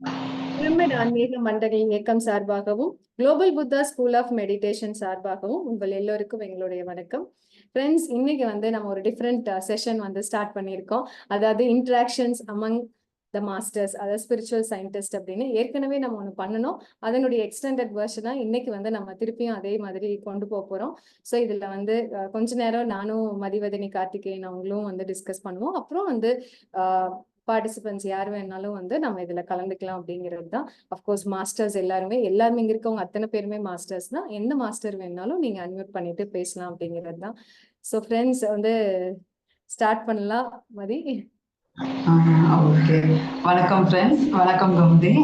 Pyramid ஆன்மீக மண்டல இயக்கம் சார்பாகவும் global Buddha school of meditation சார்பாகவும் உங்கள் எல்லோருக்கும் எங்களுடைய வணக்கம். ஃப்ரெண்ட்ஸ், இன்னைக்கு வந்து நம்ம ஒரு டிஃப்ரெண்ட் செஷன் வந்து ஸ்டார்ட் பண்ணியிருக்கோம். அதாவது இன்ட்ராக்ஷன்ஸ் அமங் த மாஸ்டர்ஸ், அதாவது ஸ்பிரிச்சுவல் சயின்டிஸ்ட் அப்படின்னு ஏற்கனவே நம்ம ஒன்று பண்ணணும். அதனுடைய எக்ஸ்டெண்டட் வெர்ஷனா இன்னைக்கு வந்து நம்ம திருப்பியும் அதே மாதிரி கொண்டு போக போறோம். ஸோ இதுல வந்து கொஞ்ச நேரம் நானும் மதிவதனி கார்த்திகேயன் அவங்களும் வந்து டிஸ்கஸ் பண்ணுவோம். அப்புறம் வந்து பார்ட்டிசிபென்ட்ஸ் யார் வேணாலும் வந்து நம்ம இதுல கலந்துக்கலாம் அப்படிங்கிறது தான். அஃப்கோர்ஸ் மாஸ்டர்ஸ் எல்லாருமே இங்க இருக்கவங்க அத்தனை பேருமே மாஸ்டர்ஸ் தான். எந்த மாஸ்டர் வேணாலும் நீங்க அன்மியூட் பண்ணிட்டு பேசலாம் அப்படிங்கிறது தான். ஸோ ஃப்ரெண்ட்ஸ் வந்து ஸ்டார்ட் பண்ணலாம். மதி. ஓகே, வணக்கம் ஃப்ரெண்ட்ஸ். வணக்கம் கௌதி.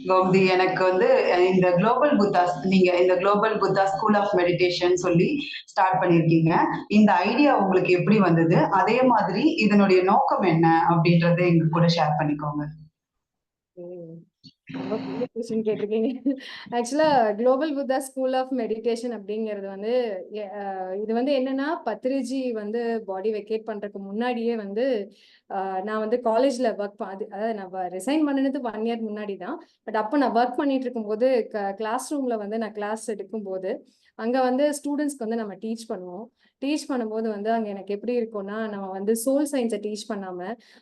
கௌதி, எனக்கு வந்து இந்த குளோபல் புத்தாஸ், நீங்க இந்த global Buddha school of meditation சொல்லி ஸ்டார்ட் பண்ணியிருக்கீங்க. இந்த ஐடியா உங்களுக்கு எப்படி வந்தது? அதே மாதிரி இதனுடைய நோக்கம் என்ன அப்படின்றத எங்க கூட ஷேர் பண்ணிக்கோங்க. ரொம்ப பெரிய கொஸ்டின் கேட்டிருக்கீங்க. ஆக்சுவலா global Buddha school of meditation அப்படிங்கிறது வந்து இது வந்து என்னன்னா, பத்ரிஜி வந்து பாடி வெக்கேட் பண்றதுக்கு முன்னாடியே வந்து நான் வந்து காலேஜ்ல ஒர்க் அதாவது நான் ரிசைன் பண்ணினது 1 இயர் முன்னாடி தான். பட் அப்போ நான் ஒர்க் பண்ணிட்டு இருக்கும்போது கிளாஸ் ரூம்ல வந்து நான் கிளாஸ் எடுக்கும்போது அங்க வந்து ஸ்டூடெண்ட்ஸ்க்கு வந்து நம்ம டீச் பண்ணுவோம். டீச் பண்ணும்போது வந்து அங்க எனக்கு எப்படி இருக்கும்னா, நம்ம வந்து சோல் சயின்ஸை டீச் பண்ணாம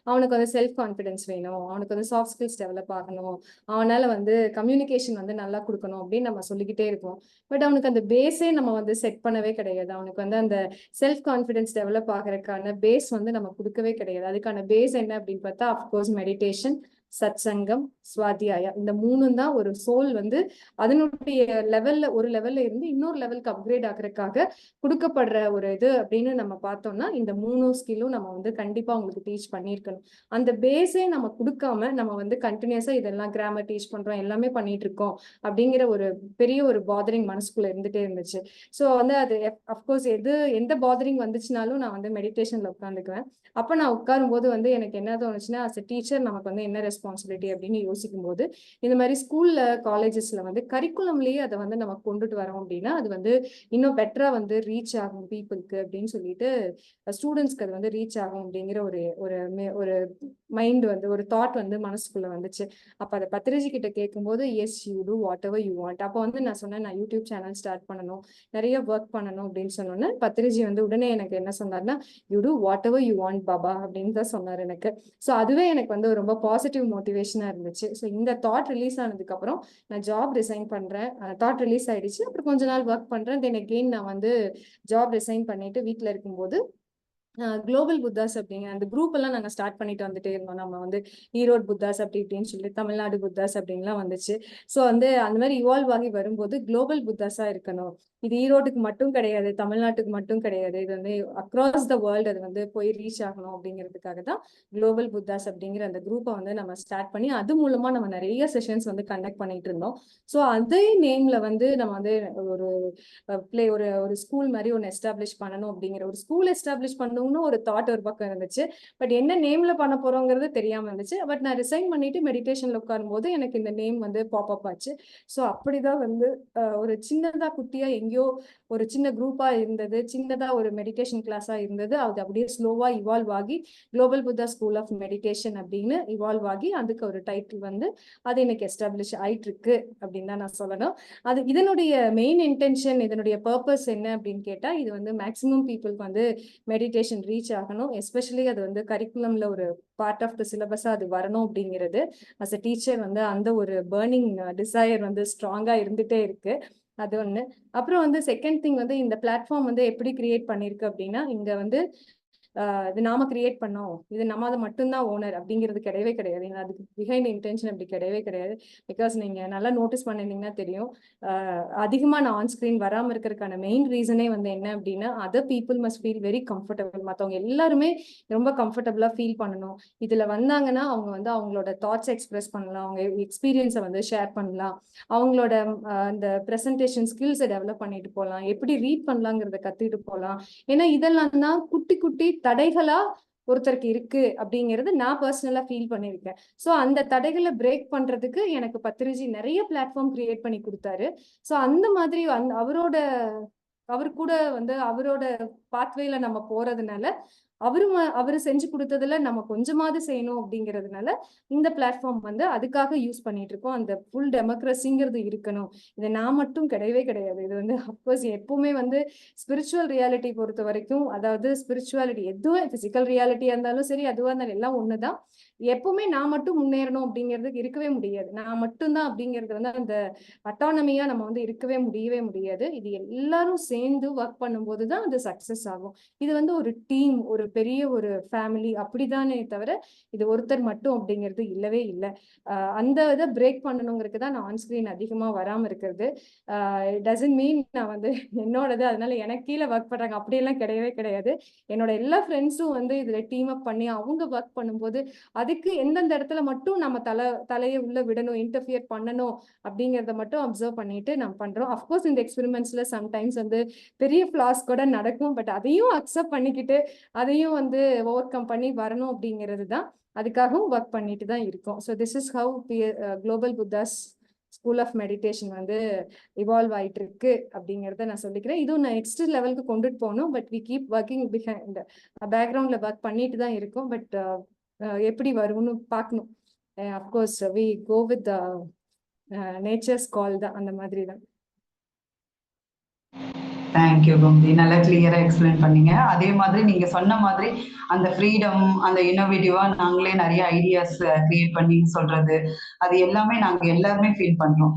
அவனுக்கு வந்து செல்ஃப் கான்ஃபிடன்ஸ் வேணும், அவனுக்கு வந்து சாஃப்ட் ஸ்கில்ஸ் டெவலப் ஆகணும், அவனால வந்து கம்யூனிகேஷன் வந்து நல்லா கொடுக்கணும் அப்படின்னு நம்ம சொல்லிக்கிட்டே இருப்போம். பட் அவனுக்கு அந்த பேஸே நம்ம வந்து செட் பண்ணவே கிடையாது. அவனுக்கு வந்து அந்த செல்ஃப் கான்ஃபிடன்ஸ் டெவலப் ஆகிறதுக்கான பேஸ் வந்து நம்ம கொடுக்கவே கிடையாது. அதுக்கான பேஸ் என்ன அப்படின்னு பார்த்தா, அஃப்கோர்ஸ் மெடிடேஷன், சத்சங்கம், சுவாத்தியாயா, இந்த 3 தான் ஒரு சோல் வந்து அதனுடைய லெவல்ல ஒரு லெவல்ல இருந்து இன்னொரு லெவலுக்கு அப்கிரேட் ஆகிறதுக்காக கொடுக்கப்படுற ஒரு இது அப்படின்னு நம்ம பார்த்தோம்னா, இந்த 3 ஸ்கில்லும் நம்ம வந்து கண்டிப்பா உங்களுக்கு டீச் பண்ணியிருக்கணும். அந்த பேஸே நம்ம கொடுக்காம நம்ம வந்து கண்டினியூஸா இதெல்லாம் கிராமர் டீச் பண்றோம், எல்லாமே பண்ணிட்டு இருக்கோம் அப்படிங்கிற ஒரு பெரிய ஒரு பாதரிங் மனசுக்குள்ள இருந்துட்டே இருந்துச்சு. ஸோ வந்து அது அஃப்கோர்ஸ் எந்த பாதரிங் வந்துச்சுனாலும் நான் வந்து மெடிடேஷன்ல உட்காந்துக்குவேன். அப்ப நான் உட்காரும் போது வந்து எனக்கு என்ன தோணுச்சுன்னா, அஸ் எ டீச்சர் நமக்கு வந்து என்ன ரெஸ்பான்சிபிலிட்டி அப்படின்னு யோசிக்கும் போது, இந்த மாதிரி ஸ்கூல்ல காலேஜஸ்ல வந்து கரிக்குலம்லயே அதை வந்து நம்ம கொண்டுட்டு வரோம் அப்படின்னா அது வந்து இன்னும் பெட்டரா வந்து ரீச் ஆகும் பீப்புளுக்கு அப்படின்னு சொல்லிட்டு, ஸ்டூடெண்ட்ஸ்க்கு அது வந்து ரீச் ஆகும் அப்படிங்கிற ஒரு ஒரு ஒரு மைண்ட் வந்து ஒரு தாட் வந்து மனசுக்குள்ள வந்துச்சு. அப்ப அதை பத்ரிஜி கிட்ட கேட்கும்போது, yes you do whatever you want. அப்போ வந்து நான் சொன்னேன், நான் யூடியூப் சேனல் ஸ்டார்ட் பண்ணணும், நிறைய ஒர்க் பண்ணணும் அப்படின்னு சொன்னோன்னே பத்ரிஜி வந்து உடனே எனக்கு என்ன சொன்னார்னா, you do whatever you want Baba அப்படின்னு தான் சொன்னார் எனக்கு. ஸோ அதுவே எனக்கு வந்து ரொம்ப பாசிட்டிவ் மோட்டிவேஷனா இருந்துச்சு. ஸோ இந்த தாட் ரிலீஸ் ஆனதுக்கு அப்புறம் நான் ஜாப் ரிசைன் பண்றேன். தாட் ரிலீஸ் ஆயிடுச்சு. அப்புறம் கொஞ்ச நாள் ஒர்க் பண்றேன். தென் அகெயின் நான் வந்து ஜாப் ரிசைன் பண்ணிட்டு வீட்டுல இருக்கும்போது குளோபல் புத்தாஸ் அப்படிங்கிற அந்த குரூப் எல்லாம் நாங்க ஸ்டார்ட் பண்ணிட்டு வந்துட்டே இருந்தோம். நம்ம வந்து ஈரோடு புத்தாஸ் அப்படி இப்படின்னு சொல்லி தமிழ்நாடு புத்தாஸ் அப்படின்லாம் வந்துச்சு. ஸோ வந்து அந்த மாதிரி இவால்வ் ஆகி வரும்போது குளோபல் புத்தாஸா இருக்கணும், இது ஈரோட்டுக்கு மட்டும் கிடையாது, தமிழ்நாட்டுக்கு மட்டும் கிடையாது, இது வந்து அக்ராஸ் த வேர்ல்டு அது வந்து போய் ரீச் ஆகணும் அப்படிங்கிறதுக்காக தான் குளோபல் புத்தாஸ் அப்படிங்கிற அந்த குரூப்பை வந்து நம்ம ஸ்டார்ட் பண்ணி அது மூலமா நம்ம நிறைய செஷன்ஸ் வந்து கண்டக்ட் பண்ணிட்டு இருந்தோம். ஸோ அதே நேம்ல வந்து நம்ம வந்து ஒரு ஒரு ஸ்கூல் மாதிரி ஒன்று எஸ்டாப்ளிஷ் பண்ணணும் அப்படிங்கிற ஒரு ஸ்கூல் எஸ்டாப்ளிஷ் பண்ணணும்னு ஒரு தாட் ஒரு பக்கம் இருந்துச்சு. பட் என்ன நேம்ல பண்ண போறோங்கிறது தெரியாம இருந்துச்சு. பட் நான் ரிசைன் பண்ணிட்டு மெடிடேஷன்ல உட்காரும் போது எனக்கு இந்த நேம் வந்து பாப் அப் ஆச்சு. ஸோ அப்படிதான் வந்து ஒரு சின்னதா குட்டியா எங்கேயோ ஒரு சின்ன குரூப்பா இருந்தது, சின்னதா ஒரு மெடிடேஷன் கிளாஸா இருந்தது. அது அப்படியே ஸ்லோவா இவால்வ் ஆகி global Buddha school of meditation அப்படின்னு இவால்வ் ஆகி அதுக்கு ஒரு டைட்டில் வந்து அது இன்னைக்கு எஸ்டாப்ளிஷ் ஆயிட்டு இருக்கு அப்படின்னு தான் நான் சொல்லணும். அது இதனுடைய மெயின் இன்டென்ஷன், இதனுடைய பர்பஸ் என்ன அப்படின்னு கேட்டா, இது வந்து மேக்சிமம் பீப்புளுக்கு வந்து மெடிடேஷன் ரீச் ஆகணும், எஸ்பெஷலி அது வந்து கரிக்குலம்ல ஒரு பார்ட் ஆஃப் த சிலபஸா அது வரணும் அப்படிங்கிறது அஸ் அ டீச்சர் வந்து அந்த ஒரு பர்னிங் டிசையர் வந்து ஸ்ட்ராங்கா இருந்துட்டே இருக்கு. அது ஒண்ணு. அப்புறம் வந்து செகண்ட் திங் வந்து இந்த பிளாட்ஃபார்ம் வந்து எப்படி கிரியேட் பண்ணிருக்கு அப்படின்னா, இங்க வந்து இது நாம கிரியேட் பண்ணோம், இது நம்ம அதை மட்டும்தான் ஓனர் அப்படிங்கிறது கிடையவே கிடையாது. அதுக்கு பிஹைண்ட் இன்டென்ஷன் அப்படி கிடையவே கிடையாது. பிகாஸ் நீங்க நல்லா நோட்டீஸ் பண்ணிருந்தீங்கன்னா தெரியும், அதிகமா நான் ஆன் ஸ்கிரீன் வராம இருக்கிறதுக்கான மெயின் ரீசனே வந்து என்ன அப்படின்னா, other people must feel very comfortable. மற்றவங்க எல்லாருமே ரொம்ப கம்ஃபர்டபுளா ஃபீல் பண்ணணும். இதுல வந்தாங்கன்னா அவங்க வந்து அவங்களோட தாட்ஸ் எக்ஸ்பிரஸ் பண்ணலாம், அவங்க எக்ஸ்பீரியன்ஸை வந்து ஷேர் பண்ணலாம், அவங்களோட அந்த ப்ரெசன்டேஷன் ஸ்கில்ஸை டெவலப் பண்ணிட்டு போகலாம், எப்படி ரீட் பண்ணலாங்கிறத கத்துக்கிட்டு போகலாம். ஏன்னா இதெல்லாம் தான் குட்டி குட்டி தடைகளா ஒருத்தருக்கு இருக்கு அப்படிங்கிறது நான் பர்சனலா ஃபீல் பண்ணியிருக்கேன். ஸோ அந்த தடைகளை பிரேக் பண்றதுக்கு எனக்கு பத்ரிஜி நிறைய பிளாட்ஃபார்ம் கிரியேட் பண்ணி கொடுத்தாரு. ஸோ அந்த மாதிரி அவர் கூட வந்து அவரோட பாத்வேல நம்ம போறதுனால அவரு செஞ்சு கொடுத்ததுல நம்ம கொஞ்சமாவது செய்யணும் அப்படிங்கிறதுனால இந்த பிளாட்ஃபார்ம் வந்து அதுக்காக யூஸ் பண்ணிட்டு இருக்கோம். அந்த ஃபுல் டெமோக்ரஸிங்கிறது இருக்கணும். இது நான் மட்டும் கிடையவே கிடையாது. இது வந்து அப்கோர்ஸ் எப்பவுமே வந்து ஸ்பிரிச்சுவல் ரியாலிட்டி பொறுத்த வரைக்கும், அதாவது ஸ்பிரிச்சுவாலிட்டி எதுவும் பிசிக்கல் ரியாலிட்டியா இருந்தாலும் சரி, அதுவா இருந்தாலும் எல்லாம் ஒண்ணுதான். எப்பவுமே நான் மட்டும் முன்னேறணும் அப்படிங்கிறதுக்கு இருக்கவே முடியாது. நான் மட்டும்தான் அப்படிங்கிறது வந்து அந்த அட்டானமியா நம்ம வந்து இருக்கவே முடியவே முடியாது. இது எல்லாரும் சேர்ந்து ஒர்க் பண்ணும்போது தான் அது சக்சஸ் ஆகும். இது வந்து ஒரு டீம், ஒரு பெரிய ஒரு ஃபேமிலி அப்படிதானே தவிர இது ஒருத்தர் மட்டும் அப்படிங்கிறது இல்லவே இல்லை. அந்த இதை பிரேக் பண்ணணுங்கிறதுக்கு தான் நான் ஆன்ஸ்கிரீன் அதிகமா வராம இருக்கிறது. டசன்ட் மீன் நான் வந்து என்னோடது அதனால எனக்கு கீழே ஒர்க் பண்றாங்க அப்படியெல்லாம் கிடையவே கிடையாது. என்னோட எல்லா ஃப்ரெண்ட்ஸும் வந்து இதுல டீம் அப் பண்ணி அவங்க ஒர்க் பண்ணும்போது அதுக்கு எந்தெந்த இடத்துல மட்டும் நம்ம தலையை உள்ள விடணும், இன்டர்ஃபியர் பண்ணணும் அப்படிங்கிறத மட்டும் அப்சர்வ் பண்ணிட்டு நம்ம பண்றோம். அஃப்கோர்ஸ் இந்த எக்ஸ்பெரிமெண்ட்ஸ்ல சம்டைம்ஸ் வந்து பெரிய ஃபிளாஸ் கூட நடக்கும். பட் அதையும் அக்செப்ட் பண்ணிக்கிட்டு அதையும் வந்து ஓவர் கம் பண்ணி வரணும் அப்படிங்கிறது தான். அதுக்காகவும் ஒர்க் பண்ணிட்டு தான் இருக்கோம். So this is how global Buddhas school of meditation வந்து இவால்வ் ஆயிட்டு இருக்கு அப்படிங்கிறத நான் சொல்லிக்கிறேன். இதுவும் நான் நெக்ஸ்ட் லெவலுக்கு கொண்டுட்டு போகணும். But we keep working behind பேக்ரவுண்ட்ல ஒர்க் பண்ணிட்டு தான் இருக்கோம். பட் எப்படி வரும்னு பார்க்கணும். Of course we go with nature's call தான், அந்த மாதிரி தான். தேங்க்யூ கோமதி, நல்லா கிளியரா எக்ஸ்பிளைன் பண்ணீங்க. அதே மாதிரி நீங்க சொன்ன மாதிரி அந்த ஃப்ரீடம், அந்த இன்னோவேட்டிவா நாங்களே நிறைய ஐடியாஸ் கிரியேட் பண்ணி சொல்றது, அது எல்லாமே நாங்க எல்லாருமே ஃபீல் பண்றோம்.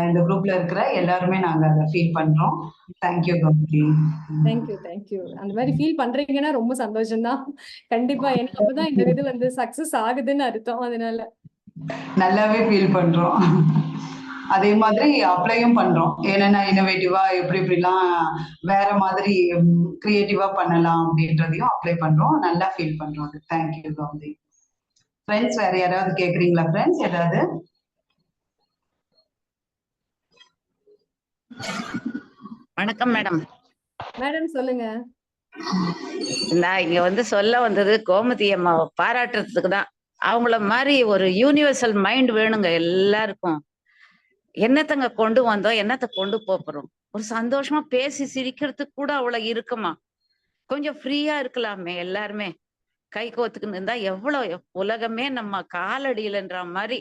இந்த குரூப்ல இருக்கிற எல்லாருமே நாங்க அதை ஃபீல் பண்றோம். தேங்க்யூ கோமதி. தேங்க்யூ. அந்த மாதிரி ஃபீல் பண்றீங்கன்னா ரொம்ப சந்தோஷம் தான். கண்டிப்பா எனக்கு அப்பதான் இந்த இது வந்து சக்சஸ் ஆகுதுன்னு அர்த்தம். அதனால நல்லாவே ஃபீல் பண்றோம். அதே மாதிரி அப்ளையும் பண்றோம். என்னென்ன இன்னோவேட்டிவா எப்படி எப்படிலாம் வேற மாதிரி கிரியேட்டிவா பண்ணலாம் அப்படின்றதையும் அப்ளை பண்றோம். நல்லா ஃபீல் பண்றோம். தேங்க்யூ கோமதி. ஃப்ரெண்ட்ஸ் வேற யாராவது கேக்குறீங்களா? ஃப்ரெண்ட்ஸ் ஏதாவது? வணக்கம் மேடம். மேடம் சொல்லுங்க. நான் இங்க வந்து சொல்ல வந்தது கோமதி அம்மாவை பாராட்டுறதுக்கு தான். அவங்கள மாதிரி ஒரு யூனிவர்சல் மைண்ட் வேணுங்க எல்லாருக்கும். என்னத்தங்க கொண்டு வந்தோம், என்னத்தை கொண்டு போறோம். ஒரு சந்தோஷமா பேசி சிரிக்கிறதுக்கு கூட அவ்வளவு இருக்குமா? கொஞ்சம் ஃப்ரீயா இருக்கலாமே எல்லாருமே. கை கோத்துக்குன்னு இருந்தா எவ்வளவு உலகமே நம்ம காலடியிலன்ற மாதிரி,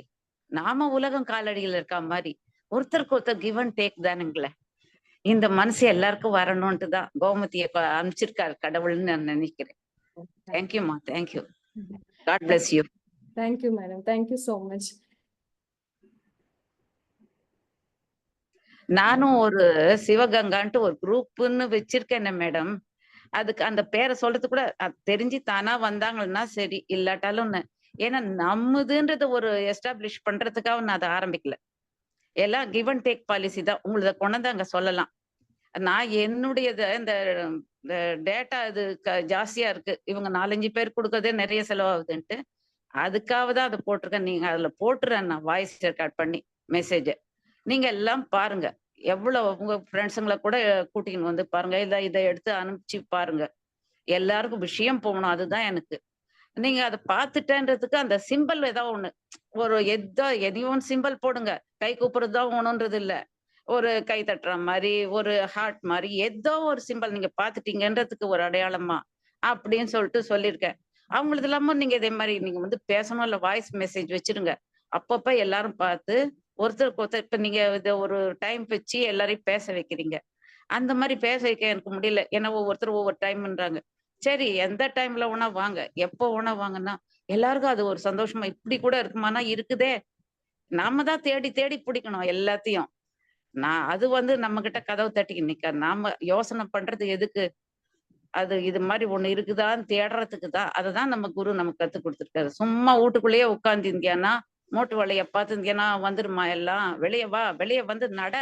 நாம உலகம் காலடியில இருக்க மாதிரி ஒருத்தருக்கு ஒருத்தர் கிவ் அண்ட் டேக் தானுங்களே. இந்த மனசு எல்லாருக்கும் வரணும்ட்டு தான் கோமதியை அனுப்பிச்சிருக்காரு கடவுள்னு நான் நினைக்கிறேன். தேங்க்யூமா, thank you. God bless you. Thank you madam, thank you so much. நானும் ஒரு சிவகங்கான்ட்டு ஒரு குரூப்னு வச்சிருக்கேன் மேடம். அதுக்கு அந்த பேரை சொல்றது கூட தெரிஞ்சு தானா வந்தாங்கன்னா சரி, இல்லாட்டாலும் ஏன்னா நம்மதுன்றது ஒரு எஸ்டாப்ளிஷ் பண்றதுக்காக நான் அதை ஆரம்பிக்கல. எல்லாம் கிவ் அண்ட் டேக் பாலிசி தான். உங்களத கொண்டாந்து அங்க சொல்லலாம். நான் என்னுடையது இந்த டேட்டா இது ஜாஸ்தியா இருக்கு, இவங்க 4-5 பேர் கொடுக்கறதே நிறைய செலவாகுதுன்ட்டு அதுக்காக தான் அதை போட்டிருக்கேன். நீங்க அதுல போட்டுறேன் நான் வாய்ஸ் ரெக்கார்ட் பண்ணி மெசேஜ. நீங்க எல்லாம் பாருங்க. எவ்வளவு உங்க ஃப்ரெண்ட்ஸுங்களை கூட கூட்டின்னு வந்து பாருங்க, இல்ல இதை எடுத்து அனுப்பிச்சு பாருங்க. எல்லாருக்கும் விஷயம் போகணும், அதுதான் எனக்கு. நீங்க அதை பார்த்துட்டேன்றதுக்கு அந்த சிம்பிள் ஏதோ ஒண்ணு, ஒரு எதையும் சிம்பிள் போடுங்க. கை கூப்புறது தான் ஒண்ணுன்றது இல்ல, ஒரு கை தட்டுற மாதிரி, ஒரு ஹார்ட் மாதிரி ஏதோ ஒரு சிம்பிள் நீங்க பாத்துட்டீங்கன்றதுக்கு ஒரு அடையாளமா அப்படின்னு சொல்லிட்டு சொல்லியிருக்கேன். அவங்களுக்கு இல்லாம நீங்க இதே மாதிரி நீங்க வந்து பேசணும், இல்ல வாய்ஸ் மெசேஜ் வச்சிருங்க. அப்பப்ப எல்லாரும் பார்த்து ஒருத்தருக்கு ஒருத்தர், இப்ப நீங்க இதை ஒரு டைம் வச்சு எல்லாரையும் பேச வைக்கிறீங்க. அந்த மாதிரி பேச வைக்க எனக்கு முடியல. ஏன்னா ஒவ்வொருத்தர் ஒவ்வொரு டைம்ன்றாங்க. சரி, எந்த டைம்ல வேணா வாங்க, எப்போ வேணா வாங்கன்னா எல்லாருக்கும் அது ஒரு சந்தோஷமா இப்படி கூட இருக்குமானா இருக்குதே. நாம தான் தேடி தேடி பிடிக்கணும் எல்லாத்தையும். அது வந்து நம்ம கிட்ட கதவு தட்டிக்கு நிக்க, நாம யோசனை பண்றது எதுக்கு? அது இது மாதிரி ஒண்ணு இருக்குதான்னு தேடுறதுக்கு தான். அததான் நம்ம குரு நமக்கு கத்து கொடுத்துருக்காரு. சும்மா வீட்டுக்குள்ளேயே உட்கார்ந்திருந்தியானா, மூட்டு வலைய பார்த்துருந்தியானா வந்துருமா எல்லாம்? வெளியே வா, வெளியே வந்து நட.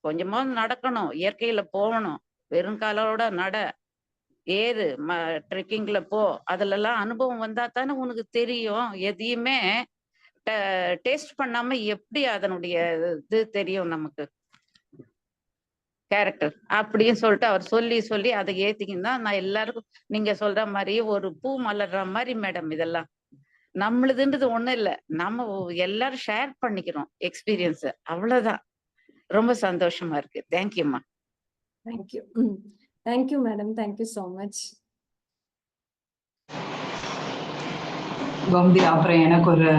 கொஞ்சமாவது நடக்கணும், இயற்கையில போகணும். வெறும் காலோட நட, ஏறு, ட்ரெக்கிங்ல போ. அதுல எல்லாம் அனுபவம் வந்தா தானே உனக்கு தெரியும். எதையுமே டேஸ்ட் பண்ணாம எப்படி அதனுடைய இது தெரியும் நமக்கு, கேரக்டர் அப்படின்னு சொல்லிட்டு அவர் சொல்லி சொல்லி அதை ஏத்திக்கின்னு தான் நான் எல்லாருக்கும் நீங்க சொல்ற மாதிரி ஒரு பூ மலர்ற மாதிரி மேடம். இதெல்லாம் நம்மளுதுன்றது ஒண்ணும் இல்ல, நம்ம எல்லாரும் ஷேர் பண்ணிக்கிறோம் எக்ஸ்பீரியன்ஸ், அவ்வளவுதான். ரொம்ப சந்தோஷமா இருக்கு. தேங்க்யூம்மா. Thank you. Thank you madam, thank you so much. Gomathi, அப்புறம் எனக்கு ஒரு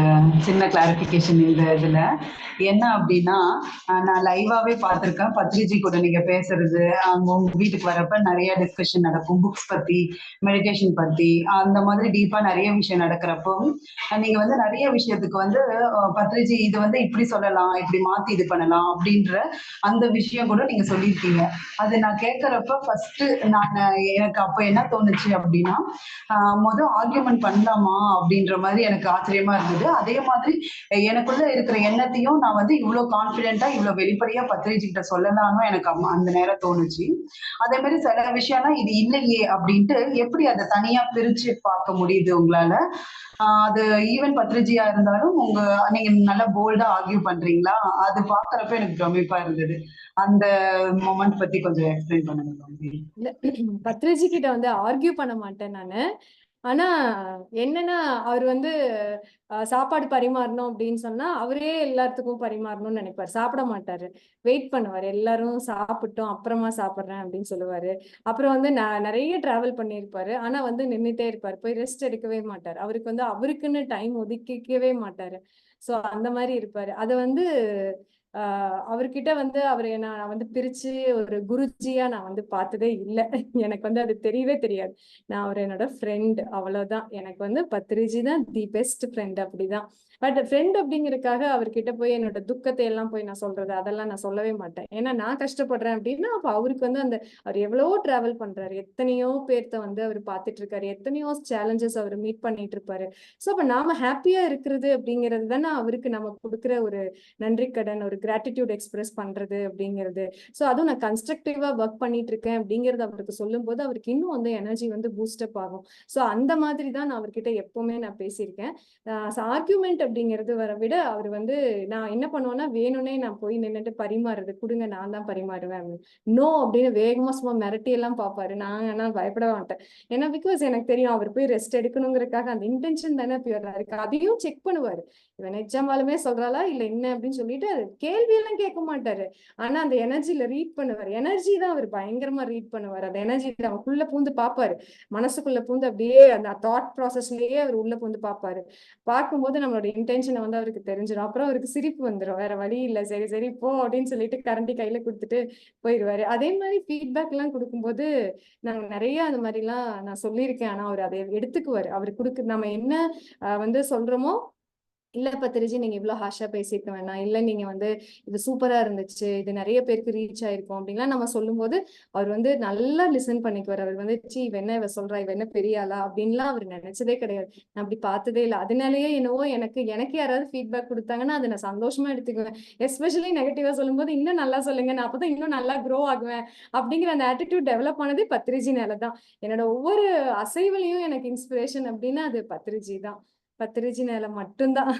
சின்ன கிளாரிபிகேஷன் இந்த இதுல என்ன அப்படின்னா, நான் லைவாவே பார்த்திருக்கேன் பத்ரிஜி கூட நீங்க பேசுறது. அவங்க உங்க வீட்டுக்கு வரப்ப நிறைய டிஸ்கஷன் நடக்கும், புக்ஸ் பத்தி, மெடிடேஷன் பத்தி, அந்த மாதிரி டீப்பா நிறைய விஷயம் நடக்கிறப்போ நீங்க வந்து நிறைய விஷயத்துக்கு வந்து பத்ரிஜி இது வந்து இப்படி சொல்லலாம், இப்படி மாத்தி இது பண்ணலாம் அப்படின்ற அந்த விஷயம் கூட நீங்க சொல்லியிருக்கீங்க. அது நான் கேட்கறப்ப ஃபர்ஸ்ட் நான் எனக்கு அப்ப என்ன தோணுச்சு அப்படின்னா, ஆர்கியூமெண்ட் பண்ணலாமா அப்படின்ற மாதிரி எனக்கு ஆச்சரியமா இருந்தது. அதே மாதிரி எனக்குள்ள இருக்கிற எண்ணத்தையும் நான் வந்து இவ்வளவு கான்பிடென்ட்டா இவ்வளவு வெளிப்படையா பத்ரிஜி கிட்ட சொல்லலாம்னு எனக்கு அந்த நேரம் தோணுச்சு. அதே மாதிரி சில விஷயம்லாம் இது இல்லையே அப்படின்ட்டு எப்படி அதை தனியா பிரிச்சு பார்க்க முடியுது உங்களால? அது ஈவன் பத்ரிஜியா இருந்தாலும் நீங்க நல்லா போல்டா ஆர்கியூ பண்றீங்களா? அது பாக்குறப்ப எனக்கு பிரமிப்பா இருந்தது. அந்த மொமெண்ட் பத்தி கொஞ்சம் எக்ஸ்பிளைன் பண்ணுங்க. பத்ரிஜி கிட்ட வந்து ஆர்கியூ பண்ண மாட்டேன் நானு. ஆனா என்னன்னா, அவர் வந்து சாப்பாடு பரிமாறணும் அப்படின்னு சொன்னா அவரே எல்லாத்துக்கும் பரிமாறணும்னு நினைப்பாரு. சாப்பிட மாட்டாரு, வெயிட் பண்ணுவாரு. எல்லாரும் சாப்பிட்டோம் அப்புறமா சாப்பிட்றேன் அப்படின்னு சொல்லுவாரு. அப்புறம் வந்து நிறைய டிராவல் பண்ணியிருப்பாரு. ஆனா வந்து நின்றுட்டே இருப்பாரு, போய் ரெஸ்ட் எடுக்கவே மாட்டாரு. அவருக்கு வந்து அவருக்குன்னு டைம் ஒதுக்கிக்கவே மாட்டாரு. ஸோ அந்த மாதிரி இருப்பாரு. அதை வந்து அவர்கிட்ட வந்து அவரை நான் வந்து பிரிச்சு ஒரு குருஜியா நான் வந்து பார்த்ததே இல்லை. எனக்கு வந்து அது தெரியவே தெரியாது. நான் அவர் என்னோட ஃப்ரெண்ட், அவ்வளவுதான். எனக்கு வந்து பத்ரிஜி தான் தி பெஸ்ட் ஃப்ரெண்ட், அப்படிதான். பட் ஃப்ரெண்ட் அப்படிங்கறதுக்காக அவர்கிட்ட போய் என்னோட துக்கத்தை எல்லாம் போய் நான் சொல்றது அதெல்லாம் நான் சொல்லவே மாட்டேன். ஏன்னா நான் கஷ்டப்படுறேன் அப்படின்னா அப்ப அவருக்கு வந்து அவர் எவ்வளவோ டிராவல் பண்றாரு, எத்தனையோ பேர்த்த வந்து அவர் பார்த்துட்டு இருக்காரு, எத்தனையோ சேலஞ்சஸ் அவர் மீட் பண்ணிட்டு இருப்பாரு. ஸோ அப்ப நாம ஹாப்பியா இருக்கிறது அப்படிங்கிறது தானே அவருக்கு நம்ம கொடுக்குற ஒரு நன்றி கடன், ஒரு கிராட்டிடியூட் எக்ஸ்பிரஸ் பண்றது அப்படிங்கிறது. ஸோ அதுவும் நான் கன்ஸ்ட்ரக்டிவா ஒர்க் பண்ணிட்டு இருக்கேன் அப்படிங்கறது அவருக்கு சொல்லும் போது அவருக்கு இன்னும் வந்து எனர்ஜி வந்து பூஸ்டப் ஆகும். ஸோ அந்த மாதிரி தான் நான் அவர்கிட்ட எப்பவுமே நான் பேசியிருக்கேன். ஆர்கியூமெண்ட் அப்படிங்கிறது வர விட அவர் வந்து நான் என்ன பண்ணுவேன்னா வேணும்னே நான் போய் நின்றுட்டு பரிமாறுறது, கொடுங்க நான் தான் பரிமாறுவேன், நோ அப்படின்னு வேகமா சும்மா மிரட்டி எல்லாம் பார்ப்பாரு. நான் பயப்பட மாட்டேன். ஏன்னா பிகாஸ் எனக்கு தெரியும் அவர் போய் ரெஸ்ட் எடுக்கணுங்கிறதுக்காக அந்த இன்டென்ஷன் தானே பியூரா இருக்கு. அதையும் செக் பண்ணுவாரு, இவன் நிஜமாலுமே சொல்றாளா இல்ல என்ன அப்படின்னு சொல்லிட்டு கேள்வி எல்லாம் கேட்க மாட்டாரு. ஆனா அந்த எனர்ஜில ரீட் பண்ணுவார். எனர்ஜி தான் அவர் பயங்கரமா ரீட் பண்ணுவார். அந்த எனர்ஜி அவனுக்குள்ள பூந்து பார்ப்பாரு, மனசுக்குள்ள பூந்து அப்படியே அந்த தாட் ப்ராசஸ்லயே அவர் உள்ள பூந்து பார்ப்பாரு. பார்க்கும்போது நம்மளோட இன்டென்ஷனை வந்து அவருக்கு தெரிஞ்சிடும். அப்புறம் அவருக்கு சிரிப்பு வந்துடும், வேற வழி இல்லை, சரி சரி போ அப்படின்னு சொல்லிட்டு கரண்டி கையில கொடுத்துட்டு போயிடுவாரு. அதே மாதிரி ஃபீட்பேக் எல்லாம் கொடுக்கும்போது நாங்க நிறைய அந்த மாதிரி எல்லாம் நான் சொல்லியிருக்கேன். ஆனா அவர் அதை எடுத்துக்குவாரு. அவர் நம்ம என்ன வந்து சொல்றோமோ, இல்ல பத்ரிஜி நீங்க இவ்வளவு ஹாஷா பேசிக்க வேணாம், இல்ல நீங்க வந்து இது சூப்பரா இருந்துச்சு, இது நிறைய பேருக்கு ரீச் ஆயிருக்கும் அப்படின்லாம் நம்ம சொல்லும் போது அவர் வந்து நல்லா லிசன் பண்ணிக்குவார். அவர் வந்து இவ என்ன சொல்றா, இவ என்ன பெரிய ஆளா அப்படின்லாம் அவர் நினைச்சதே கிடையாது. நான் அப்படி பார்த்ததே இல்லை. அதனாலயே என்னவோ எனக்கு யாராவது ஃபீட்பேக் கொடுத்தாங்கன்னா அதை நான் சந்தோஷமா எடுத்துக்குவேன். எஸ்பெஷலி நெகட்டிவா சொல்லும் போது இன்னும் நல்லா சொல்லுங்க, நான் அப்பதான் இன்னும் நல்லா க்ரோ ஆகுவேன் அப்படிங்கிற அந்த ஆட்டிடியூட் டெவலப் ஆனது பத்ரிஜினாலதான். என்னோட ஒவ்வொரு அசைவுலையும் எனக்கு இன்ஸ்பிரேஷன் அப்படின்னா அது பத்ரிஜி தான். பத்ரிஜி மேல மட்டும்தான்.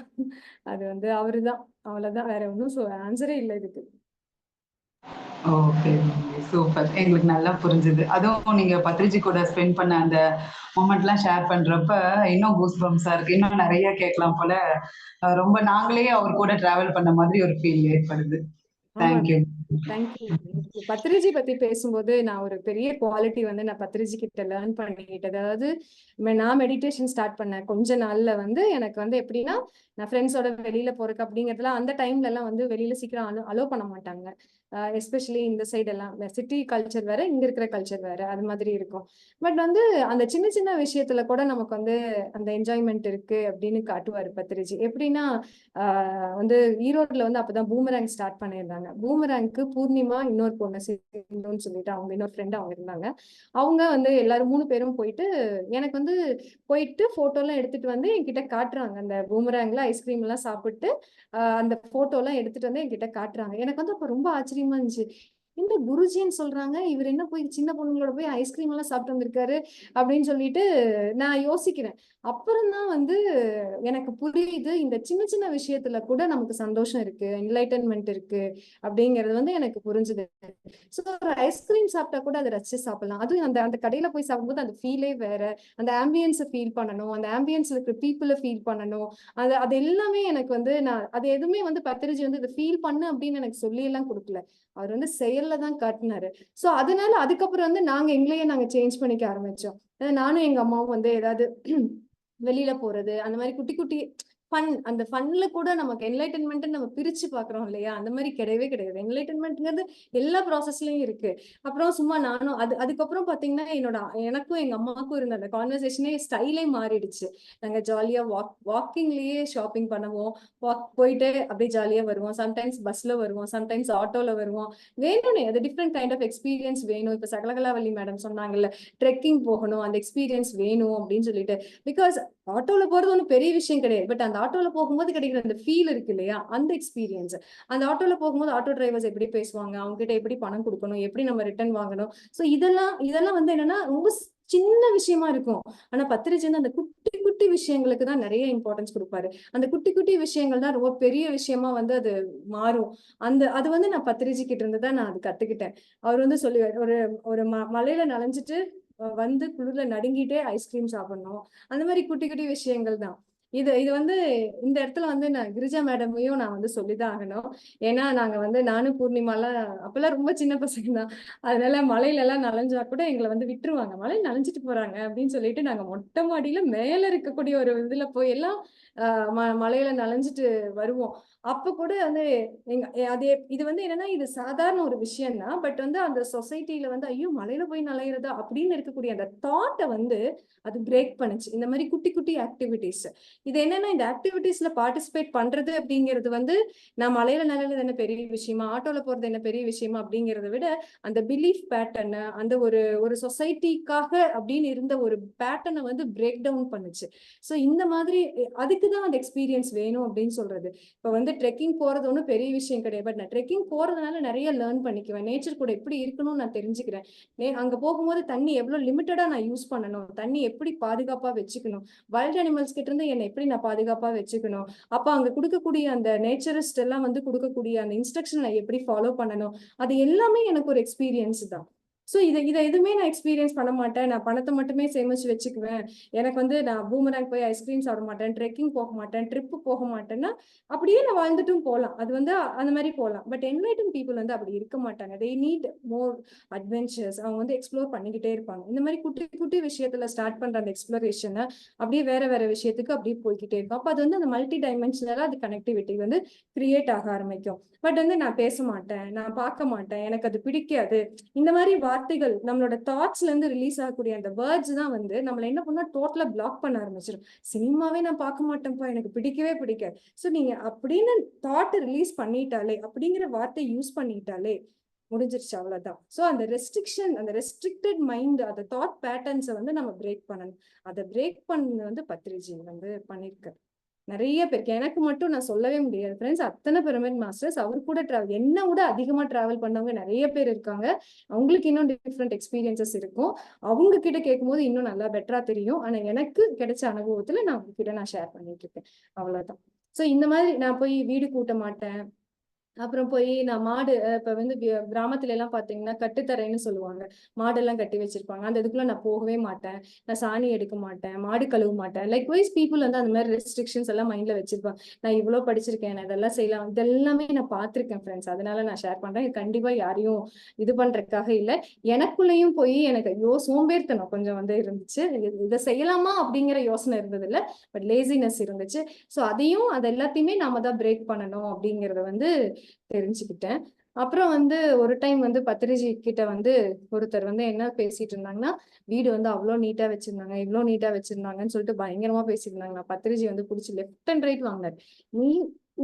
அது வந்து அவருதான், அவ்வளவுதான். வேற ஒன்றும் ஆன்சரே இல்லை இதுக்கு. Okay, super. எங்களுக்கு நல்லா புரிஞ்சுது. அதுவும் நீங்க பத்ரிஜி கூட ஸ்பெண்ட் பண்ண அந்த மொமெண்ட்லாம் ஷேர் பண்றப்ப இன்னும் கூஸ் பம்ப்ஸா இருக்கு. இன்னும் நிறைய கேட்கலாம் போல. ரொம்ப நாங்களே அவர் கூட டிராவல் பண்ண மாதிரி ஒரு ஃபீல் ஏற்படுது. தேங்க்யூ. தேங்க்யூ. பத்ரிஜி பத்தி பேசும்போது நான் ஒரு பெரிய குவாலிட்டி வந்து நான் பத்ரிஜி கிட்ட லேர்ன் பண்ணிக்கிட்டது, அதாவது நான் மெடிடேஷன் ஸ்டார்ட் பண்ணேன் கொஞ்ச நாள்ல வந்து எனக்கு வந்து எப்படின்னா, நான் ஃப்ரெண்ட்ஸோட வெளியில போறதுக்கு அப்படிங்கிறதுலாம் அந்த டைம்ல எல்லாம் வந்து வெளியில சீக்கிரம் அலோ பண்ண மாட்டாங்க. எஸ்பெஷலி இந்த சைடு எல்லாம் சிட்டி கல்ச்சர் வேற, இங்க இருக்கிற கல்ச்சர் வேற, அது மாதிரி இருக்கும். பட் வந்து அந்த சின்ன சின்ன விஷயத்துல கூட நமக்கு வந்து அந்த என்ஜாய்மெண்ட் இருக்கு அப்படின்னு காட்டுவாரு பத்ரிஜி. எப்படின்னா வந்து ஈரோட்ல வந்து அப்பதான் பூமராங் ஸ்டார்ட் பண்ணியிருந்தாங்க. பூமராங்க்கு பூர்ணிமா இன்னொரு பொண்ணு சிந்துன்னு சொல்லிட்டு அவங்க இன்னொரு ஃப்ரெண்ட் அவங்க இருந்தாங்க. அவங்க வந்து எல்லாரும் 3 பேரும் போயிட்டு எனக்கு வந்து போயிட்டு போட்டோ எல்லாம் எடுத்துட்டு வந்து என்கிட்ட காட்டுறாங்க. அந்த பூமராங்ல ஐஸ்கிரீம் எல்லாம் சாப்பிட்டு அந்த போட்டோ எல்லாம் எடுத்துட்டு வந்து என்கிட்ட காட்டுறாங்க. எனக்கு வந்து அப்ப ரொம்ப ஆச்சரியமா இருந்துச்சு. இந்த குருஜின்னு சொல்றாங்க, இவர் என்ன போய் சின்ன பொண்ணுங்களோட போய் ஐஸ்கிரீம் எல்லாம் சாப்பிட்டு வந்திருக்காரு அப்படின்னு சொல்லிட்டு நான் யோசிக்கிறேன். அப்புறம் தான் வந்து எனக்கு புரியுது இந்த சின்ன சின்ன விஷயத்துல கூட நமக்கு சந்தோஷம் இருக்கு, என்லைட்டன்மெண்ட் இருக்கு அப்படிங்கிறது வந்து எனக்கு புரிஞ்சுது. ஸோ ஒரு ஐஸ்கிரீம் சாப்பிட்டா கூட அதை ரசிச்சு சாப்பிடலாம். அதுவும் அந்த அந்த கடையில போய் சாப்பிடும்போது அந்த ஃபீலே வேற, அந்த ஆம்பியன்ஸை ஃபீல் பண்ணணும், அந்த ஆம்பியன்ஸ்ல இருக்கிற பீப்புளை ஃபீல் பண்ணணும். அது அது எல்லாமே எனக்கு வந்து நான் அது எதுவுமே வந்து பத்திரிஜி வந்து இதை ஃபீல் பண்ணு அப்படின்னு எனக்கு சொல்லி எல்லாம் கொடுக்கல. அவர் வந்து செயல்ல தான் காட்டினாரு. ஸோ அதனால அதுக்கப்புறம் வந்து நாங்க சேஞ்ச் பண்ணிக்க ஆரம்பிச்சோம். நானும் எங்க அம்மாவும் வந்து ஏதாவது வெளியில போறது அந்த மாதிரி குட்டி குட்டி ஃபன், அந்த ஃபன்ல கூட நமக்கு என்லைட்டன்மெண்ட் நம்ம பிரிச்சு பாக்குறோம் இல்லையா, அந்த மாதிரி கிடையவே கிடையாது. என்லைட்டன்மெண்ட்ங்கிறது எல்லா ப்ராசஸ்லயும் இருக்கு. அப்புறம் சும்மா நானும் அதுக்கப்புறம் பாத்தீங்கன்னா எனக்கும் எங்க அம்மாவுக்கும் இருந்த அந்த கான்வர்சேஷனே ஸ்டைலே மாறிடுச்சு. நாங்க ஜாலியா வாக்கிங்லயே ஷாப்பிங் பண்ணுவோம், போயிட்டு அப்படியே ஜாலியா வருவோம். சம்டைம்ஸ் பஸ்ல வருவோம், சம்டைம்ஸ் ஆட்டோல வருவோம். வேணும்னே அது டிஃப்ரெண்ட் கைண்ட் ஆஃப் எக்ஸ்பீரியன்ஸ் வேணும். இப்ப சகலகலாவல்லி மேடம் சொன்னாங்கல்ல, ட்ரெக்கிங் போகணும், அந்த எக்ஸ்பீரியன்ஸ் வேணும் அப்படின்னு சொல்லிட்டு. பிகாஸ் ஆட்டோல போறது ஒன்றும் பெரிய விஷயம் கிடையாது, பட் அந்த ஆட்டோல போகும்போது கிடைக்கிற அந்த ஃபீல் இருக்கு இல்லையா, அந்த எக்ஸ்பீரியன்ஸ். அந்த ஆட்டோல போகும்போது ஆட்டோ டிரைவர்ஸ் எப்படி பேசுவாங்க, அவங்க கிட்ட எப்படி பணம் கொடுக்கணும், எப்படி நம்ம ரிட்டர்ன் வாங்கணும். ஸோ இதெல்லாம் வந்து என்னன்னா ரொம்ப சின்ன விஷயமா இருக்கும். ஆனா பத்திரிஜி வந்து அந்த குட்டி குட்டி விஷயங்களுக்கு தான் நிறைய இம்பார்ட்டன்ஸ் கொடுப்பாரு. அந்த குட்டி குட்டி விஷயங்கள் தான் ரொம்ப பெரிய விஷயமா வந்து அது மாறும். அது வந்து நான் பத்திரிஜி கிட்ட இருந்து தான் நான் அது கத்துக்கிட்டேன். அவர் வந்து சொல்லி ஒரு ஒரு மலையில நனைஞ்சிட்டு வந்து குளிர்ல நடுங்கிட்டே ஐஸ்கிரீம் சாப்பிடணும். அந்த மாதிரி குட்டி குட்டி விஷயங்கள் தான். இது வந்து இந்த இடத்துல வந்து நான் கிரிஜா மேடமையும் நான் வந்து சொல்லிதான் ஆகணும். ஏன்னா நாங்க வந்து நானும் பூர்ணிமாலாம் அப்பெல்லாம் ரொம்ப சின்ன பசங்க தான். அதனால மலையில எல்லாம் நனைஞ்சா கூட எங்களை வந்து விட்டுருவாங்க. மழை நனைஞ்சிட்டு போறாங்க அப்படின்னு சொல்லிட்டு நாங்க மொட்டை மாடியில மேல இருக்கக்கூடிய ஒரு இதுல போய் எல்லாம் மலையில நனைஞ்சிட்டு வருவோம். அப்ப கூட வந்து இது வந்து என்னன்னா இது சாதாரண ஒரு விஷயம் தான். பட் வந்து அந்த சொசைட்டில வந்து ஐயோ மலையில போய் நலையிறதா அப்படின்னு இருக்கக்கூடிய அந்த தாட்டை வந்து அது பிரேக் பண்ணுச்சு. இந்த மாதிரி குட்டி குட்டி ஆக்டிவிட்டிஸ். இது என்னன்னா இந்த ஆக்டிவிட்டிஸ்ல பார்ட்டிசிபேட் பண்றது அப்படிங்கிறது வந்து நான் மலையில நலையிறது என்ன பெரிய விஷயமா, ஆட்டோல போறது என்ன பெரிய விஷயமா அப்படிங்கிறத விட அந்த பிலீஃப் பேட்டர்ன், அந்த ஒரு ஒரு சொசைட்டிக்காக அப்படின்னு இருந்த ஒரு பேட்டர்னை வந்து பிரேக் டவுன் பண்ணுச்சு. ஸோ இந்த மாதிரி அதுக்குதான் அந்த எக்ஸ்பீரியன்ஸ் வேணும் அப்படின்னு சொல்றது. இப்ப வந்து ட்ரெக்கிங் போறது ஒன்றும் பெரிய விஷயம் கிடையாது, பட் நான் ட்ரெக்கிங் போறதுனால நிறைய லேர்ன் பண்ணிக்குவேன். நேச்சர் கூட எப்படி இருக்கணும்னு நான் தெரிஞ்சுக்கிறேன். அங்க போகும்போது தண்ணி எவ்வளவு லிமிட்டடா நான் யூஸ் பண்ணணும், தண்ணி எப்படி பாதுகாப்பா வச்சுக்கணும், வைல்ட் அனிமல்ஸ் கிட்ட இருந்து என்னை எப்படி நான் பாதுகாப்பா வச்சுக்கணும், அப்ப அங்க கொடுக்கக்கூடிய அந்த நேச்சரிஸ்ட் எல்லாம் வந்து கொடுக்கக்கூடிய அந்த இன்ஸ்ட்ரக்ஷன் நான் எப்படி ஃபாலோ பண்ணணும், அது எல்லாமே எனக்கு ஒரு எக்ஸ்பீரியன்ஸ் தான். ஸோ இதை எதுவுமே நான் எக்ஸ்பீரியன்ஸ் பண்ண மாட்டேன், நான் பணத்தை மட்டுமே சேமிச்சு வச்சுக்குவேன், எனக்கு வந்து நான் பூமராங் போய் ஐஸ்கிரீம் சாப்பிட மாட்டேன், ட்ரெக்கிங் போக மாட்டேன், ட்ரிப்பு போக மாட்டேன்னா அப்படியே நான் வாழ்ந்துட்டும் போகலாம். அது வந்து அந்த மாதிரி போகலாம். பட் என்லைட்டன் பீப்புள் வந்து அப்படி இருக்க மாட்டாங்க. They need more adventures. அவங்க வந்து எக்ஸ்ப்ளோர் பண்ணிக்கிட்டே இருப்பாங்க. இந்த மாதிரி குட்டி குட்டி விஷயத்துல ஸ்டார்ட் பண்ற அந்த எக்ஸ்ப்ளோரேஷனை அப்படியே வேற வேற விஷயத்துக்கு அப்படியே போய்கிட்டே இருக்கும். அப்போ அது வந்து அந்த மல்டி டைமென்ஷனலா அது கனெக்டிவிட்டி வந்து கிரியேட் ஆக ஆரம்பிக்கும். பட் வந்து நான் பேச மாட்டேன், நான் பார்க்க மாட்டேன், எனக்கு அது பிடிக்காது, இந்த மாதிரி வார்த்தைகள் நம்மளோட தாட்ஸ்ல இருந்து ரிலீஸ் ஆகக்கூடிய அந்த வேர்ட்ஸ் தான் வந்து நம்மள என்ன பண்ணா டோட்டலா பிளாக் பண்ண ஆரம்பிச்சிடும். சினிமாவே நான் பார்க்க மாட்டேன்ப்பா, எனக்கு பிடிக்கவே பிடிக்காது. ஸோ நீங்க அப்படின்னு தாட் ரிலீஸ் பண்ணிட்டாலே, அப்படிங்கிற வார்த்தை யூஸ் பண்ணிட்டாலே முடிஞ்சிருச்சு, அவ்வளவுதான். ஸோ அந்த ரெஸ்ட்ரிக்ஷன், அந்த ரெஸ்ட்ரிக்டட் மைண்ட், அந்த தாட் பேட்டர்ன்ஸை வந்து நம்ம பிரேக் பண்ணணும். அதை பிரேக் பண்ண வந்து பத்திரிஜி வந்து பண்ணிருக்காரு. நிறைய பேருக்கு, எனக்கு மட்டும் நான் சொல்லவே முடியாது ஃப்ரெண்ட்ஸ், அத்தனை பிரமிட் மாஸ்டர்ஸ் அவர் கூட என்ன விட அதிகமா டிராவல் பண்ணவங்க நிறைய பேர் இருக்காங்க. அவங்களுக்கு இன்னும் டிஃப்ரெண்ட் எக்ஸ்பீரியன்சஸ் இருக்கும். அவங்க கிட்ட கேட்கும்போது இன்னும் நல்லா பெட்டரா தெரியும். ஆனா எனக்கு கிடைச்ச அனுபவத்துல நான் உங்ககிட்ட நான் ஷேர் பண்ணிட்டு இருக்கேன், அவ்வளவுதான். ஸோ இந்த மாதிரி நான் போய் வீடு கூட்ட மாட்டேன். அப்புறம் போய் நான் மாடு இப்ப வந்து கிராமத்துல எல்லாம் பாத்தீங்கன்னா கட்டுத்தரைன்னு சொல்லுவாங்க, மாடெல்லாம் கட்டி வச்சிருப்பாங்க. அந்த இதுக்குள்ள நான் போகவே மாட்டேன், நான் சாணி எடுக்க மாட்டேன், மாடு கழுவ மாட்டேன். லைக் வைஸ் பீப்புள் வந்து அந்த மாதிரி ரெஸ்ட்ரிக்ஷன்ஸ் எல்லாம் மைண்ட்ல வச்சிருப்பாங்க. நான் இவ்வளவு படிச்சிருக்கேன், நான் இதெல்லாம் செய்யலாம், இதெல்லாமே நான் பார்த்திருக்கேன் ஃப்ரெண்ட்ஸ். அதனால நான் ஷேர் பண்றேன். கண்டிப்பா யாரையும் இது பண்றதுக்காக இல்ல. எனக்குள்ளேயும் போய் எனக்கு ஐயோ சோம்பேறித்தனம் கொஞ்சம் வந்து இருந்துச்சு. இதை செய்யலாமா அப்படிங்கிற யோசனை இருந்தது இல்ல, பட் லேசினஸ் இருந்துச்சு. ஸோ அது எல்லாத்தையுமே நாம தான் பிரேக் பண்ணணும் அப்படிங்கறத வந்து தெரிஞ்சுக்கிட்டேன். அப்புறம் வந்து ஒரு டைம் வந்து பத்திரிஜி கிட்ட வந்து ஒருத்தர் வந்து என்ன பேசிட்டு இருந்தாங்கன்னா, வீடு வந்து அவ்வளவு நீட்டா வச்சிருந்தாங்க, இவ்வளவு நீட்டா வச்சிருந்தாங்கன்னு சொல்லிட்டு பயங்கரமா பேசியிருந்தாங்க. நான் பத்திரிஜி வந்து புடிச்சு லெஃப்ட் அண்ட் ரைட் வாங்கினாரு. நீ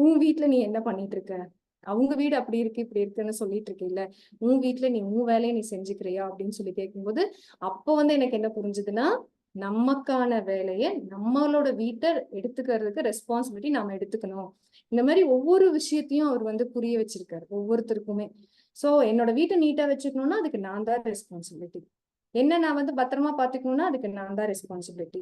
உன் வீட்டுல நீ என்ன பண்ணிட்டு இருக்க, அவங்க வீடு அப்படி இருக்கு இப்படி இருக்குன்னு சொல்லிட்டு இருக்கீல்ல, உன் வீட்டுல நீ உன் வேலையை நீ செஞ்சுக்கிறியா அப்படின்னு சொல்லி கேட்கும்போது, அப்போ வந்து எனக்கு என்ன புரிஞ்சுதுன்னா, நமக்கான வேலையை நம்மளோட வீட்டை எடுத்துக்கிறதுக்கு ரெஸ்பான்சிபிலிட்டி நாம எடுத்துக்கணும். இந்த மாதிரி ஒவ்வொரு விஷயத்தையும் அவர் வந்து புரிய வச்சிருக்காரு ஒவ்வொருத்தருக்குமே. சோ என்னோட வீட்டை நீட்டா வச்சுக்கணும்னா அதுக்கு நான் தான் ரெஸ்பான்சிபிலிட்டி. என்ன நான் வந்து பத்திரமா பாத்துக்கணும்னா அதுக்கு நான் தான் ரெஸ்பான்சிபிலிட்டி.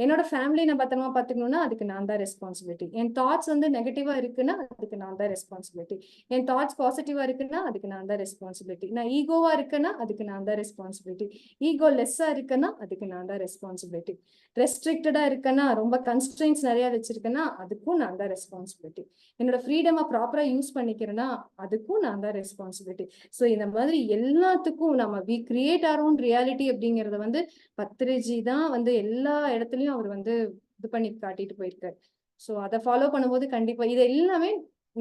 என்னோட ஃபேமிலி நான் பத்திரமா பாத்துக்கணும்னா அதுக்கு நான் தான் ரெஸ்பான்சிபிலிட்டி. என் தாட்ஸ் வந்து நெகட்டிவா இருக்குன்னா அதுக்கு நான் தான் ரெஸ்பான்சிபிலிட்டி. என் தாட்ஸ் பாசிட்டிவா இருக்குன்னா அதுக்கு நான் தான் ரெஸ்பான்சிபிலிட்டி. நான் ஈகோவா இருக்குன்னா அதுக்கு நான் தான் ரெஸ்பான்சிபிலிட்டி. ஈகோ லெஸ்ஸா இருக்குன்னா அதுக்கு நான் தான் ரெஸ்பான்சிபிலிட்டி. ரெஸ்ட்ரிக்டடா இருக்கேன்னா, ரொம்ப கன்ஸ்ட்ரெயின்ஸ் நிறைய வச்சிருக்கேன்னா அதுக்கும் நான் தான் ரெஸ்பான்சிபிலிட்டி. என்னோட ஃப்ரீடமை ப்ராப்பரா யூஸ் பண்ணிக்கிறேன்னா அதுக்கும் நான் தான் ரெஸ்பான்சிபிலிட்டி. ஸோ இந்த மாதிரி எல்லாத்துக்கும் நம்ம we create our own reality அப்படிங்கறத வந்து பத்ரிஜி தான் வந்து எல்லா இடத்துலயும் அவர் வந்து இது பண்ணி காட்டிட்டு போயிருக்காரு. ஸோ அதை ஃபாலோ பண்ணும்போது கண்டிப்பா இது எல்லாமே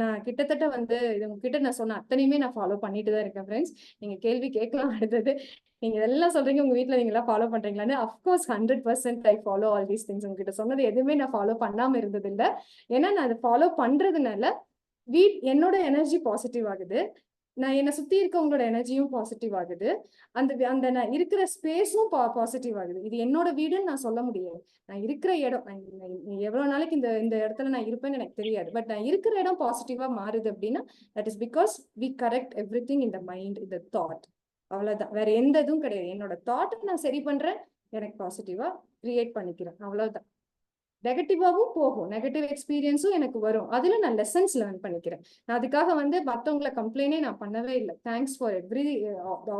நான் கிட்டத்தட்ட வந்து இது உங்ககிட்ட நான் சொன்ன அத்தனையுமே நான் ஃபாலோ பண்ணிட்டு தான் இருக்கேன் ஃப்ரெண்ட்ஸ். நீங்க கேள்வி கேட்கலாம் அடுத்தது. நீங்க இதெல்லாம் சொல்றீங்க உங்க வீட்ல நீங்க எல்லாம் ஃபாலோ பண்றீங்களான்னு. Of course 100% I follow all these things. உங்ககிட்ட சொன்னது எதுவுமே நான் ஃபாலோ பண்ணாம இருந்தது இல்லை. ஏன்னா நான் அதை ஃபாலோ பண்றதுனால என்னோட எனர்ஜி பாசிட்டிவ் ஆகுது. நான் என்னை சுத்தி இருக்கவங்களோட எனர்ஜியும் பாசிட்டிவ் ஆகுது. அந்த நான் இருக்கிற ஸ்பேஸும் பாசிட்டிவ் ஆகுது. இது என்னோட வீடுன்னு நான் சொல்ல முடியாது. நான் இருக்கிற இடம் எவ்வளவு நாளைக்கு இந்த இந்த இடத்துல நான் இருப்பேன்னு எனக்கு தெரியாது. பட் நான் இருக்கிற இடம் பாசிட்டிவா மாறுது அப்படின்னா that is because we correct everything in the mind, இந்த தாட். அவ்வளவுதான், வேற எந்த இதுவும் கிடையாது. என்னோட தாட்டை நான் சரி பண்றேன், எனக்கு பாசிட்டிவா கிரியேட் பண்ணிக்கிறேன், அவ்வளவுதான். நெகட்டிவாவும் போகும், நெகட்டிவ் எக்ஸ்பீரியன்ஸும் எனக்கு வரும். அதுல நான் லெசன்ஸ் லேர்ன் பண்ணிக்கிறேன். நான் அதுக்காக வந்து மற்றவங்களை கம்ப்ளைண்டே நான் பண்ணவே இல்லை. Thanks for every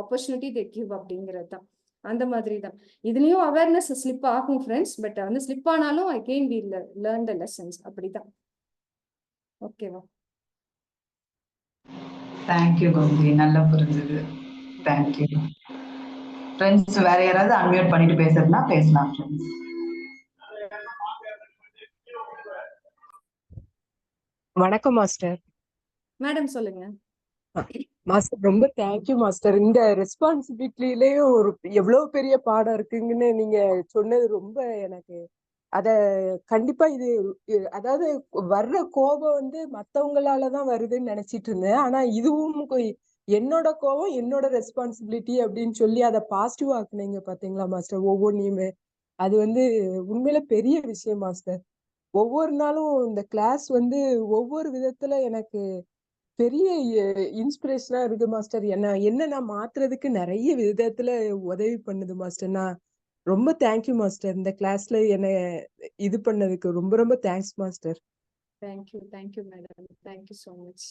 opportunity they give அப்படிங்கிறது தான். அந்த மாதிரி தான் இதுலயும் அவேர்னஸ் ஸ்லிப் ஆகும் ஃப்ரெண்ட்ஸ். பட் வந்து ஸ்லிப் ஆனாலும் again we learn the lessons. அப்படிதான். ஓகேவா? தேங்க்யூ கோமதி, நல்லா புரிஞ்சுது. தேங்க்யூ. ஃப்ரெண்ட்ஸ் வேற யாராவது அன்மியூட் பண்ணிட்டு பேசுறதுன்னா பேசலாம் ஃப்ரெண்ட்ஸ். வணக்கம் மாஸ்டர். மேடம் சொல்லுங்க. மாஸ்டர் ரொம்ப தேங்க்யூ மாஸ்டர். இந்த ரெஸ்பான்சிபிலிட்டிலயும் ஒரு எவ்வளவு பெரிய பாடம் இருக்குங்கன்னு நீங்க சொன்னது ரொம்ப எனக்கு அத கண்டிப்பா இது அதாவது வர்ற கோபம் வந்து மத்தவங்களாலதான் வருதுன்னு நினைச்சிட்டு இருந்தேன். ஆனா இதுவும் என்னோட கோபம் என்னோட ரெஸ்பான்சிபிலிட்டி அப்படின்னு சொல்லி அதை பாசிட்டிவ் ஆக்குனீங்க பாத்தீங்களா மாஸ்டர் ஒவ்வொன்றையுமே. அது வந்து உண்மையில பெரிய விஷயம் மாஸ்டர். ஒவ்வொரு நாளும் இந்த கிளாஸ் வந்து ஒவ்வொரு விதத்துல எனக்கு பெரிய இன்ஸ்பிரேஷனா இருக்கு மாஸ்டர். என்ன நான் மாத்துறதுக்கு நிறைய விதத்துல உதவி பண்ணுது மாஸ்டர். நான் ரொம்ப தேங்க்யூ மாஸ்டர். இந்த கிளாஸ்ல என்ன இது பண்ணதுக்கு ரொம்ப ரொம்ப thanks master. Thank you madam, thank you so much.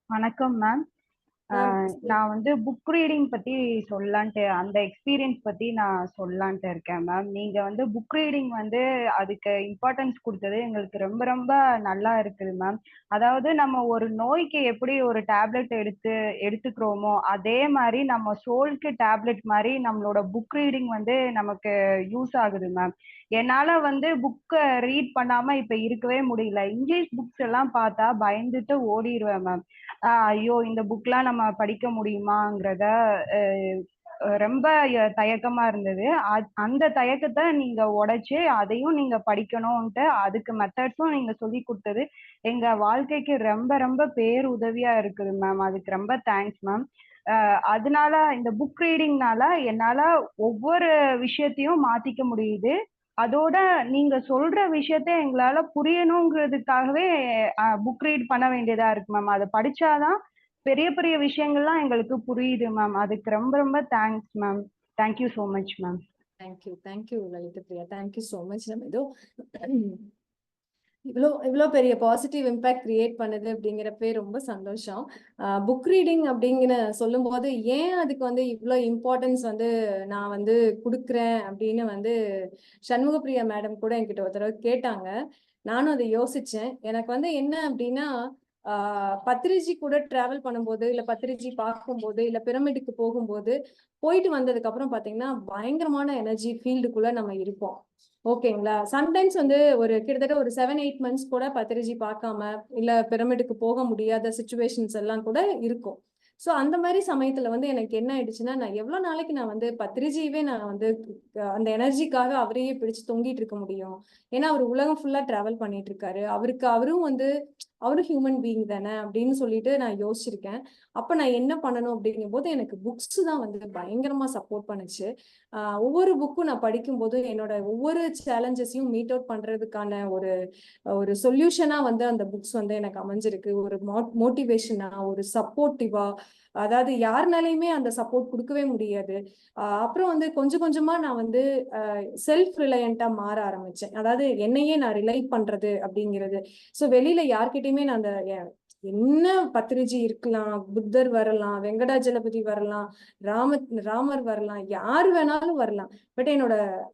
வணக்கம் மேம். நான் வந்து புக் ரீடிங் பத்தி சொல்லலான்ட்டு, அந்த எக்ஸ்பீரியன்ஸ் பத்தி நான் சொல்லலான்ட்டு இருக்கேன் மேம். நீங்க வந்து புக் ரீடிங் வந்து அதுக்கு இம்பார்ட்டன்ஸ் கொடுத்தது எங்களுக்கு ரொம்ப ரொம்ப நல்லா இருக்குது மேம். அதாவது நம்ம ஒரு நோய்க்கு எப்படி ஒரு டேப்லெட் எடுத்துக்கிறோமோ அதே மாதிரி நம்ம சோல்க்கு டேப்லெட் மாதிரி நம்மளோட புக் ரீடிங் வந்து நமக்கு யூஸ் ஆகுது மேம். என்னால வந்து புக்கை ரீட் பண்ணாம இப்ப இருக்கவே முடியல. இங்கிலீஷ் புக்ஸ் எல்லாம் பார்த்தா பயந்துட்டு ஓடிடுவேன் மேம். ஐயோ இந்த புக்லாம் நம்ம படிக்க முடியுமாங்கிறத ரொம்ப தயக்கமா இருந்தது. அந்த தயக்கத்தை நீங்க உடைச்சு அதையும் நீங்க படிக்கணும்ட்டு அதுக்கு மெத்தட்ஸும் நீங்க சொல்லி கொடுத்தது எங்க வாழ்க்கைக்கு ரொம்ப ரொம்ப பேருதவியா இருக்குது மேம். அதுக்கு ரொம்ப தேங்க்ஸ் மேம். அதனால இந்த புக் ரீடிங்னால என்னால ஒவ்வொரு விஷயத்தையும் மாத்திக்க முடியுது. அதோட நீங்க சொல்ற விஷயத்த எங்களால புரியணுங்கிறதுக்காகவே புக் ரீட் பண்ண வேண்டியதா இருக்கு மேம். அதை படிச்சாதான் பெரிய பெரிய விஷயங்கள்லாம் எங்களுக்கு புரியுது மேம். அதுக்கு ரொம்ப ரொம்ப thanks ma'am. Thank you so much ma'am. Thank you Lalitha Priya, thank you so much. நம்ம ஏதோ இவ்வளோ பெரிய பாசிட்டிவ் இம்பாக்ட் கிரியேட் பண்ணுது அப்படிங்கிறப்பே ரொம்ப சந்தோஷம். புக் ரீடிங் அப்படிங்கிற சொல்லும் போது ஏன் அதுக்கு வந்து இவ்வளோ இம்பார்ட்டன்ஸ் வந்து நான் வந்து கொடுக்குறேன் அப்படின்னு வந்து சண்முகப்பிரியா மேடம் கூட என்கிட்ட ஒரு தடவை கேட்டாங்க. நானும் அதை யோசிச்சேன். எனக்கு வந்து என்ன அப்படின்னா பத்ரிஜி கூட டிராவல் பண்ணும்போது இல்ல பத்ரிஜி பார்க்கும்போது இல்ல பிரமிடுக்கு போகும்போது போயிட்டு வந்ததுக்கு அப்புறம் பாத்தீங்கன்னா பயங்கரமான எனர்ஜி ஃபீல்டுக்குள்ள நம்ம இருப்போம். ஓகேங்களா? சம்டைம்ஸ் வந்து ஒரு கிட்டத்தட்ட ஒரு 7-8 months கூட பத்ரிஜி பார்க்காம இல்ல பிரமிடுக்கு போக முடியாத சுச்சுவேஷன்ஸ் எல்லாம் கூட இருக்கும். ஸோ அந்த மாதிரி சமயத்துல வந்து எனக்கு என்ன ஆயிடுச்சுன்னா நான் எவ்வளவு நாளைக்கு நான் வந்து பத்ரிஜியவே நான் வந்து அந்த எனர்ஜிக்காக அவரையே பிடிச்சு தொங்கிட்டு இருக்க முடியும். ஏன்னா அவர் உலகம் ஃபுல்லா டிராவல் பண்ணிட்டு இருக்காரு. அவரும் வந்து அவரும் ஹியூமன் பீயிங் தானே அப்படின்னு சொல்லிட்டு நான் யோசிச்சிருக்கேன். அப்ப நான் என்ன பண்ணணும் அப்படிங்கும் போது எனக்கு புக்ஸ் தான் வந்து பயங்கரமா சப்போர்ட் பண்ணுச்சு. ஒவ்வொரு புக்கும் நான் படிக்கும் போது என்னோட ஒவ்வொரு சேலஞ்சஸையும் மீட் அவுட் பண்றதுக்கான ஒரு சொல்யூஷனா வந்து அந்த புக்ஸ் வந்து எனக்கு அமைஞ்சிருக்கு. ஒரு மோட்டிவேஷனா, ஒரு சப்போர்ட்டிவா, அதாவது யாருனாலையுமே அந்த சப்போர்ட் கொடுக்கவே முடியாது. அப்புறம் வந்து கொஞ்சம் கொஞ்சமா நான் வந்து செல்ஃப் ரிலையண்டா மாற ஆரம்பிச்சேன். அதாவது என்னையே நான் ரிலை பண்றது அப்படிங்கிறது. ஸோ வெளியில யார்கிட்டயுமே நான் அந்த என்ன பத்ரிஜி இருக்கலாம், புத்தர் வரலாம், வெங்கடாஜலபதி வரலாம், ராமர் வரலாம், யார் வேணாலும் வரலாம். பட்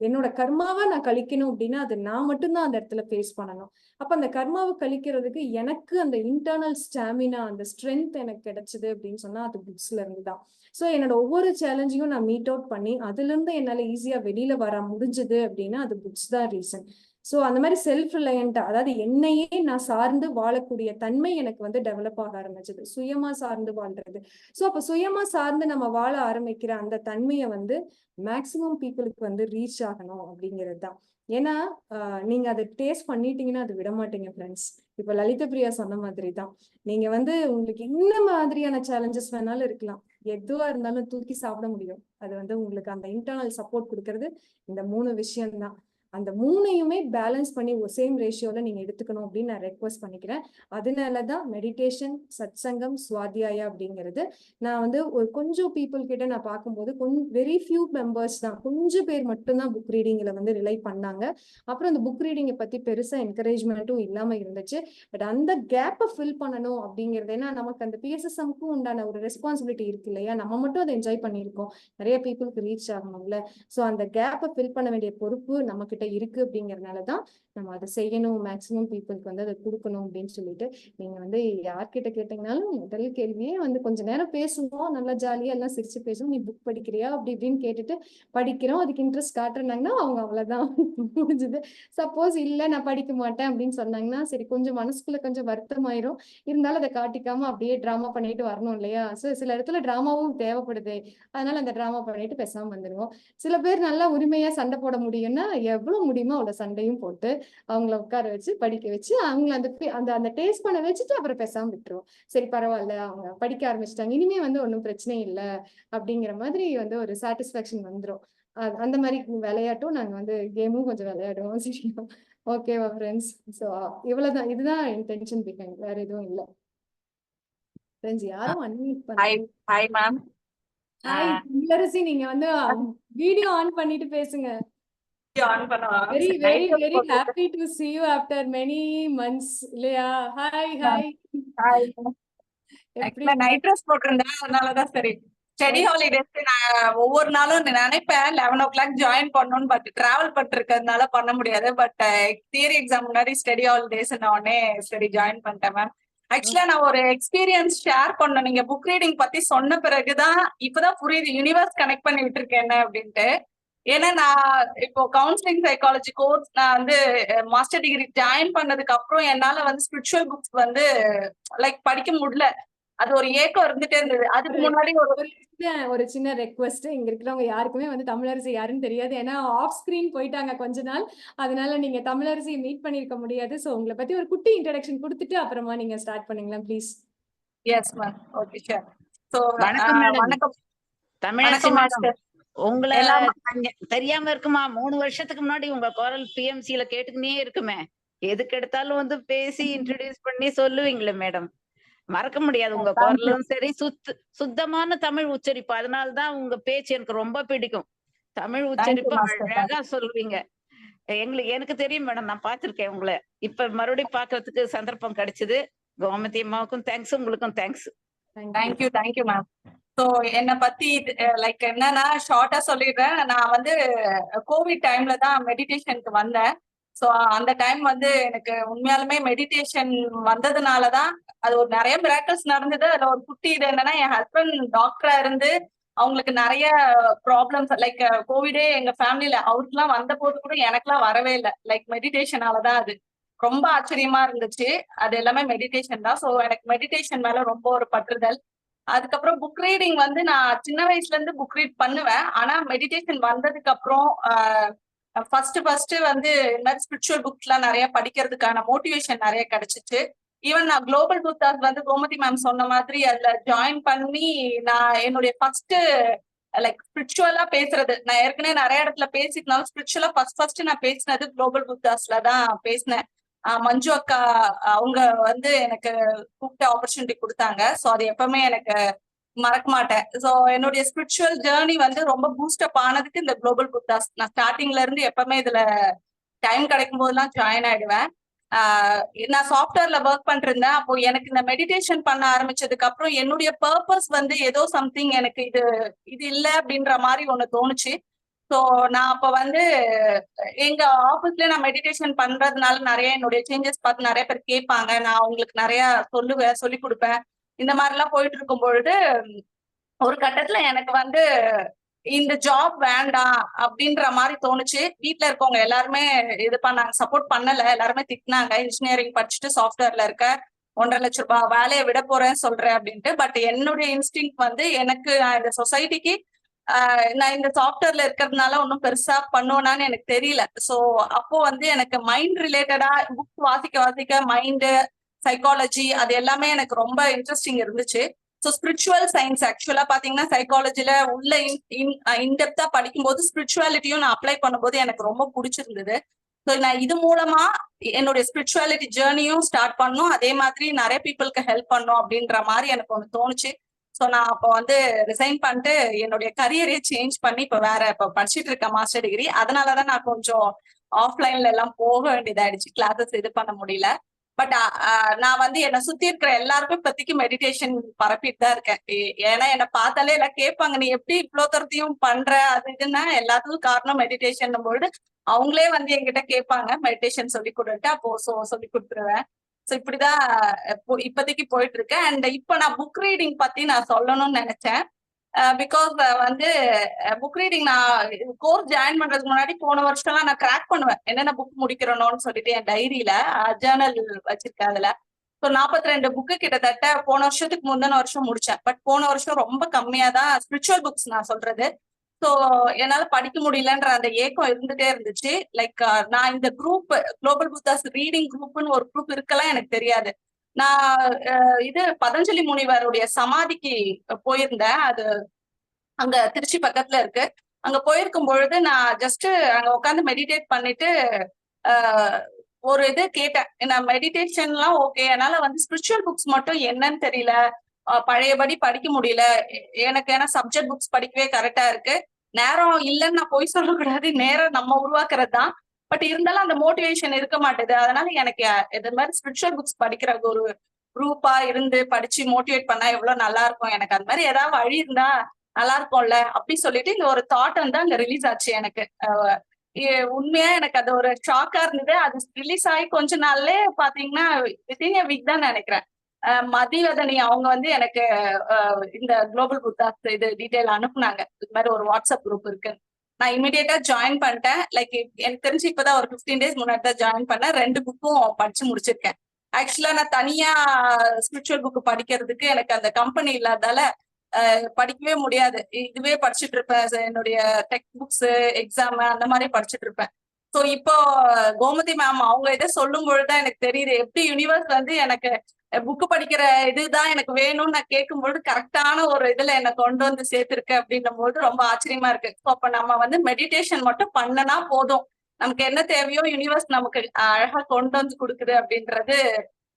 என்னோட கர்மாவை நான் கழிக்கணும் அப்படின்னா அது நான் மட்டும்தான் அந்த இடத்துல ஃபேஸ் பண்ணணும். அப்ப அந்த கர்மாவை கழிக்கிறதுக்கு எனக்கு அந்த இன்டர்னல் ஸ்டாமினா, அந்த ஸ்ட்ரென்த் எனக்கு கிடைச்சது அப்படின்னு சொன்னா அது புக்ஸ்ல இருந்து தான். ஸோ என்னோட ஒவ்வொரு சேலஞ்சையும் நான் மீட் அவுட் பண்ணி அதுல இருந்து என்னால ஈஸியா வெளியில வர முடிஞ்சது அப்படின்னா அது புக்ஸ் தான் ரீசன். ஸோ அந்த மாதிரி செல்ஃப் ரிலையண்டா, அதாவது என்னையே நான் சார்ந்து வாழக்கூடிய தன்மை எனக்கு வந்து டெவலப் ஆக ஆரம்பிச்சது. சுயமா சார்ந்து வாழ்றது. ஸோ அப்ப சுயமா சார்ந்து நம்ம வாழ ஆரம்பிக்கிற அந்த தன்மையை வந்து மேக்சிமம் பீப்புளுக்கு வந்து ரீச் ஆகணும் அப்படிங்கிறது தான். ஏன்னா நீங்க அதை டேஸ்ட் பண்ணிட்டீங்கன்னா அது விட மாட்டீங்க ஃப்ரெண்ட்ஸ். இப்ப லலித பிரியா சொன்ன மாதிரி தான். நீங்க வந்து உங்களுக்கு என்ன மாதிரியான சேலஞ்சஸ் வேணாலும் இருக்கலாம், எதுவா இருந்தாலும் தூக்கி சாப்பிட முடியும். அது வந்து உங்களுக்கு அந்த இன்டர்னல் சப்போர்ட் கொடுக்கறது இந்த 3 விஷயம் தான். அந்த 3யுமே பேலன்ஸ் பண்ணி சேம் ரேஷியோல நீங்க எடுத்துக்கணும் அப்படின்னு நான் ரெக்வஸ்ட் பண்ணிக்கிறேன். அதனாலதான் மெடிடேஷன், சத்சங்கம், சுவாத்தியாயா அப்படிங்கிறது நான் வந்து ஒரு கொஞ்சம் பீப்புள் கிட்ட நான் பார்க்கும்போது வெரி ஃபியூ மெம்பர்ஸ் தான், கொஞ்சம் பேர் மட்டும்தான் புக் ரீடிங்ல வந்து ரிலை பண்ணாங்க. அப்புறம் அந்த புக் ரீடிங்கை பத்தி பெருசா என்கரேஜ்மெண்ட்டும் இல்லாம இருந்துச்சு. பட் அந்த கேப்பை ஃபில் பண்ணணும் அப்படிங்கிறது, ஏன்னா நமக்கு அந்த பிஎஸ்எஸ்எம்க்கும் உண்டான ஒரு ரெஸ்பான்சிபிலிட்டி இருக்கு இல்லையா, நம்ம மட்டும் அதை என்ஜாய் பண்ணியிருக்கோம், நிறைய பீப்புளுக்கு ரீச் ஆகணும்ல. ஸோ அந்த கேப்பை ஃபில் பண்ண வேண்டிய பொறுப்பு நமக்கு இருக்கு அப்படிங்கறதுனாலதான் நம்ம அதை செய்யணும், மேக்சிமம் பீப்புளுக்கு வந்து அதை கொடுக்கணும் அப்படின்னு சொல்லிட்டு. நீங்க வந்து யார்கிட்ட கேட்டீங்கன்னாலும் முதல் கேள்வியே வந்து கொஞ்ச நேரம் பேசுவோம், நல்லா ஜாலியா எல்லாம் சிரிச்சு பேசுவோம், நீ புக் படிக்கிறியா அப்படி இப்படின்னு கேட்டுட்டு படிக்கிறோம், அதுக்கு இன்ட்ரெஸ்ட் காட்டுறாங்கன்னா அவங்க அவ்வளவுதான் முடிஞ்சது. சப்போஸ் இல்ல நான் படிக்க மாட்டேன் அப்படின்னு சொன்னாங்கன்னா சரி, கொஞ்சம் மனசுக்குள்ள கொஞ்சம் வருத்தமாயிரும், இருந்தாலும் அதை காட்டிக்காம அப்படியே டிராமா பண்ணிட்டு வரணும் இல்லையா. ஸோ சில இடத்துல டிராமாவும் தேவைப்படுது, அதனால அந்த டிராமா பண்ணிட்டு பேசாம வந்துடுவோம். சில பேர் நல்லா உரிமையா சண்டை போட முடியும்னா எவ்வளவு முடியுமோ அவ்வளவு சண்டையும் போட்டு அவங்கள உட்கார வச்சு படிக்க வச்சு அவங்கள அந்த டேஸ்ட் பண்ண வச்சுட்டு அப்புறம் பேசாம விட்டுருவோம். சரி பரவாயில்ல, அவங்க படிக்க ஆரம்பிச்சிட்டாங்க, இனிமே வந்து ஒன்றும் பிரச்சனை இல்லை அப்படிங்கிற மாதிரி வந்து ஒரு சாட்டிஸ்பாக்சன் வந்துடும். அந்த மாதிரி விளையாட்டும் நாங்க வந்து கேமும் கொஞ்சம் விளையாடுவோம். சரியா? ஓகேவா ஃப்ரெண்ட்ஸ்? ஸோ இவ்வளவுதான், இதுதான் இன்டென்ஷன் பிஹைண்ட், வேற எதுவும் இல்லை. ஃப்ரெண்ட்ஸ் யாரும் அன்மியூட் பண்ணாங்க. Hi ma'am. ஹாய் இளரசி, நீங்க வந்து வீடியோ ஆன் பண்ணிட்டு பேசுங்க. Very, very, very happy to see you after many months. இல்லையா? Hi hi. நைட் ட்ரெஸ் போட்டிருந்தேன், அதனாலதான் சரி. ஸ்டடி ஹாலிடேஸ்க்கு நான் ஒவ்வொரு நாளும் நினைப்பேன் 11 o'clock ஜாயின் பண்ணணும்னு, பட் டிராவல் பண்ணிருக்கிறதுனால பண்ண முடியாது. பட் தியரி எக்ஸாம் முன்னாடி ஸ்டடி ஹாலிடேஸ் உடனே ஸ்டடி ஜாயின் பண்ணிட்டேன் மேம். ஆக்சுவலா நான் ஒரு எக்ஸ்பீரியன்ஸ் ஷேர் பண்ணேன். நீங்க புக் ரீடிங் பத்தி சொன்ன பிறகுதான் இப்பதான் புரியுது யூனிவர்ஸ் கனெக்ட் பண்ணி விட்டுருக்கேன் என்ன அப்படின்ட்டு. ஏன்னா நான் இப்போ கவுன்சிலிங் சைக்காலஜி கோர்ஸ் நான் வந்து மாஸ்டர் டிகிரி ஜாயின் பண்ணதுக்கு அப்புறம் என்னால வந்து ஸ்பிரிச்சுவல் புக்ஸ் வந்து லைக் படிக்க முடியல. அது ஒரு ஏக்கம் இருந்துட்டே இருந்தது. அதுக்கு முன்னாடி ஒரு சின்ன ரெக்வஸ்ட், இங்க இருக்கிறவங்க யாருக்குமே வந்து தமிழரசி யாருன்னு தெரியாது, ஏன்னா ஆஃப் ஸ்கிரீன் போயிட்டாங்க கொஞ்ச நாள், அதனால நீங்க தமிழரசி மீட் பண்ணிருக்க முடியாது. சோ உங்களை பத்தி ஒரு குட்டி இன்ட்ரோடக்ஷன் கொடுத்துட்டு அப்புறமா நீங்க ஸ்டார்ட் பண்ணீங்களா please? Yes ma'am. Okay sure. So வணக்கம் தமிழரசி மேடம். உங்களை தெரியாம இருக்குமா, 3 வருஷத்துக்கு முன்னாடி உங்க குரல் பிஎம்சில கேட்டுக்கினே இருக்குமே, எதுக்கு எடுத்தாலும் வந்து பேசி இன்ட்ரோடியூஸ் பண்ணி சொல்லுவீங்களே மேடம், மறக்க முடியாது. உங்க குரலும் சரி, சுத்தமான தமிழ் உச்சரிப்பு, அதனாலதான் உங்க பேச்சு எனக்கு ரொம்ப பிடிக்கும். தமிழ் உச்சரிப்பு அழகா சொல்லுவீங்க. எனக்கு தெரியும் மேடம், நான் பாத்திருக்கேன் உங்களை. இப்ப மறுபடியும் பாக்குறதுக்கு சந்தர்ப்பம் கிடைச்சது. கோமதி அம்மாவுக்கும் தேங்க்ஸ், உங்களுக்கும் தேங்க்ஸ். Thank you ma'am. ஸோ என்னை பத்தி லைக் என்னன்னா ஷார்ட்டா சொல்லிடுறேன். நான் வந்து கோவிட் டைம்ல தான் மெடிடேஷனுக்கு வந்தேன். ஸோ அந்த டைம் வந்து எனக்கு உண்மையாலுமே மெடிடேஷன் வந்ததுனாலதான் அது ஒரு நிறைய மிராக்கிள்ஸ் நடந்தது. அதுல ஒரு குட்டி இது என்னன்னா, என் ஹஸ்பண்ட் டாக்டரா இருந்து அவங்களுக்கு நிறைய ப்ராப்ளம்ஸ் லைக் கோவிடே எங்க ஃபேமிலியில அவருக்குலாம் வந்த போது கூட எனக்குலாம் வரவே இல்லை. லைக் மெடிடேஷனாலதான் அது ரொம்ப ஆச்சரியமா இருந்துச்சு. அது எல்லாமே மெடிடேஷன் தான். ஸோ எனக்கு மெடிடேஷன் மேல ரொம்ப ஒரு பற்றுதல். அதுக்கப்புறம் புக் ரீடிங் வந்து நான் சின்ன வயசுல இருந்து புக் ரீட் பண்ணுவேன். ஆனா மெடிடேஷன் வந்ததுக்கு அப்புறம் ஃபர்ஸ்ட் வந்து இந்த மாதிரி ஸ்பிரிச்சுவல் புக்ஸ் எல்லாம் நிறைய படிக்கிறதுக்கான மோட்டிவேஷன் நிறைய கிடைச்சிச்சு. ஈவன் நான் குளோபல் புத்தாஸ் வந்து கோமதி மேம் சொன்ன மாதிரி அதுல ஜாயின் பண்ணி நான் என்னுடைய ஃபர்ஸ்ட் லைக் ஸ்பிரிச்சுவலா பேசுறது, நான் ஏற்கனவே நிறைய இடத்துல பேசிக்கனாலும் ஸ்பிரிச்சுவலா ஃபர்ஸ்ட் நான் பேசினது குளோபல் புத்தாஸ்ல தான் பேசினேன். மஞ்சு அக்கா அவங்க வந்து எனக்கு கூப்பிட்ட ஆப்பர்ச்சுனிட்டி கொடுத்தாங்க. ஸோ அது எப்பவுமே எனக்கு மறக்க மாட்டேன். ஸோ என்னுடைய ஸ்பிரிச்சுவல் ஜேர்னி வந்து ரொம்ப பூஸ்டப் ஆனதுக்கு இந்த குளோபல் புத்தாஸ். நான் ஸ்டார்டிங்ல இருந்து எப்பவுமே இதுல டைம் கிடைக்கும் போதெல்லாம் ஜாயின் ஆயிடுவேன். நான் சாஃப்ட்வேர்ல ஒர்க் பண்ணிருந்தேன். அப்போ எனக்கு இந்த மெடிடேஷன் பண்ண ஆரம்பிச்சதுக்கு அப்புறம் என்னுடைய பர்பஸ் வந்து ஏதோ சம்திங் எனக்கு இது இல்லை அப்படின்ற மாதிரி ஒண்ணு தோணுச்சு. ஸோ நான் அப்ப வந்து எங்க ஆபீஸ்ல நான் மெடிடேஷன் பண்றதுனால நிறைய என்னுடைய சேஞ்சஸ் பார்த்து நிறைய பேர் கேட்பாங்க. நான் அவங்களுக்கு நிறைய சொல்லுவேன், சொல்லி கொடுப்பேன். இந்த மாதிரி எல்லாம் போயிட்டு இருக்கும் பொழுது ஒரு கட்டத்துல எனக்கு வந்து இந்த ஜாப் வேண்டாம் அப்படின்ற மாதிரி தோணுச்சு. வீட்டுல இருக்கவங்க எல்லாருமே இது பண்ணாங்க, சப்போர்ட் பண்ணல, எல்லாருமே திட்டினாங்க. இன்ஜினியரிங் படிச்சுட்டு சாஃப்ட்வேர்ல இருக்க 1.5 லட்சம் ரூபாய் வேலையை விட போறேன்னு சொல்றேன் அப்படின்ட்டு. பட் என்னுடைய இன்ஸ்டிங் வந்து எனக்கு இந்த சொசைட்டிக்கு நான் இந்த சாஃப்ட்வேர்ல இருக்கிறதுனால ஒன்றும் பெருசா பண்ணுவேனான்னு எனக்கு தெரியல. ஸோ அப்போ வந்து எனக்கு மைண்ட் ரிலேட்டடா புக் வாசிக்க மைண்டு சைக்காலஜி அது எல்லாமே எனக்கு ரொம்ப இன்ட்ரெஸ்டிங் இருந்துச்சு. ஸோ ஸ்பிரிச்சுவல் சயின்ஸ் ஆக்சுவலா பாத்தீங்கன்னா சைக்காலஜில உள்ள இன்டெப்தா படிக்கும்போது ஸ்பிரிச்சுவாலிட்டியும் நான் அப்ளை பண்ணும்போது எனக்கு ரொம்ப பிடிச்சிருந்தது. ஸோ நான் இது மூலமா என்னுடைய ஸ்பிரிச்சுவாலிட்டி ஜேர்னியும் ஸ்டார்ட் பண்ணும், அதே மாதிரி நிறைய பீப்புளுக்கு ஹெல்ப் பண்ணும் அப்படின்ற மாதிரி எனக்கு ஒன்று தோணுச்சு. ஸோ நான் அப்போ வந்து ரிசைன் பண்ணிட்டு என்னுடைய கரியரே சேஞ்ச் பண்ணி இப்போ படிச்சுட்டு இருக்கேன் மாஸ்டர் டிகிரி. அதனாலதான் நான் கொஞ்சம் ஆஃப்லைன்ல எல்லாம் போக வேண்டியதாயிடுச்சு, கிளாஸஸ் இது பண்ண முடியல. பட் நான் வந்து என்னை சுத்தி இருக்கிற எல்லாருக்கும் இப்போதைக்கு மெடிடேஷன் பரப்பிட்டு தான் இருக்கேன். ஏன்னா என்னை பார்த்தாலே எல்லாம் கேட்பாங்க, நீ எப்படி இவ்வளோ தரத்தையும் பண்ற அது இதுன்னா எல்லாத்துக்கும் காரணம் மெடிடேஷன் பொழுது அவங்களே வந்து என்கிட்ட கேட்பாங்க மெடிடேஷன் சொல்லி கொடுத்துட்டு, அப்போ சொல்லி கொடுத்துருவேன். ஸோ இப்படிதான் இப்போதைக்கு போயிட்டு இருக்கேன். அண்ட் இப்போ நான் புக் ரீடிங் பத்தி நான் சொல்லணும்னு நினைச்சேன். பிகாஸ் வந்து புக் ரீடிங் நான் கோர்ஸ் ஜாயின் பண்றதுக்கு முன்னாடி போன வருஷம்லாம் நான் கிராக் பண்ணுவேன் என்னென்ன புக் முடிக்கிறோன்னு சொல்லிட்டு என் டைரியில ஜேர்னல் வச்சிருக்கேன். அதுல ஸோ 42 புக்கு கிட்டத்தட்ட போன வருஷத்துக்கு முந்தின வருஷம் முடிச்சேன். பட் போன வருஷம் ரொம்ப கம்மியா தான் ஸ்பிரிச்சுவல் புக்ஸ் நான் சொல்றது. ஸோ என்னால படிக்க முடியலன்ற அந்த ஏக்கம் இருந்துட்டே இருந்துச்சு. லைக் நான் இந்த குரூப் குளோபல் புத்தாஸ் ரீடிங் குரூப்னு ஒரு குரூப் இருக்கலாம் எனக்கு தெரியாது. நான் இது பதஞ்சலி முனிவருடைய சமாதிக்கு போயிருந்தேன். அது அங்க திருச்சி பக்கத்துல இருக்கு. அங்க போயிருக்கும் பொழுது நான் ஜஸ்ட் அங்க உட்காந்து மெடிடேட் பண்ணிட்டு ஒரு இது கேட்டேன். நான் மெடிடேஷன்லாம் ஓகே, அதனால வந்து ஸ்பிரிச்சுவல் புக்ஸ் மட்டும் என்னன்னு தெரியல, பழையபடி படிக்க முடியல எனக்கு. ஏன்னா சப்ஜெக்ட் புக்ஸ் படிக்கவே கரெக்டா இருக்கு. நேரம் இல்லைன்னு நான் போய் சொல்லக்கூடாது, நேரம் நம்ம உருவாக்குறது தான். பட் இருந்தாலும் அந்த மோட்டிவேஷன் இருக்க மாட்டேது. அதனால எனக்கு இது மாதிரி ஸ்பிரிச்சுவல் புக்ஸ் படிக்கிற ஒரு குரூப்பா இருந்து படிச்சு மோட்டிவேட் பண்ணா எவ்வளவு நல்லா இருக்கும். எனக்கு அந்த மாதிரி ஏதாவது வழி இருந்தா நல்லா இருக்கும்ல அப்படி சொல்லிட்டு இந்த ஒரு தாட் வந்து அங்க ரிலீஸ் ஆச்சு எனக்கு. உண்மையா எனக்கு அது ஒரு ஷாக்கா இருந்தது. அது ரிலீஸ் ஆகி கொஞ்ச நாள்லே பாத்தீங்கன்னா வித்தின் எ வீக் தான் நினைக்கிறேன் மதிவதனி அவங்க வந்து எனக்கு இந்த குளோபல் புத்தாஸ் இது டீட்டெயில் அனுப்புனாங்க. இது மாதிரி ஒரு வாட்ஸ்அப் குரூப் இருக்கு. நான் இமீடியட்டா ஜாயின் பண்ணிட்டேன். லைக் எனக்கு தெரிஞ்சு இப்பதான் ஒரு 15 days முன்னாடி தான் ஜாயின் பண்ணேன். 2 புக்கும் படிச்சு முடிச்சிருக்கேன். ஆக்சுவலா நான் தனியா ஸ்பிரிச்சுவல் புக் படிக்கிறதுக்கு எனக்கு அந்த கம்பெனி இல்லாதால படிக்கவே முடியாது. இதுவே படிச்சுட்டு இருப்பேன். என்னுடைய டெக்ஸ்ட் புக்ஸ் எக்ஸாம் அந்த மாதிரி படிச்சுட்டு இருப்பேன். ஸோ இப்போ கோமதி மேம் அவங்க இதை சொல்லும் பொழுதுதான் எனக்கு தெரியுது எப்படி யூனிவர்ஸ் வந்து எனக்கு புக்கு படிக்கிற இதுதான் எனக்கு வேணும்னு நான் கேட்கும் பொழுது கரெக்டான ஒரு இதுல என்னை கொண்டு வந்து சேர்த்திருக்கு அப்படின்னும் போது ரொம்ப ஆச்சரியமா இருக்கு. ஸோ அப்ப நம்ம வந்து மெடிடேஷன் மட்டும் பண்ணனா போதும், நமக்கு என்ன தேவையோ யூனிவர்ஸ் நமக்கு அழகா கொண்டு வந்து கொடுக்குது அப்படின்றது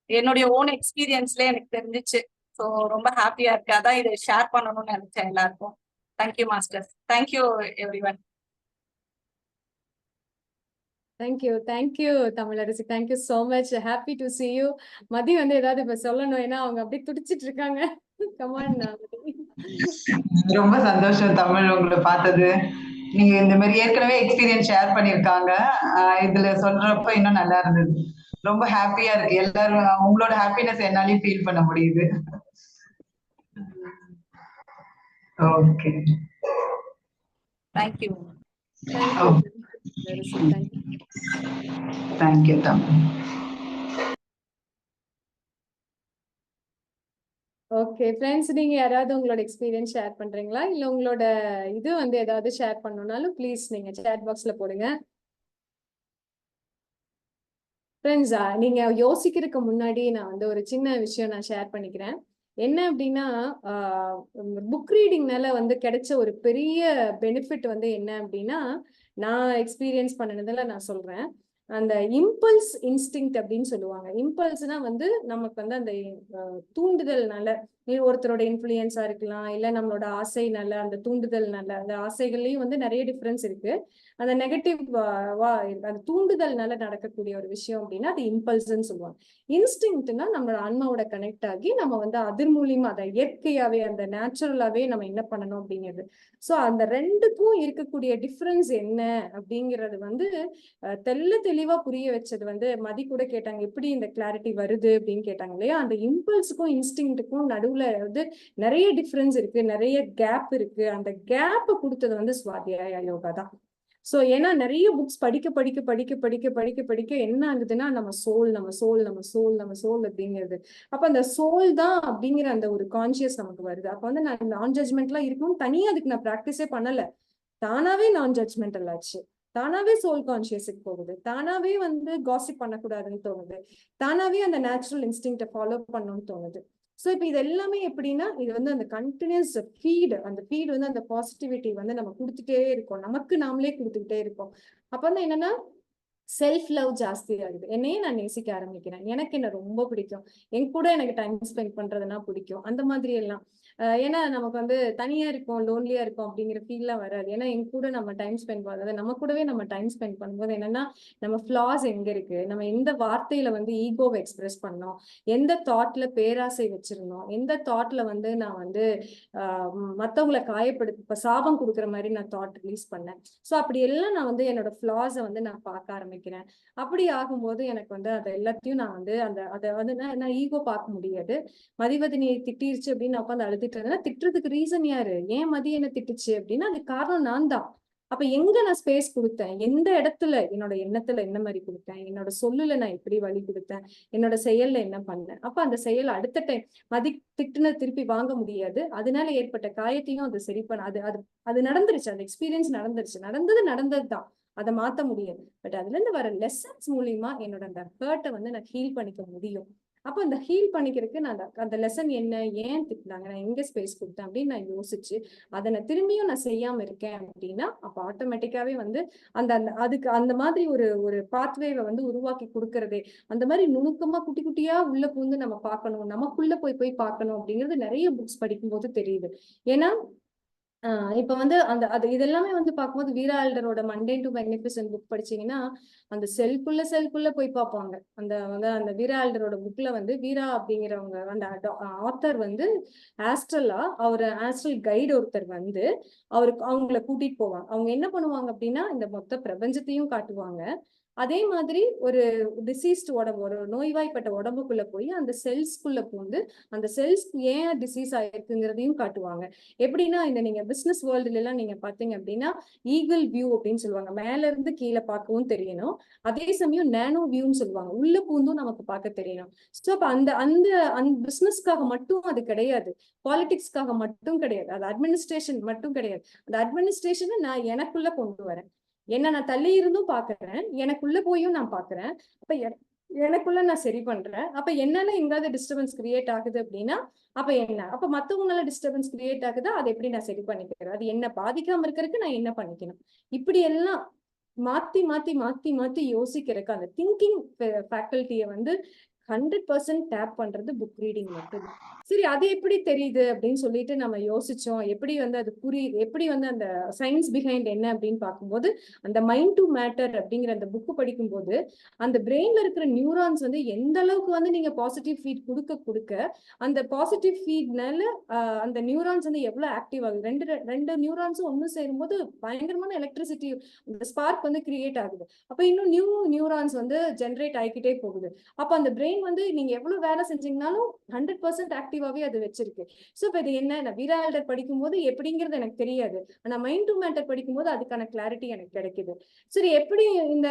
என்னுடைய ஓன் எக்ஸ்பீரியன்ஸ்ல எனக்கு தெரிஞ்சிச்சு. ஸோ ரொம்ப ஹாப்பியா இருக்கு. அதான் இதை ஷேர் பண்ணணும்னு நினைச்சேன் எல்லாருக்கும். Thank you masters. Thank you every one. Thank you Tamilarasi. Thank you so much. Happy to see you. மதி வந்து ஏதாவது இப்ப சொல்லணும், ஏன்னா அவங்க அப்படியே துடிச்சிட்டு இருக்காங்க. கமான். ரொம்ப சந்தோஷம் தமிழ் உங்களை பார்த்தது. நீங்க இந்த மாதிரி ஏற்கனவே எக்ஸ்பீரியன்ஸ் ஷேர் பண்ணியிருக்காங்க, இதுல சொல்றப்ப இன்னும் நல்லா இருந்தது. ரொம்ப ஹாப்பியா இருக்கு. எல்லாரும் உங்களோட ஹாப்பினஸ் என்னாலையும் ஃபீல் பண்ண முடியுது. Okay, thank you. Thank you Tamil. Okay friends, நீங்க யாராவது உங்களோட எக்ஸ்பீரியன்ஸ் ஷேர் பண்றீங்களா, இல்ல உங்களோட இது வந்து ஏதாவது ஷேர் பண்ணணும்னாலும் ப்ளீஸ் நீங்க சேட் பாக்ஸ்ல போடுங்க. ஃப்ரெண்ட்ஸ், நீங்க யோசிக்கிறதுக்கு முன்னாடி நான் வந்து ஒரு சின்ன விஷயம் நான் ஷேர் பண்ணிக்கிறேன். என்ன அப்படின்னா, புக் ரீடிங்னால வந்து கிடைச்ச ஒரு பெரிய பெனிஃபிட் வந்து என்ன அப்படின்னா, நான் எக்ஸ்பீரியன்ஸ் பண்ணனதுல நான் சொல்றேன். அந்த இம்பல்ஸ் இன்ஸ்டிங்க்ட் அப்படின்னு சொல்லுவாங்க. இம்பல்ஸ்னா வந்து நமக்கு வந்து அந்த தூண்டுதல்னால, ஒருத்தரோட இன்ஃப்ளூயன்ஸா இருக்கலாம், இல்ல நம்மளோட ஆசைனால, அந்த தூண்டுதல்னால, அந்த ஆசைகள்லயும் வந்து நிறைய டிஃபரன்ஸ் இருக்கு. அந்த நெகட்டிவ் அந்த தூண்டுதல்னால நடக்கக்கூடிய ஒரு விஷயம் அப்படின்னா அது இம்பல்ஸ்ன்னு சொல்லுவாங்க. இன்ஸ்டிங்க்ட்னா நம்மளோட ஆன்மாவோட கனெக்ட் ஆகி நம்ம வந்து அதன் மூலியமா அதை இயற்கையாவே அந்த நேச்சுரலாவே நம்ம என்ன பண்ணணும் அப்படிங்கிறது. சோ அந்த ரெண்டுக்கும் இருக்கக்கூடிய டிஃபரன்ஸ் என்ன அப்படிங்கிறது வந்து தெள்ள தெளிவா புரிய வச்சது வந்து மதி கூட கேட்டாங்க, எப்படி இந்த கிளாரிட்டி வருது அப்படின்னு கேட்டாங்க இல்லையா. அந்த இம்பல்ஸுக்கும் இன்ஸ்டிங்க்டுக்கும் நடுவுல வந்து நிறைய டிஃபரன்ஸ் இருக்கு, நிறைய கேப் இருக்கு. அந்த கேப்பை கொடுத்தது வந்து சுவாத்தியாய யோகா தான். சோ ஏன்னா நிறைய புக்ஸ் படிக்க படிக்க படிக்க படிக்க படிக்க படிக்க என்ன ஆகுதுன்னா நம்ம சோல் நம்ம சோல் நம்ம சோல் நம்ம சோல் அப்படிங்கிறது. அப்ப அந்த சோல் தான் அப்படிங்கிற அந்த ஒரு கான்சியஸ் நமக்கு வருது. அப்ப வந்து நான் நான் ஜட்மெண்ட்லாம் இருக்கணும் தனியா அதுக்கு நான் ப்ராக்டிஸே பண்ணல. தானாவே நான் ஜட்மெண்டல் ஆச்சு. தானாவே சோல் கான்சியஸுக்கு போகுது. தானாவே வந்து காசிப் பண்ணக்கூடாதுன்னு தோணுது. தானாவே அந்த நேச்சுரல் இன்ஸ்டிங்க்ட ஃபாலோ பண்ணணும்னு தோணுது. சோ இப்ப இது எல்லாமே எப்படின்னா இது வந்து அந்த கண்டினியூஸ் ஃபீடு, அந்த ஃபீடு வந்து அந்த பாசிட்டிவிட்டி வந்து நம்ம கொடுத்துட்டே இருக்கோம், நமக்கு நாமளே கொடுத்துக்கிட்டே இருக்கோம். அப்ப வந்து என்னன்னா செல்ஃப் லவ் ஜாஸ்தி ஆகுது. என்னையே நான் நேசிக்க ஆரம்பிக்கிறேன். எனக்கு என்ன ரொம்ப பிடிக்கும், என் கூட எனக்கு டைம் ஸ்பெண்ட் பண்றதுனா பிடிக்கும், அந்த மாதிரி எல்லாம். ஏன்னா நமக்கு வந்து தனியா இருக்கும், லோன்லியா இருக்கும் அப்படிங்கிற ஃபீல்லாம் வராது. ஏன்னா என் கூட நம்ம டைம் ஸ்பெண்ட் பண்ணுறது, நம்ம கூடவே நம்ம டைம் ஸ்பெண்ட் பண்ணும்போது என்னன்னா நம்ம ஃபிளாஸ் எங்க இருக்கு, நம்ம எந்த வார்த்தையில வந்து ஈகோவை எக்ஸ்பிரஸ் பண்ணோம், எந்த தாட்ல பேராசை வச்சிருந்தோம், எந்த தாட்ல வந்து நான் வந்து மத்தவங்களை காயப்படுத்தி இப்ப சாபம் கொடுக்குற மாதிரி நான் தாட் ரிலீஸ் பண்ணேன். சோ அப்படி எல்லாம் நான் வந்து என்னோட ஃபிளாஸை வந்து நான் பார்க்க ஆரம்பிக்கிறேன். அப்படி ஆகும்போது எனக்கு வந்து அதை எல்லாத்தையும் நான் வந்து அதை வந்து நான் ஈகோ பார்க்க முடியாது. மதிவதனி திட்டிருச்சு அப்படின்னு நான் உட்காந்து அழுதுட்டு இருந்தேன். திட்டுறதுக்கு ரீசன் யாரு, ஏன் மதி என்ன திட்டுச்சு அப்படின்னா அதுக்கு காரணம் நான் தான். அப்ப எங்க நான் ஸ்பேஸ் கொடுத்தேன், எந்த இடத்துல என்னோட எண்ணத்துல என்ன மாதிரி கொடுத்தேன், என்னோட சொல்லுல நான் எப்படி வழி கொடுத்தேன், என்னோட செயல்ல என்ன பண்ணேன். அப்ப அந்த செயல் அடுத்த டைம் மதி திட்டுன திருப்பி வாங்க முடியாது. அதனால ஏற்பட்ட காயத்தையும் அது சரி பண்ண அது அது அது நடந்துருச்சு. அந்த எக்ஸ்பீரியன்ஸ் நடந்துருச்சு, நடந்ததுதான், அதை மாத்த முடியாது. பட் அதுல இருந்து வர லெசன்ஸ் மூலியமா என்னோட அந்த ஹர்ட்டை வந்து நான் ஹீல் பண்ணிக்க முடியும். அப்ப அந்த ஹீல் பண்ணிக்கிறதுக்கு நான் அந்த லெசன் என்ன, ஏன் திட்டினாங்க, நான் எங்க ஸ்பேஸ் கொடுத்தேன் அப்படின்னு நான் யோசிச்சு அதை நான் திரும்பியும் நான் செய்யாம இருக்கேன் அப்படின்னா அப்ப ஆட்டோமேட்டிக்காவே வந்து அந்த அந்த அதுக்கு அந்த மாதிரி ஒரு பாத்வேவை வந்து உருவாக்கி கொடுக்கறதே. அந்த மாதிரி நுணுக்கமா குட்டி குட்டியா உள்ள பூந்து நம்ம பார்க்கணும், நமக்குள்ள போய் பார்க்கணும் அப்படிங்கிறது நிறைய புக்ஸ் படிக்கும்போது தெரியுது. ஏன்னா இப்ப வந்து அது இதெல்லாமே வந்து பார்க்கும்போது வீரா ஆல்டரோட மண்டேன் டு மேக்னிஃபிசன்ட் புக் படிச்சீங்கன்னா அந்த செல்குள்ள போய் பார்ப்பாங்க. அந்த வந்து அந்த வீரா ஆல்டரோட புக்ல வந்து வீரா அப்படிங்கிறவங்க அந்த ஆத்தர் வந்து ஆஸ்ட்ரல் கைடு ஒருத்தர் வந்து அவங்கள கூட்டிட்டு போவாங்க. அவங்க என்ன பண்ணுவாங்க அப்படின்னா இந்த மொத்த பிரபஞ்சத்தையும் காட்டுவாங்க. அதே மாதிரி ஒரு டிசீஸ்ட் உடம்பு, ஒரு நோய்வாய்ப்பட்ட உடம்புக்குள்ள போய் அந்த செல்ஸ்குள்ள பூந்து அந்த செல்ஸ் ஏன் டிசீஸ் ஆயிருக்குங்கிறதையும் காட்டுவாங்க. எப்படின்னா இந்த நீங்க பிசினஸ் வேர்ல்டுல எல்லாம் நீங்க பாத்தீங்க அப்படின்னா ஈகிள் வியூ அப்படின்னு சொல்லுவாங்க, மேல இருந்து கீழே பார்க்கவும் தெரியணும். அதே சமயம் நேனோ வியூன்னு சொல்லுவாங்க, உள்ள பூந்தும் நமக்கு பார்க்க தெரியணும். ஸோ அப்ப அந்த அந்த அந்த பிசினஸ்க்காக மட்டும் அது கிடையாது, பாலிடிக்ஸ்க்காக மட்டும் கிடையாது, அது அட்மினிஸ்ட்ரேஷன் மட்டும் கிடையாது. அந்த அட்மினிஸ்ட்ரேஷனை நான் எனக்குள்ள கொண்டு வரேன். என்ன நான் தள்ளி இருந்தும் பாக்குறேன், எனக்குள்ள போயும் நான் பாக்குறேன். அப்ப எனக்குள்ள நான் சரி பண்றேன். அப்ப என்னால எங்காவது டிஸ்டர்பன்ஸ் கிரியேட் ஆகுது அப்படின்னா அப்ப என்ன, அப்ப மத்தவங்களால டிஸ்டர்பன்ஸ் கிரியேட் ஆகுதா, அதை எப்படி நான் சரி பண்ணிக்கிறேன், அது என்ன பாதிக்காம இருக்கிறதுக்கு நான் என்ன பண்ணிக்கணும், இப்படி எல்லாம் மாத்தி மாத்தி மாத்தி மாத்தி யோசிக்கிறதுக்கு அந்த திங்கிங் ஃபேக்கல்ட்டியை வந்து 100% டேப் பண்றது புக் ரீடிங் மட்டும்தான். சரி அது எப்படி தெரியுது அப்படின்னு சொல்லிட்டு நம்ம யோசிச்சோம். எப்படி வந்து அது புரியுது, எப்படி வந்து அந்த சயின்ஸ் பிஹைண்ட் என்ன அப்படின்னு பார்க்கும்போது அந்த மைண்ட் டு மேட்டர் அப்படிங்கிற அந்த புக்கு படிக்கும்போது அந்த பிரெயின்ல இருக்கிற நியூரான்ஸ் வந்து எந்த அளவுக்கு வந்து நீங்க பாசிட்டிவ் ஃபீட் கொடுக்க அந்த பாசிட்டிவ் ஃபீட்னால அந்த நியூரான்ஸ் வந்து எவ்வளவு ஆக்டிவ் ஆகுது. ரெண்டு நியூரான்ஸும் ஒண்ணு சேரும்போது பயங்கரமான எலக்ட்ரிசிட்டி, அந்த ஸ்பார்க் வந்து கிரியேட் ஆகுது. அப்ப இன்னும் நியூரான்ஸ் வந்து ஜென்ரேட் ஆகிக்கிட்டே போகுது. அப்ப அந்த பிரெயின் வந்து நீங்க எவ்வளவு வேலை செஞ்சீங்கன்னாலும் 100% ஆக்டிவாவே அது வச்சிருக்கு. சோ இப்ப இது என்ன, நான் வீரா ஆல்டர் படிக்கும் போது எப்படிங்கிறது எனக்கு தெரியாது, ஆனா மைண்ட் டு மேட்டர் படிக்கும் போது அதுக்கான கிளாரிட்டி எனக்கு கிடைக்குது. சரி எப்படி இந்த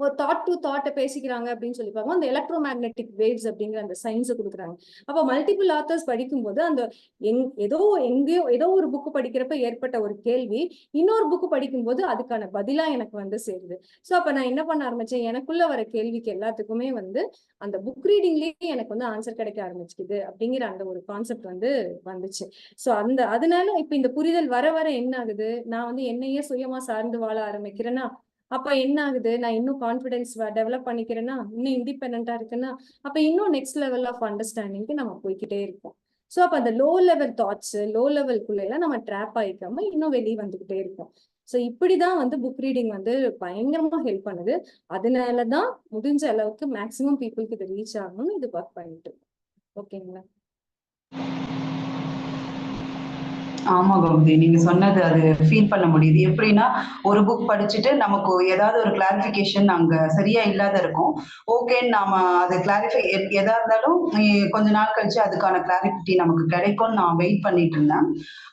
ஒரு தாட் டு தாட்டை பேசிக்கிறாங்க அப்படின்னு சொல்லி பார்க்கும் அந்த எலக்ட்ரோ மேக்னெட்டிக் வேவ்ஸ் அப்படிங்கிற அந்த சயின்ஸை கொடுக்குறாங்க. அப்போ மல்டிபிள் ஆத்தர்ஸ் படிக்கும்போது அந்த ஏதோ ஒரு புக்கு படிக்கிறப்ப ஏற்பட்ட ஒரு கேள்வி இன்னொரு புக்கு படிக்கும்போது அதுக்கான பதிலா எனக்கு வந்து சேருது. ஸோ அப்ப நான் என்ன பண்ண ஆரம்பிச்சேன், எனக்குள்ள வர கேள்விக்கு எல்லாத்துக்குமே வந்து அந்த புக் ரீடிங்லயே எனக்கு வந்து ஆன்சர் கிடைக்க ஆரம்பிச்சுக்குது அப்படிங்கிற அந்த ஒரு கான்செப்ட் வந்து வந்துச்சு. ஸோ அதனால இப்ப இந்த புரிதல் வர வர என்ன ஆகுது, நான் வந்து என்னையே சுயமா சார்ந்து வாழ ஆரம்பிக்கிறேன்னா அப்ப என்ன ஆகுது, நான் இன்னும் கான்பிடன்ஸ் டெவலப் பண்ணிக்கிறேன்னா, இன்னும் இண்டிபெண்டா இருக்குன்னா, அப்ப இன்னும் நெக்ஸ்ட் லெவல் ஆஃப் அண்டர்ஸ்டாண்டிங்க்கு நம்ம போய்கிட்டே இருப்போம். ஸோ அப்ப அந்த லோ லெவல் தாட்ஸ் லோ லெவல்குள்ள எல்லாம் நம்ம ட்ராப் ஆயிக்காம இன்னும் வெளியே வந்துகிட்டே இருக்கோம். ஸோ இப்படிதான் வந்து புக் ரீடிங் வந்து பயங்கரமா ஹெல்ப் பண்ணுது. அதனாலதான் முடிஞ்ச அளவுக்கு மேக்சிமம் பீப்புளுக்கு இது ரீச் ஆகணும்னு இது ஒர்க் பண்ணிட்டு ஓகேங்களா? ஆமா கௌரி, நீங்க சொன்னது அது ஃபீல் பண்ண முடியுது. எப்படின்னா ஒரு புக் படிச்சுட்டு நமக்கு ஏதாவது ஒரு கிளாரிபிகேஷன் அங்க சரியா இல்லாத இருக்கும். ஓகேன்னு நாம அது கிளாரிஃபை எதா இருந்தாலும் கொஞ்ச நாள் கழிச்சு அதுக்கான கிளாரிட்டி நமக்கு கிடைக்கும்னு நான் வெயிட் பண்ணிட்டு இருந்தேன்.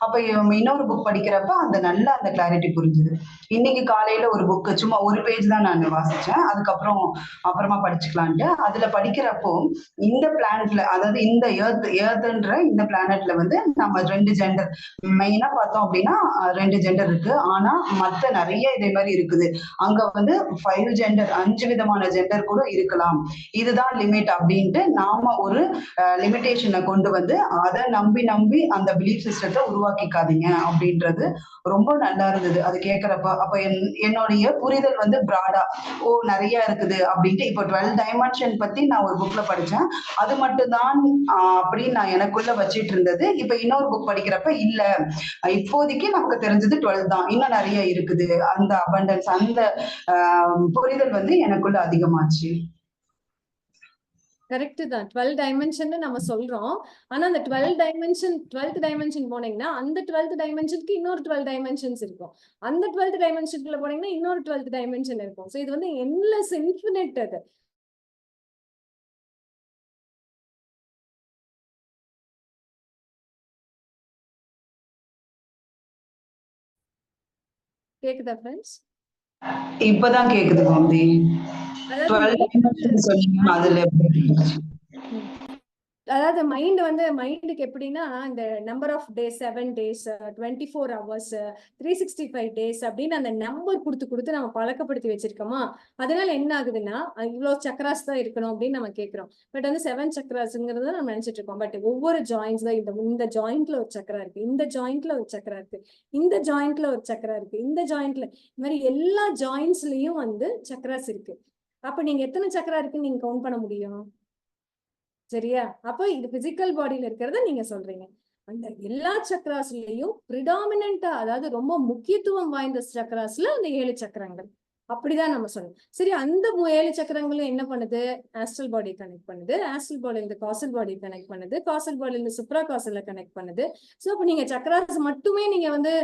அப்ப இன்னொரு புக் படிக்கிறப்ப அந்த கிளாரிட்டி புரிஞ்சுது. இன்னைக்கு காலையில ஒரு புக் சும்மா ஒரு பேஜ் தான் நான் வாசிச்சேன். அப்புறமா படிச்சுக்கலான்ட்டு அதுல படிக்கிறப்போ இந்த பிளானட்ல, அதாவது இந்த ஏர்த்ன்ற இந்த பிளானட்ல வந்து நம்ம 2 ஜெண்டர் மெயினா பார்த்தோம் அப்படின்னா 2 ஜெண்டர் இருக்கு. ஆனா மத்த நிறைய இதே மாதிரி இருக்குது. அங்க வந்து 5 ஜெண்டர் 5 விதமான ஜெண்டர் கூட இருக்கலாம். இதுதான் லிமிட் அப்படின்ட்டு நாம ஒரு லிமிடேஷனை கொண்டு வந்து அதை நம்பி அந்த பிலீஃப் சிஸ்டத்தை உருவாக்கிக்காதீங்க அப்படின்றது ரொம்ப நல்லா இருந்தது அது கேட்கறப்ப. அப்ப என்னுடைய புரிதல் வந்து பிராடா நிறைய இருக்குது அப்படின்ட்டு. இப்போ 12 டைமென்ஷன் பத்தி நான் ஒரு புக்ல படிச்சேன். அது மட்டும்தான் அப்படின்னு நான் எனக்குள்ள வச்சிட்டு இருந்தது. இப்ப இன்னொரு புக் படிக்கிறப்ப இல்ல, இப்போதைக்கு நமக்கு தெரிஞ்சது 12 தான், இன்னும் நிறைய இருக்குது. அந்த அபண்டன்ஸ் அந்த புரிதல் வந்து எனக்குள்ள அதிகமாச்சு. கரெக்ட் தான். 12 டைமென்ஷன் நம்ம சொல்றோம். ஆனா அந்த 12th டைமென்ஷன் போனீங்கன்னா அந்த 12th டைமென்ஷனுக்கு இன்னொரு 12 டைமென்ஷன்ஸ் இருக்கும். அந்த 12th டைமென்ஷனுக்குள்ள போனீங்கன்னா இன்னொரு 12th டைமென்ஷன் இருக்கும். ஸோ இது வந்து என்லெஸ் இன்ஃபினிட். அது கேக்குதா ஃப்ரெண்ட்ஸ்? இப்பதான் கேக்குது கௌரி. அதாவது மைண்டுக்கு எப்படின்னா இந்த number of days 7 days 24 hours 365 days அப்படின்னு அந்த நம்பர் கொடுத்து நம்ம பழக்கப்படுத்தி வச்சிருக்கோமா. அதனால என்ன ஆகுதுன்னா இவ்வளவு சக்கராஸ் தான் இருக்கணும் அப்படின்னு நம்ம கேட்கிறோம். பட் வந்து 7 சக்கராஸ்ங்கிறத நம்ம நினைச்சிட்டு இருக்கோம். பட் ஒவ்வொரு ஜாயின்ஸ்ல இந்த ஜாயிண்ட்ல ஒரு சக்கரா இருக்கு, இந்த ஜாயிண்ட்ல ஒரு சக்கரா இருக்கு, இந்த ஜாயிண்ட்ல ஒரு சக்கரா இருக்கு, இந்த ஜாயிண்ட்ல இந்த மாதிரி எல்லா ஜாயின்ஸ்லயும் வந்து சக்கராஸ் இருக்கு. அப்ப நீங்க எத்தனை சக்கரா இருக்குன்னு நீங்க கவுண்ட் பண்ண முடியும்? சரியா? அப்போ இது பிசிக்கல் பாடியில இருக்கிறத நீங்க சொல்றீங்க. அந்த எல்லா சக்கராஸ்லயும் பிரிடாமினண்டா, அதாவது ரொம்ப முக்கியத்துவம் வாய்ந்த சக்கராஸ்ல அந்த 7 சக்கரங்கள் அப்படிதான் நம்ம சொல்லணும். சரி, அந்த 7 சக்கரங்களும் என்ன பண்ணுது? ஆஸ்ட்ரல் பாடி கனெக்ட் பண்ணுது, ஆஸ்ட்ரல் பாடி இந்த காசல் பாடி கனெக்ட் பண்ணுது, காசல் பாடி இந்த சுப்ரா காசல்ல கனெக்ட் பண்ணுது. சோ அப்ப நீங்க சக்கராஸ் மட்டுமே நீங்க வந்து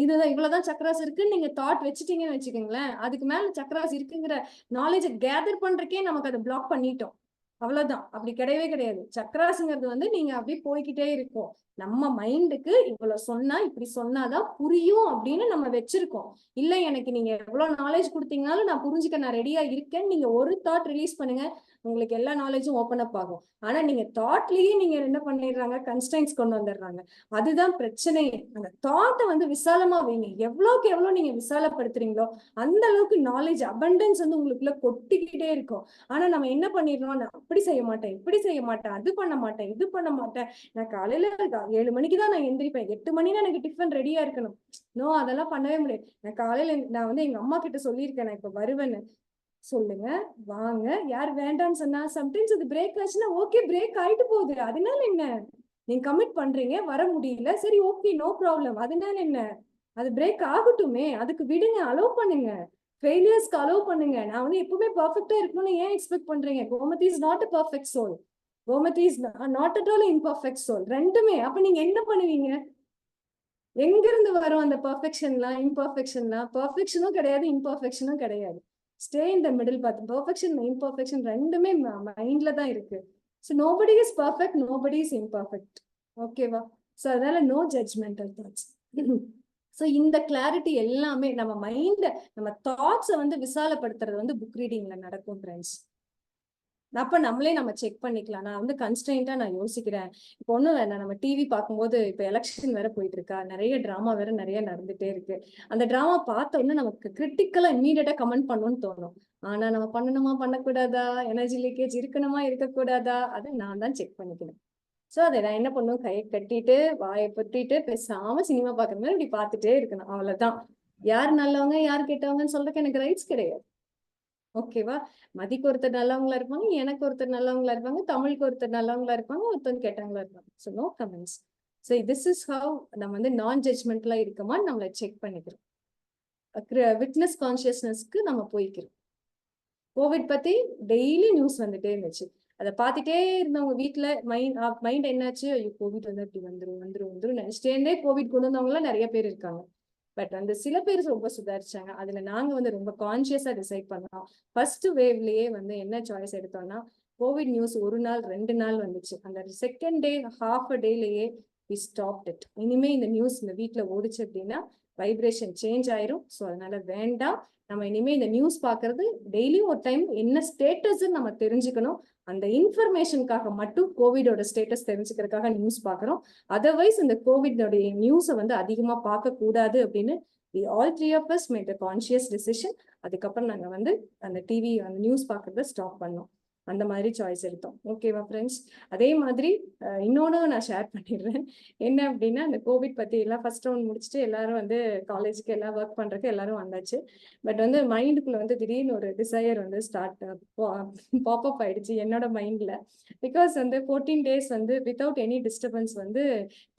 இதுதான் இவ்வளவுதான் சக்கராஸ் இருக்குன்னு நீங்க தாட் வச்சுட்டீங்கன்னு வச்சுக்கோங்களேன். அதுக்கு மேல சக்கராஸ் இருக்குங்கிற நாலேஜ் கேதர் பண்றதுக்கே நமக்கு அதை பிளாக் பண்ணிட்டோம். அவ்வளவுதான். அப்படி கிடையவே கிடையாது. சக்கராசுங்கிறது வந்து நீங்க அப்படியே போய்கிட்டே இருக்கும். நம்ம மைண்டுக்கு இவ்வளவு சொன்னா இப்படி சொன்னாதான் புரியும் அப்படின்னு நம்ம வச்சிருக்கோம். இல்ல எனக்கு நீங்க எவ்வளவு நாலேஜ் கொடுத்தீங்கனாலும் நான் புரிஞ்சுக்க நான் ரெடியா இருக்கேன்னு நீங்க ஒரு தாட் ரிலீஸ் பண்ணுங்க, உங்களுக்கு எல்லா நாலேஜும் ஓப்பன் அப் ஆகும். ஆனா நீங்க தாட்லயே நீங்க என்ன பண்ணிடுறாங்க, கன்ஸ்டன்ஸ் கொண்டு வந்துடுறாங்க. அதுதான் பிரச்சனையே. அந்த தாட்டை வந்து விசாலமா வைங்க. எவ்வளவுக்கு எவ்வளவு நீங்க விசாலப்படுத்துறீங்களோ அந்த அளவுக்கு நாலேஜ் அபண்டன்ஸ் வந்து உங்களுக்குள்ள கொட்டிக்கிட்டே இருக்கும். ஆனா நம்ம என்ன பண்ணிடுறோம், நான் அப்படி செய்ய மாட்டேன், இப்படி செய்ய மாட்டேன், அது பண்ண மாட்டேன், இது பண்ண மாட்டேன், நான் காலையில 7 மணிக்கு தான் நான் எந்திரிப்பேன், 8 மணினா எனக்கு டிஃபன் ரெடியா இருக்கணும். நோ, அதெல்லாம் பண்ணவே முடியாது. நான் வந்து எங்க அம்மா கிட்ட சொல்லியிருக்கேன் நான் இப்ப வருவேன்னு. சொல்லுங்க, வாங்க, யார் வேண்டாம்னு சொன்னா சம்டைம்ஸ் அது பிரேக் ஆச்சுன்னா ஓகே, பிரேக் ஆயிட்டு போகுது, அதனால என்ன? நீங்க கமிட் பண்றீங்க, வர முடியல, சரி ஓகே, நோ ப்ராப்ளம், அதனால என்ன? அது பிரேக் ஆகட்டுமே, அதுக்கு விடுங்க, அலோவ் பண்ணுங்க, ஃபெயிலியர்ஸ்க்கு அலோவ் பண்ணுங்க. நான் வந்து எப்பவுமே பர்ஃபெக்டா இருக்கணும்னு ஏன் எக்ஸ்பெக்ட் பண்றீங்க? Gomathi is not a perfect soul. Gomathi is not at all imperfect soul. ரெண்டுமே. அப்ப நீங்க என்ன பண்ணுவீங்க? எங்க இருந்து வரும் அந்த பெர்ஃபெக்ஷன்லாம் இம்பர்ஃபெக்ஷன்லாம்? பெர்ஃபெக்ஷனும் கிடையாது, இம்பர்ஃபெக்ஷனும் கிடையாது. Stay in the middle path. Perfection imperfection ரெண்டுமே மைண்ட்ல தான் இருக்கு. So nobody is perfect, nobody is imperfect. ஓகேவா? ஸோ அதனால நோ ஜட்ஜ்மெண்டல் தாட்ஸ். ஸோ இந்த கிளாரிட்டி எல்லாமே நம்ம மைண்ட, நம்ம தாட்ஸை வந்து விசாலப்படுத்துறது வந்து புக் ரீடிங்ல நடக்கும் ஃப்ரெண்ட்ஸ். அப்ப நம்மளே நம்ம செக் பண்ணிக்கலாம். நான் வந்து கன்ஸ்டன்டா நான் யோசிக்கிறேன். இப்போ ஒண்ணும் வேணாம், நம்ம டிவி பார்க்கும்போது இப்ப எலெக்ஷன் வேற போயிட்டு இருக்கா, நிறைய டிராமா வேற நிறைய நடந்துட்டே இருக்கு. அந்த டிராமா பார்த்த உடனே நமக்கு கிரிட்டிக்கலா இம்மீடியட்டா கமெண்ட் பண்ணணும்னு தோணும். ஆனா நம்ம பண்ணணுமா பண்ணக்கூடாதா, எனர்ஜி லீக்கேஜ் இருக்கணுமா இருக்கக்கூடாதா, அதை நான் தான் செக் பண்ணிக்கணும். சோ அதை நான் என்ன பண்ணுவேன், கையை கட்டிட்டு வாயை பொத்திட்டு பேசாம சினிமா பார்க்குற மாதிரி இப்படி பார்த்துட்டே இருக்கணும். அவ்வளவுதான். யார் நல்லவங்க யார் கெட்டவங்கன்னு சொல்றதுக்கு எனக்கு ரைட்ஸ் கிடையாது. ஓகேவா? மதிக்கு ஒருத்தர் நல்லவங்களா இருப்பாங்க, எனக்கு ஒருத்தர் நல்லவங்களா இருப்பாங்க, தமிழுக்கு ஒருத்தர் நல்லவங்களா இருப்பாங்க, ஒருத்தர் கெட்டவங்களா இருப்பாங்க. So no comments. So this is how நம்ம வந்து நான் ஜட்ஜ்மெண்ட்ல இருக்கமா நம்மளை செக் பண்ணிக்கிறோம். விட்னஸ் கான்சியஸ்னஸ்க்கு நம்ம போய்க்கிறோம். கோவிட் பத்தி டெய்லி நியூஸ் வந்துட்டே இருந்துச்சு. அதை பார்த்துட்டே இருந்தவங்க வீட்டுல மைண்ட் என்னாச்சு, ஐயோ கோவிட் வந்து அப்படி வந்துரும் நினைச்சிட்டே இருந்தே கோவிட் கொண்டு வந்தவங்க நிறைய பேர் இருக்காங்க. பட் வந்து சில பேர் ரொம்ப சுதாரிச்சாங்க. அதுல நாங்க வந்து ரொம்ப கான்சியஸா டிசைட் பண்ணோம். ஃபர்ஸ்ட் வேவ்லயே வந்து என்ன சாய்ஸ் எடுத்தோம்னா, கோவிட் நியூஸ் 1 நாள் 2 நாள் வந்துச்சு. அந்த செகண்ட் டே ஹாஃப் அ டேலயே வி ஸ்டாப்ட் இட். இனிமே இந்த நியூஸ் இந்த வீட்டுல ஓடிச்சு அப்படின்னா வைப்ரேஷன் சேஞ்ச் ஆயிரும். ஸோ அதனால வேண்டாம். நம்ம இனிமே இந்த நியூஸ் பாக்குறது டெய்லியும் ஒரு டைம் என்ன ஸ்டேட்டஸ் நம்ம தெரிஞ்சுக்கணும். அந்த இன்ஃபர்மேஷனுக்காக மட்டும் கோவிடோட ஸ்டேட்டஸ் தெரிஞ்சுக்கிறதுக்காக நியூஸ் பாக்குறோம். அதர்வைஸ் இந்த கோவிடோடைய நியூஸை வந்து அதிகமா பார்க்க கூடாது அப்படின்னு we all 3 of us made a conscious decision. அதுக்கப்புறம் நாங்க வந்து அந்த டிவி அந்த நியூஸ் பாக்குறத ஸ்டாப் பண்ணோம். அந்த மாதிரி சாய்ஸ் எடுத்தோம். ஓகேவா ஃப்ரெண்ட்ஸ்? அதே மாதிரி இன்னொன்னு நான் ஷேர் பண்ணிடுறேன். என்ன அப்படின்னா, அந்த கோவிட் பத்தி எல்லாம் ஃபர்ஸ்ட் ரவுண்ட் முடிச்சுட்டு எல்லாரும் வந்து காலேஜுக்கு எல்லாம் ஒர்க் பண்றதுக்கு எல்லாரும் வந்தாச்சு. பட் வந்து மைண்டுக்குள்ள வந்து திடீர்னு ஒரு டிசையர் வந்து பாப்அப் ஆயிடுச்சு என்னோட மைண்ட்ல. பிகாஸ் வந்து 14 days வந்து வித்தவுட் எனி டிஸ்டர்பன்ஸ் வந்து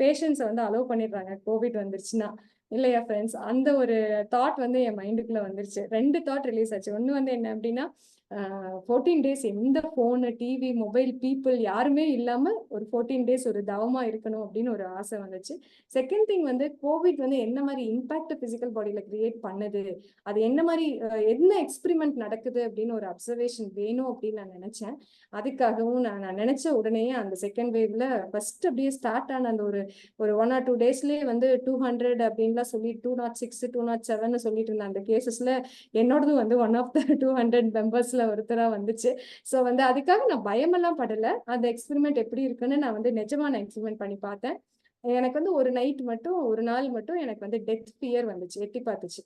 பேஷண்ட்ஸை வந்து அலோவ் பண்ணிடுறாங்க கோவிட் வந்துருச்சுன்னா, இல்லையா ஃப்ரெண்ட்ஸ்? அந்த ஒரு தாட் வந்து என் மைண்டுக்குள்ள வந்துருச்சு. 2 தாட் ரிலீஸ் ஆச்சு. ஒண்ணு வந்து என்ன அப்படின்னா, 14 days எந்த போனு டிவி மொபைல் பீப்புள் யாருமே இல்லாம ஒரு 14 days ஒரு தவமா இருக்கணும் அப்படின்னு ஒரு ஆசை வந்துச்சு. செகண்ட் திங் வந்து கோவிட் வந்து என்ன மாதிரி இம்பாக்ட் பிசிக்கல் பாடியில கிரியேட் பண்ணுது, அது என்ன மாதிரி என்ன எக்ஸ்பெரிமெண்ட் நடக்குது அப்படின்னு ஒரு அப்சர்வேஷன் வேணும் அப்படின்னு நான் நினைச்சேன். அதுக்காகவும் நான் நினைச்ச உடனே அந்த செகண்ட் வேவ்ல ஃபர்ஸ்ட் அப்படியே ஸ்டார்ட் ஆன அந்த ஒரு 1 or 2 daysலயே வந்து 200 அப்படின்லாம் சொல்லி 206 207 சொல்லிட்டு இருந்த அந்த கேசஸ்ல என்னோடதும் வந்து ஒன் ஆஃப் த 200 மெம்பர்ஸ்ல ஒருத்தரா வந்துச்சு. ஸோ வந்து அதுக்காக நான் பயமெல்லாம் படல. அந்த எக்ஸ்பெரிமெண்ட் எப்படி இருக்குன்னு நான் வந்து நிஜமா நான் எக்ஸ்பெரிமெண்ட் பண்ணி பார்த்தேன். எனக்கு வந்து ஒரு நாள் மட்டும் எனக்கு வந்து டெத் ஃபியர் வந்துச்சு. எட்டி பார்த்துச்சு.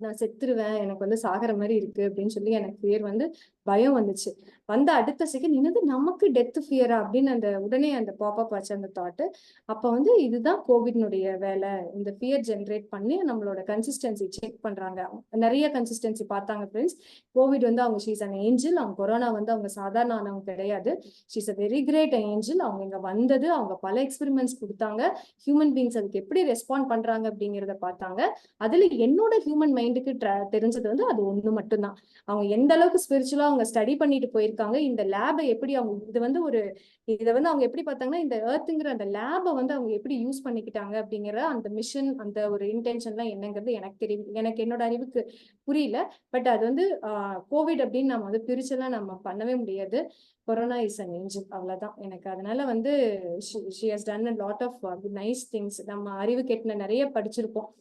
நான் செத்துருவேன், எனக்கு வந்து சாகிற மாதிரி இருக்கு அப்படின்னு சொல்லி எனக்கு ஃபியர் வந்து பயம் வந்துச்சு. வந்த அடுத்த செகண்ட் என்னது நமக்கு டெத் ஃபியரா அப்படின்னு அந்த உடனே அந்த பாப்அப் ஆச்சு அந்த தாட்டு. அப்ப வந்து இதுதான் கோவிட்னுடைய வேலை. இந்த ஃபியர் ஜென்ரேட் பண்ணி நம்மளோட கன்சிஸ்டன்சி செக் பண்றாங்க. நிறைய கன்சிஸ்டன்சி பார்த்தாங்க ஃப்ரெண்ட்ஸ். கோவிட் வந்து அவங்க ஷீஸ் அன் ஏஞ்சல். அவங்க கொரோனா வந்து அவங்க சாதாரணவங்க கிடையாது. She's a very great angel. அவங்க இங்க வந்தது, அவங்க பல எக்ஸ்பெரிமெண்ட்ஸ் கொடுத்தாங்க. ஹியூமன் பீங்ஸ் அதுக்கு எப்படி ரெஸ்பாண்ட் பண்றாங்க அப்படிங்கிறத பார்த்தாங்க. அதுல என்னோட ஹியூமன் மைண்டுக்கு தெரிஞ்சது வந்து அது ஒண்ணு மட்டும்தான். அவங்க எந்த அளவுக்கு ஸ்பிரிச்சுவலா அவங்க ஸ்டடி பண்ணிட்டு போயிருக்காங்க. இந்த லேபை எப்படி அவங்க இதை வந்து அவங்க எப்படி பார்த்தாங்கன்னா, இந்த எர்த்துங்கிற அந்த லேபை வந்து அவங்க எப்படி யூஸ் பண்ணிக்கிட்டாங்க அப்படிங்கிற அந்த மிஷன், அந்த ஒரு இன்டென்ஷன்லாம் என்னங்கிறது எனக்கு தெரியும். எனக்கு என்னோட அறிவுக்கு புரியல. பட் அது வந்து கோவிட் அப்படின்னு நம்ம வந்து பிரிச்செல்லாம் நம்ம பண்ணவே முடியாது. கொரோனா இஸ் அன் ஏஞ்சல், அவ்வளவுதான் எனக்கு. அதனால வந்து she has done a lot of nice things. நம்ம அறிவு கெட்டின நிறைய படிச்சிருப்போம்.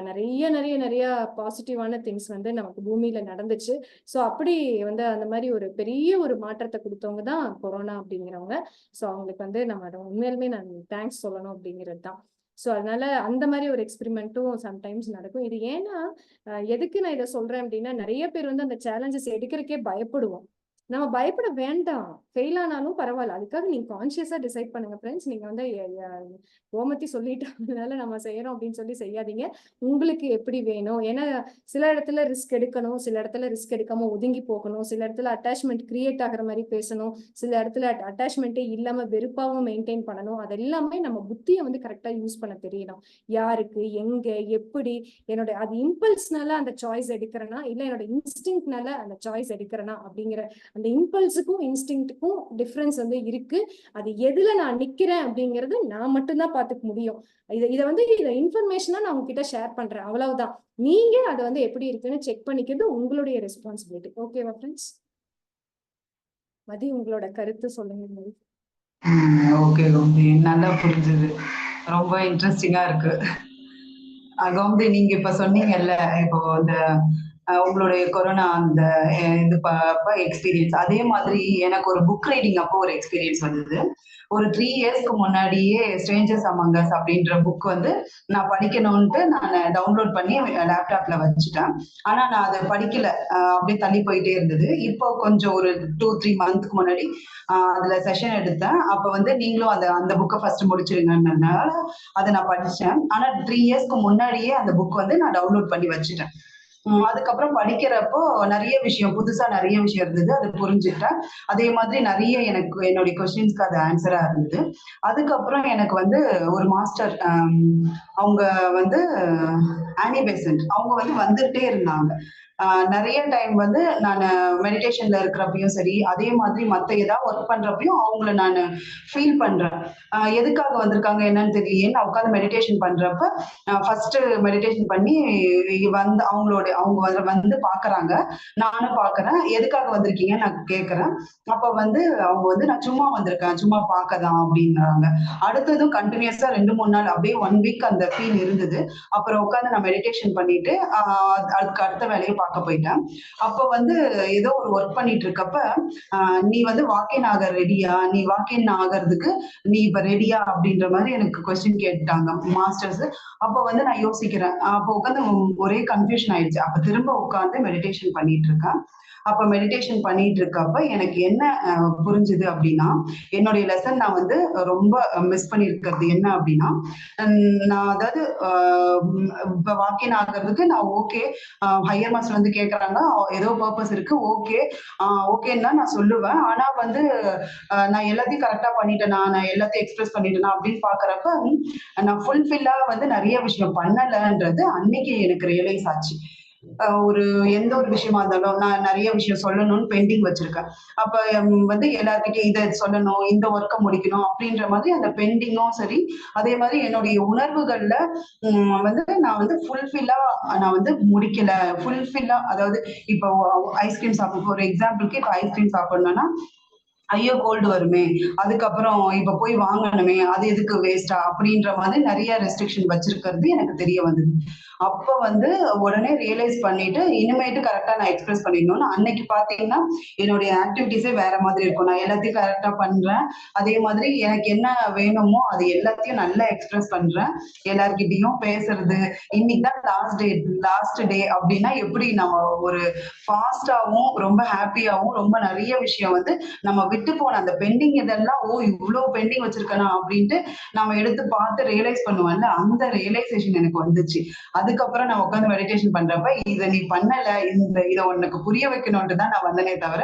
நிறைய நிறைய நிறைய பாசிட்டிவான திங்ஸ் வந்து நமக்கு பூமியில நடந்துச்சு. ஸோ அப்படி வந்து அந்த மாதிரி ஒரு பெரிய ஒரு மாற்றத்தை கொடுத்தவங்க தான் கொரோனா அப்படிங்கிறவங்க. ஸோ அவங்களுக்கு வந்து நம்ம உண்மையிலுமே நான் தேங்க்ஸ் சொல்லணும் அப்படிங்கிறது தான். ஸோ அதனால அந்த மாதிரி ஒரு எக்ஸ்பெரிமெண்ட்டும் சம்டைம்ஸ் நடக்கும். இது ஏன்னா எதுக்கு நான் இதை சொல்றேன் அப்படின்னா, நிறைய பேர் வந்து அந்த சேலஞ்சஸ் எடுக்கிறதுக்கே பயப்படுவோம். நம்ம பயப்பட வேண்டாம். ஃபெயில் ஆனாலும் பரவாயில்ல. அதுக்காக நீங்க கான்சியஸா டிசைட் பண்ணுங்க ஃப்ரெண்ட்ஸ். நீங்க வந்து கோமதி சொல்லிட்டதுனால நம்ம செய்யறோம் அப்படின்னு சொல்லி செய்யாதீங்க. உங்களுக்கு எப்படி வேணும்? ஏன்னா சில இடத்துல ரிஸ்க் எடுக்கணும், சில இடத்துல ரிஸ்க் எடுக்காம ஒதுங்கி போகணும், சில இடத்துல அட்டாச்மெண்ட் கிரியேட் ஆகிற மாதிரி பேசணும், சில இடத்துல அட்டாச்மெண்ட்டே இல்லாம வெறுப்பாவும் மெயின்டைன் பண்ணணும். அது எல்லாமே நம்ம புத்தியை வந்து கரெக்டா யூஸ் பண்ண தெரியணும். யாருக்கு எங்க எப்படி அது இம்பல்ஸ்னால அந்த சாய்ஸ் எடுக்கிறேன்னா இல்ல என்னோட இன்ஸ்டிங்க்னால அந்த சாய்ஸ் எடுக்கிறேன்னா அப்படிங்கிற அந்த இம்பல்ஸுக்கும் இன்ஸ்டிங்க்டுக்கும் டிஃபரன்ஸ் வந்து இருக்கு. அது எதுல நான் நிக்கிறேன் அப்படிங்கிறது நான் மட்டும்தான் பார்த்துக்க முடியும். இதை இன்ஃபர்மேஷனா நான் உங்ககிட்ட ஷேர் பண்றேன், அவ்வளவுதான். நீங்க அதை வந்து எப்படி இருக்குன்னு செக் பண்ணிக்கிறது உங்களுடைய ரெஸ்பான்சிபிலிட்டி. ஓகேவா ஃப்ரெண்ட்ஸ்? மதி, உங்களோட கருத்து சொல்லுங்க. ஓகே, நல்லா புரிஞ்சுது. ரொம்ப இன்ட்ரெஸ்டிங்கா இருக்கு. கௌமுதி, நீங்க இப்ப சொன்னீங்கல்ல, இப்போ இந்த உங்களுடைய கொரோனா அந்த இது எக்ஸ்பீரியன்ஸ், அதே மாதிரி எனக்கு ஒரு புக் ரீடிங் அப்போ ஒரு எக்ஸ்பீரியன்ஸ் வந்தது. ஒரு 3 இயர்ஸ்க்கு முன்னாடியே ஸ்ட்ரேஞ்சர்ஸ் அமங் அஸ் அப்படின்ற புக் வந்து நான் படிக்கணும்ட்டு நான் டவுன்லோட் பண்ணி லேப்டாப்ல வச்சுட்டேன். ஆனா நான் அதை படிக்கல, அப்படியே தள்ளி போயிட்டே இருந்தது. இப்போ கொஞ்சம் ஒரு 2-3 மந்த்துக்கு முன்னாடி அதுல செஷன் எடுத்தேன். அப்ப வந்து நீங்களும் அந்த புக்கை ஃபர்ஸ்ட் முடிச்சிருங்கன்றதுனால அதை நான் படிச்சேன். ஆனா 3 இயர்ஸ்க்கு முன்னாடியே அந்த புக் வந்து நான் டவுன்லோட் பண்ணி வச்சுட்டேன். அதுக்கப்புறம் படிக்கிறப்போ நிறைய விஷயம், புதுசா நிறைய விஷயம் இருந்தது, அது புரிஞ்சுட்டேன். அதே மாதிரி நிறைய எனக்கு என்னுடைய கொஸ்டின்ஸ்க்கு அது ஆன்சரா இருந்தது. அதுக்கப்புறம் எனக்கு வந்து ஒரு மாஸ்டர், அவங்க வந்து ஆனி பெசன்ட், அவங்க வந்து வந்துட்டே இருந்தாங்க. நிறைய டைம் வந்து நான் மெடிடேஷன்ல இருக்கிறப்பையும் சரி, அதே மாதிரி மத்த ஏதாவது ஒர்க் பண்றப்பையும் அவங்கள நான் ஃபீல் பண்றேன். எதுக்காக வந்திருக்காங்க என்னன்னு தெரியலையே. நான் உட்காந்து மெடிடேஷன் பண்றப்ப ஃபர்ஸ்ட் மெடிடேஷன் பண்ணி வந்து அவங்க வந்து பாக்குறாங்க, நானும் பாக்குறேன். எதுக்காக வந்திருக்கீங்க நான் கேக்குறேன். அப்ப வந்து அவங்க வந்து நான் சும்மா வந்திருக்கேன், சும்மா பார்க்கதான் அப்படின்றாங்க. அடுத்ததும் கண்டினியூஸா 2-3 நாள் அப்படியே 1 வீக் அந்த ஃபீல் இருந்தது. அப்புறம் உட்காந்து நான் மெடிடேஷன் பண்ணிட்டு அதுக்கு அடுத்த வேலையை பார்க்க போயிட்டேன். அப்ப வந்து ஏதோ ஒரு ஒர்க் பண்ணிட்டு இருக்கப்ப நீ வந்து வாக்கின் ஆக ரெடியா, நீ வாக்கின் ஆகிறதுக்கு நீ இப்ப ரெடியா அப்படின்ற மாதிரி எனக்கு கொஸ்டின் கேட்டாங்க மாஸ்டர்ஸ். அப்ப வந்து நான் யோசிக்கிறேன். அப்ப உட்காந்து ஒரே கன்ஃபியூஷன் ஆயிடுச்சு. அப்ப திரும்ப உட்காந்து மெடிடேஷன் பண்ணிட்டு இருக்கேன். அப்ப மெடிடேஷன் பண்ணிட்டு இருக்கப்ப எனக்கு என்ன புரிஞ்சுது அப்படின்னா, என்னுடைய லெசன் நான் வந்து ரொம்ப மிஸ் பண்ணிருக்கிறது என்ன அப்படின்னா, நான் அதாவது இப்ப வாக்கின் ஆகிறதுக்கு நான் ஓகே, ஹையர் மாஸ்டர் வந்து கேக்குறாங்க, ஏதோ பர்பஸ் இருக்கு, ஓகே ஓகேன்னு தான் நான் சொல்லுவேன். ஆனா வந்து நான் எல்லாத்தையும் கரெக்டா பண்ணிட்டேனா, நான் எல்லாத்தையும் எக்ஸ்பிரஸ் பண்ணிட்டேனா அப்படின்னு பாக்குறப்ப நான் ஃபுல்ஃபில்லா வந்து நிறைய விஷயம் பண்ணலன்றது அன்னைக்கு எனக்கு ரியலைஸ் ஆச்சு. ஒரு எந்த ஒரு விஷயமா இருந்தாலும் நான் நிறைய விஷயம் சொல்லணும்னு பெண்டிங் வச்சிருக்கேன். அப்ப வந்து எல்லார்கிட்டயும் இதை சொல்லணும், இந்த ஒர்க்கை முடிக்கணும் அப்படின்ற மாதிரி அந்த பெண்டிங்கும் சரி, அதே மாதிரி என்னுடைய உணர்வுகள்ல வந்து நான் வந்து ஃபுல்ஃபில்லா நான் வந்து முடிக்கல. ஃபுல்ஃபில்லா அதாவது இப்போ ஐஸ்கிரீம் சாப்பிட, ஒரு எக்ஸாம்பிளுக்கு இப்போ ஐஸ்கிரீம் சாப்பிடணும்னா ஐயோ கோல்டு வருமே, அதுக்கப்புறம் இப்ப போய் வாங்கணுமே, அது எதுக்கு வேஸ்டா அப்படின்ற மாதிரி நிறைய ரெஸ்ட்ரிக்ஷன் வச்சிருக்கிறது எனக்கு தெரிய வந்தது. அப்ப வந்து உடனே ரியலைஸ் பண்ணிட்டு இனிமேட்டு கரெக்டா நான் எக்ஸ்பிரஸ் பண்ணிடணும்னு அன்னைக்கு பாத்தீங்கன்னா என்னுடைய ஆக்டிவிட்டிஸே வேற மாதிரி இருக்கும். நான் எல்லாத்தையும் கரெக்டா பண்றேன். அதே மாதிரி எனக்கு என்ன வேணுமோ அது எல்லாத்தையும் நல்லா எக்ஸ்பிரஸ் பண்றேன். எல்லார்கிட்டையும் பேசுறது. இன்னைக்குதான் லாஸ்ட் டே அப்படின்னா எப்படி நம்ம ஒரு ஃபாஸ்டாவும் ரொம்ப ஹாப்பியாவும் ரொம்ப நிறைய விஷயம் வந்து நம்ம விட்டு போன அந்த பெண்டிங் இதெல்லாம், ஓ இவ்வளவு பெண்டிங் வச்சிருக்கனா அப்படின்ட்டு நம்ம எடுத்து பார்த்து ரியலைஸ் பண்ணுவோம்ல, அந்த ரியலைசேஷன் எனக்கு வந்துச்சு. அதுக்கப்புறம் நான் உட்காந்து மெடிடேஷன் பண்றப்ப இதை நீ பண்ணல, இதை உனக்கு புரிய வைக்கணும்ட்டு தான் நான் வந்தனே தவிர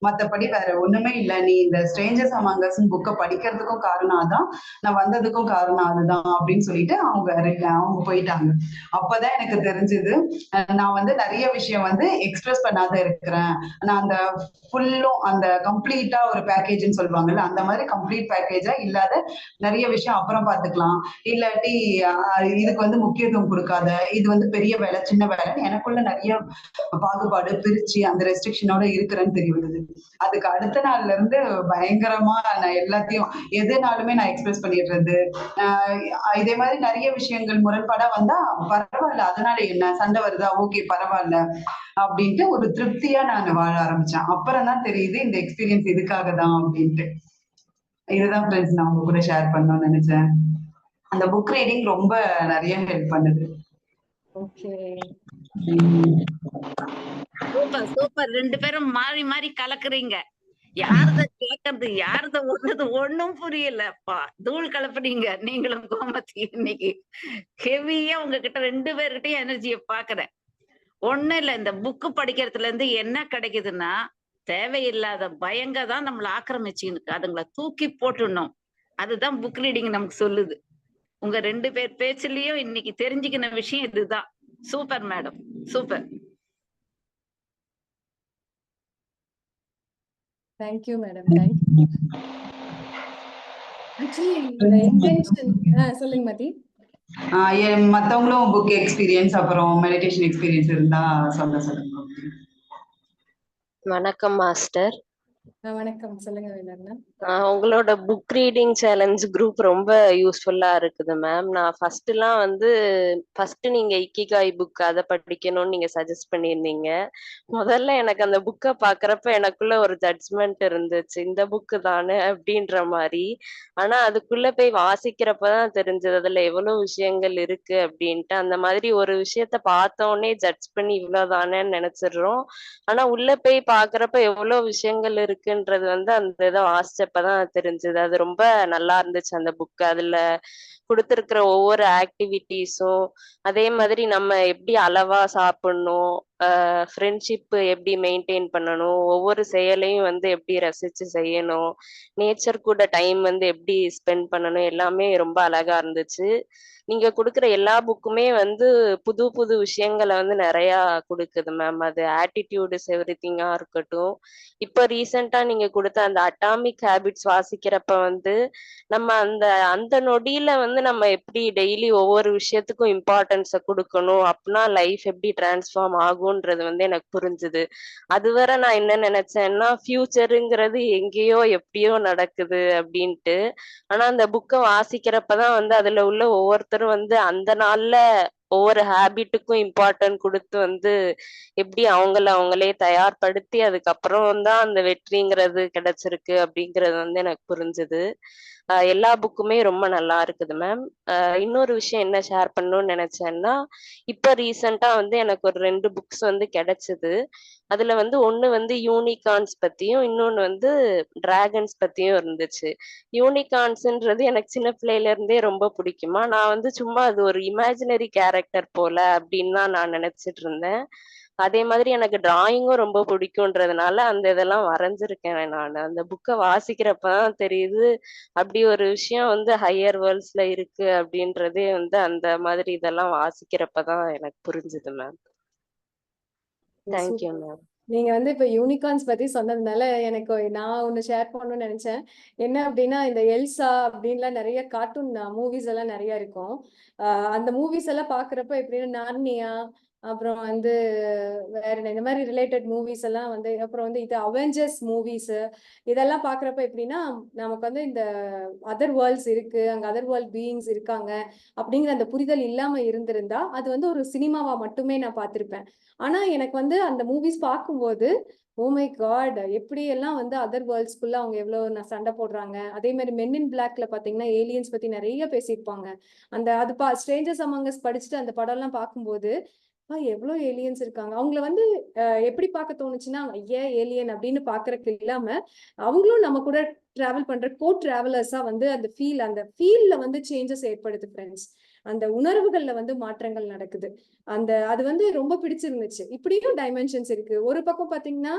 மத்தபடி வேற ஒண்ணுமே இல்ல. நீ இந்த ஸ்ட்ரேஞ்சர்ஸ் அமங் அஸ் புக்கை படிக்கிறதுக்கும் காரணம் அதான், நான் வந்ததுக்கும் காரணம் அதுதான் அப்படின்னு சொல்லிட்டு அவங்க போயிட்டாங்க. அப்பதான் எனக்கு தெரிஞ்சது நான் வந்து நிறைய விஷயம் வந்து எக்ஸ்பிரஸ் பண்ணாத இருக்கிறேன். நான் அந்த ஃபுல்லும் அந்த கம்ப்ளீட்டா ஒரு பேக்கேஜ்னு சொல்லுவாங்கல்ல, அந்த மாதிரி கம்ப்ளீட் பேக்கேஜா இல்லாத நிறைய விஷயம் அப்புறம் பாத்துக்கலாம், இல்லாட்டி இதுக்கு வந்து முக்கியத்துவம் கொடுக்காத, இது வந்து பெரிய வேலை சின்ன வேலை, எனக்குள்ள நிறைய பாகுபாடு பிரிச்சு அந்த ரெஸ்ட்ரிக்ஷனோட இருக்கிறேன்னு தெரிய வந்தது. அதுக்கு அடுத்த நாள்ல இருந்து பயங்கரமா நான் எல்லாத்தையும் எதுனாலுமே நான் எக்ஸ்பிரஸ் பண்ணிடுறது. இதே மாதிரி நிறைய விஷயங்கள் முரண்பாடா வந்தா பரவாயில்ல, அதனால என்ன சண்டை வருதா, ஓகே பரவாயில்ல அப்படின்ட்டு ஒரு திருப்தியா நான் வாழ ஆரம்பிச்சேன். அப்புறம் தான் தெரியுது இந்த எக்ஸ்பீரியன்ஸ் இதுக்காக தான் அப்படின்ட்டு. இதுதான் ஃப்ரெண்ட்ஸ் நான் உங்க கூட ஷேர் பண்ணணும்னு நினைச்சேன். அந்த புக் ரீடிங் ரொம்ப நிறைய ஹெல்ப் பண்ணுது. Okay, super super. 2 பேரும் மாறி மாறி கலக்குறீங்க. யாரத கேட்கறது யாரத ஒண்ணுது ஒண்ணும் புரியலப்பா. தூள் கலப்புறீங்க நீங்களும் கோமதி. இன்னைக்கு ஹெவியா உங்ககிட்ட 2 பேர்கிட்டயும் எனர்ஜியை பாக்குறேன். ஒண்ணும் இல்ல, இந்த புக்கு படிக்கிறதுல இருந்து என்ன கிடைக்குதுன்னா, தேவையில்லாத பயங்க தான் நம்மள ஆக்கிரமிச்சுன்னு அதுங்களை தூக்கி போட்டுடணும். அதுதான் புக் ரீடிங் நமக்கு சொல்லுது. உங்க 2 பேர் பேச்சுலயும் இன்னைக்கு தெரிஞ்சுக்கின விஷயம் இதுதான். Super madam, super. Thank you madam, thank you. Actually இந்த இன்டென்ஷன் சொல்லுங்க மதி. மத்தவங்களும் புக் எக்ஸ்பீரியன்ஸ் அப்புறம் மெடிடேஷன் எக்ஸ்பீரியன்ஸ் இருந்தா சொல்லுங்க. வணக்கம் மாஸ்டர். வணக்கம், சொல்லுங்க வேலண்ணா. உங்களோட புக் ரீடிங் சேலஞ்ச் குரூப் ரொம்ப யூஸ்ஃபுல்லா இருக்குது மேம். நான் ஃபர்ஸ்ட் நீங்க இக்கிகாய் புக் அதை படிக்கணும்னு நீங்க சஜஸ்ட் பண்ணியிருந்தீங்க. முதல்ல எனக்கு அந்த புக்கை பாக்குறப்ப எனக்குள்ள ஒரு ஜட்ஜ்மெண்ட் இருந்துச்சு, இந்த புக்கு தானே அப்படின்ற மாதிரி. ஆனா அதுக்குள்ள போய் வாசிக்கிறப்பதான் தெரிஞ்சது அதுல எவ்வளவு விஷயங்கள் இருக்கு அப்படின்ட்டு. அந்த மாதிரி ஒரு விஷயத்த பார்த்த உடனே ஜட்ஜ் பண்ணி இவ்வளவுதானேன்னு நினைச்சிடுறோம். ஆனா உள்ள போய் பாக்குறப்ப எவ்வளவு விஷயங்கள் இருக்குன்றது அந்த இதை வாசிச்சப்பதான் தெரிஞ்சது. அது ரொம்ப நல்லா இருந்துச்சு அந்த புக். அதுல கொடுத்திருக்கிற ஒவ்வொரு ஆக்டிவிட்டிஸும், அதே மாதிரி நம்ம எப்படி அளவா சாப்பிடணும், ஃப்ரெண்ட்ஷிப் எப்படி மெயின்டைன் பண்ணணும், ஒவ்வொரு செயலையும் எப்படி ரசிச்சு செய்யணும், நேச்சர் கூட டைம் எப்படி ஸ்பெண்ட் பண்ணணும், எல்லாமே ரொம்ப அழகா இருந்துச்சு. நீங்க கொடுக்குற எல்லா புக்குமே புது புது விஷயங்களை நிறைய கொடுக்குது மேம். அது ஆட்டிடியூட் இஸ் எவ்ரிதிங்கா இருக்கட்டும். இப்ப ரீசெண்டா நீங்க கொடுத்த அந்த அட்டாமிக் ஹேபிட்ஸ் வாசிக்கிறப்ப நம்ம அந்த அந்த நொடியில நம்ம எப்படி டெய்லி ஒவ்வொரு விஷயத்துக்கும் இம்பார்ட்டன்ஸ கொடுக்கணும், அப்படின்னா லைஃப் எப்படி டிரான்ஸ்ஃபார்ம் ஆகும்ன்றது எனக்கு புரிஞ்சுது. அதுவரை நான் என்ன நினைச்சேன்னா ஃபியூச்சருங்கிறது எங்கேயோ எப்படியோ நடக்குது அப்படின்ட்டு. ஆனா அந்த புக்கை வாசிக்கிறப்பதான் அதுல உள்ள ஒவ்வொருத்தரும் அந்த நாள்ல ஒவ்வொரு ஹேபிட்டுக்கும் இம்பார்ட்டன்ட் கொடுத்து எப்படி அவங்களே தயார்படுத்தி அதுக்கப்புறம் தான் அந்த வெற்றிங்கிறது கிடைச்சிருக்கு அப்படிங்கிறது எனக்கு புரிஞ்சுது. எல்லா புக்குமே ரொம்ப நல்லா இருக்குது மேம். இன்னொரு விஷயம் என்ன ஷேர் பண்ணணும்னு நினைச்சேன்னா, இப்ப ரீசெண்டா எனக்கு ஒரு 2 புக்ஸ் கிடைச்சது. அதுல ஒண்ணு யூனிகார்ன்ஸ் பத்தியும், இன்னொன்னு டிராகன்ஸ் பத்தியும் இருந்துச்சு. யூனிகார்ன்ஸ்ன்றது எனக்கு சின்ன பிள்ளையில இருந்தே ரொம்ப பிடிக்குமா. நான் சும்மா அது ஒரு இமேஜினரி கேரக்டர் போல அப்படின்னு தான் நான் நினைச்சிட்டு இருந்தேன். அதே மாதிரி எனக்கு டிராயிங்கும் ரொம்ப பிடிக்கும்ன்றதுனால அந்த இதெல்லாம் வரைஞ்சிருக்கேன் நான். அந்த புக்கை வாசிக்கிறப்பதான் தெரியுது, அப்படி ஒரு விஷயம் ஹையர் வேர்ல்ட்ஸ்ல இருக்கு அப்படின்றதே அந்த மாதிரி இதெல்லாம் வாசிக்கிறப்பதான் எனக்கு புரிஞ்சுது மேம். Thank you ma'am. நீங்க இப்ப யூனிகார்ன்ஸ் பத்தி சொன்னதுனால எனக்கு நான் ஒண்ணு ஷேர் பண்ணணும்னு நினைச்சேன். என்ன அப்படின்னா, இந்த எல்சா அப்படின்லாம் நிறைய கார்ட்டூன் மூவிஸ் எல்லாம் நிறைய இருக்கும். அந்த மூவிஸ் எல்லாம் பாக்குறப்ப எப்படின்னா நார்னியா, அப்புறம் வேற என்ன இந்த மாதிரி ரிலேட்டட் மூவிஸ் எல்லாம் அப்புறம் இது அவெஞ்சர்ஸ் மூவிஸ் இதெல்லாம் பாக்குறப்ப எப்படின்னா, நமக்கு இந்த அதர் வேர்ல்ட்ஸ் இருக்கு, அங்க அதர் வேர்ல்ட் பீயிங்ஸ் இருக்காங்க அப்படிங்கிற அந்த புரிதல் இல்லாம இருந்திருந்தா அது ஒரு சினிமாவா மட்டுமே நான் பார்த்திருப்பேன். ஆனா எனக்கு அந்த மூவிஸ் பார்க்கும்போது ஓ மை காட், எப்படி எல்லாம் அதர் வேர்ல்ட்ஸ்குள்ள அவங்க எவ்வளவு சண்டை போடுறாங்க. அதே மாதிரி மென் இன் பிளாக்ல பாத்தீங்கன்னா ஏலியன்ஸ் பத்தி நிறைய பேசியிருப்பாங்க. அது ஸ்ட்ரேஞ்சர்ஸ் அமாங் அஸ் படிச்சுட்டு அந்த படம் எல்லாம் பார்க்கும்போது எவ்வளவு ஏலியன்ஸ் இருக்காங்க. அவங்கள எப்படி பார்க்க தோணுச்சுன்னா, ஐயா ஏலியன் அப்படின்னு பாக்குறதுக்கு இல்லாம அவங்களும் நம்ம கூட டிராவல் பண்ற டிராவலர்ஸா அந்த ஃபீல்ல சேஞ்சஸ் ஏற்படுது ஃப்ரெண்ட்ஸ். அந்த உணர்வுகள்ல மாற்றங்கள் நடக்குது. அது ரொம்ப பிடிச்சிருந்துச்சு. இப்படியும் டைமென்ஷன்ஸ் இருக்கு. ஒரு பக்கம் பாத்தீங்கன்னா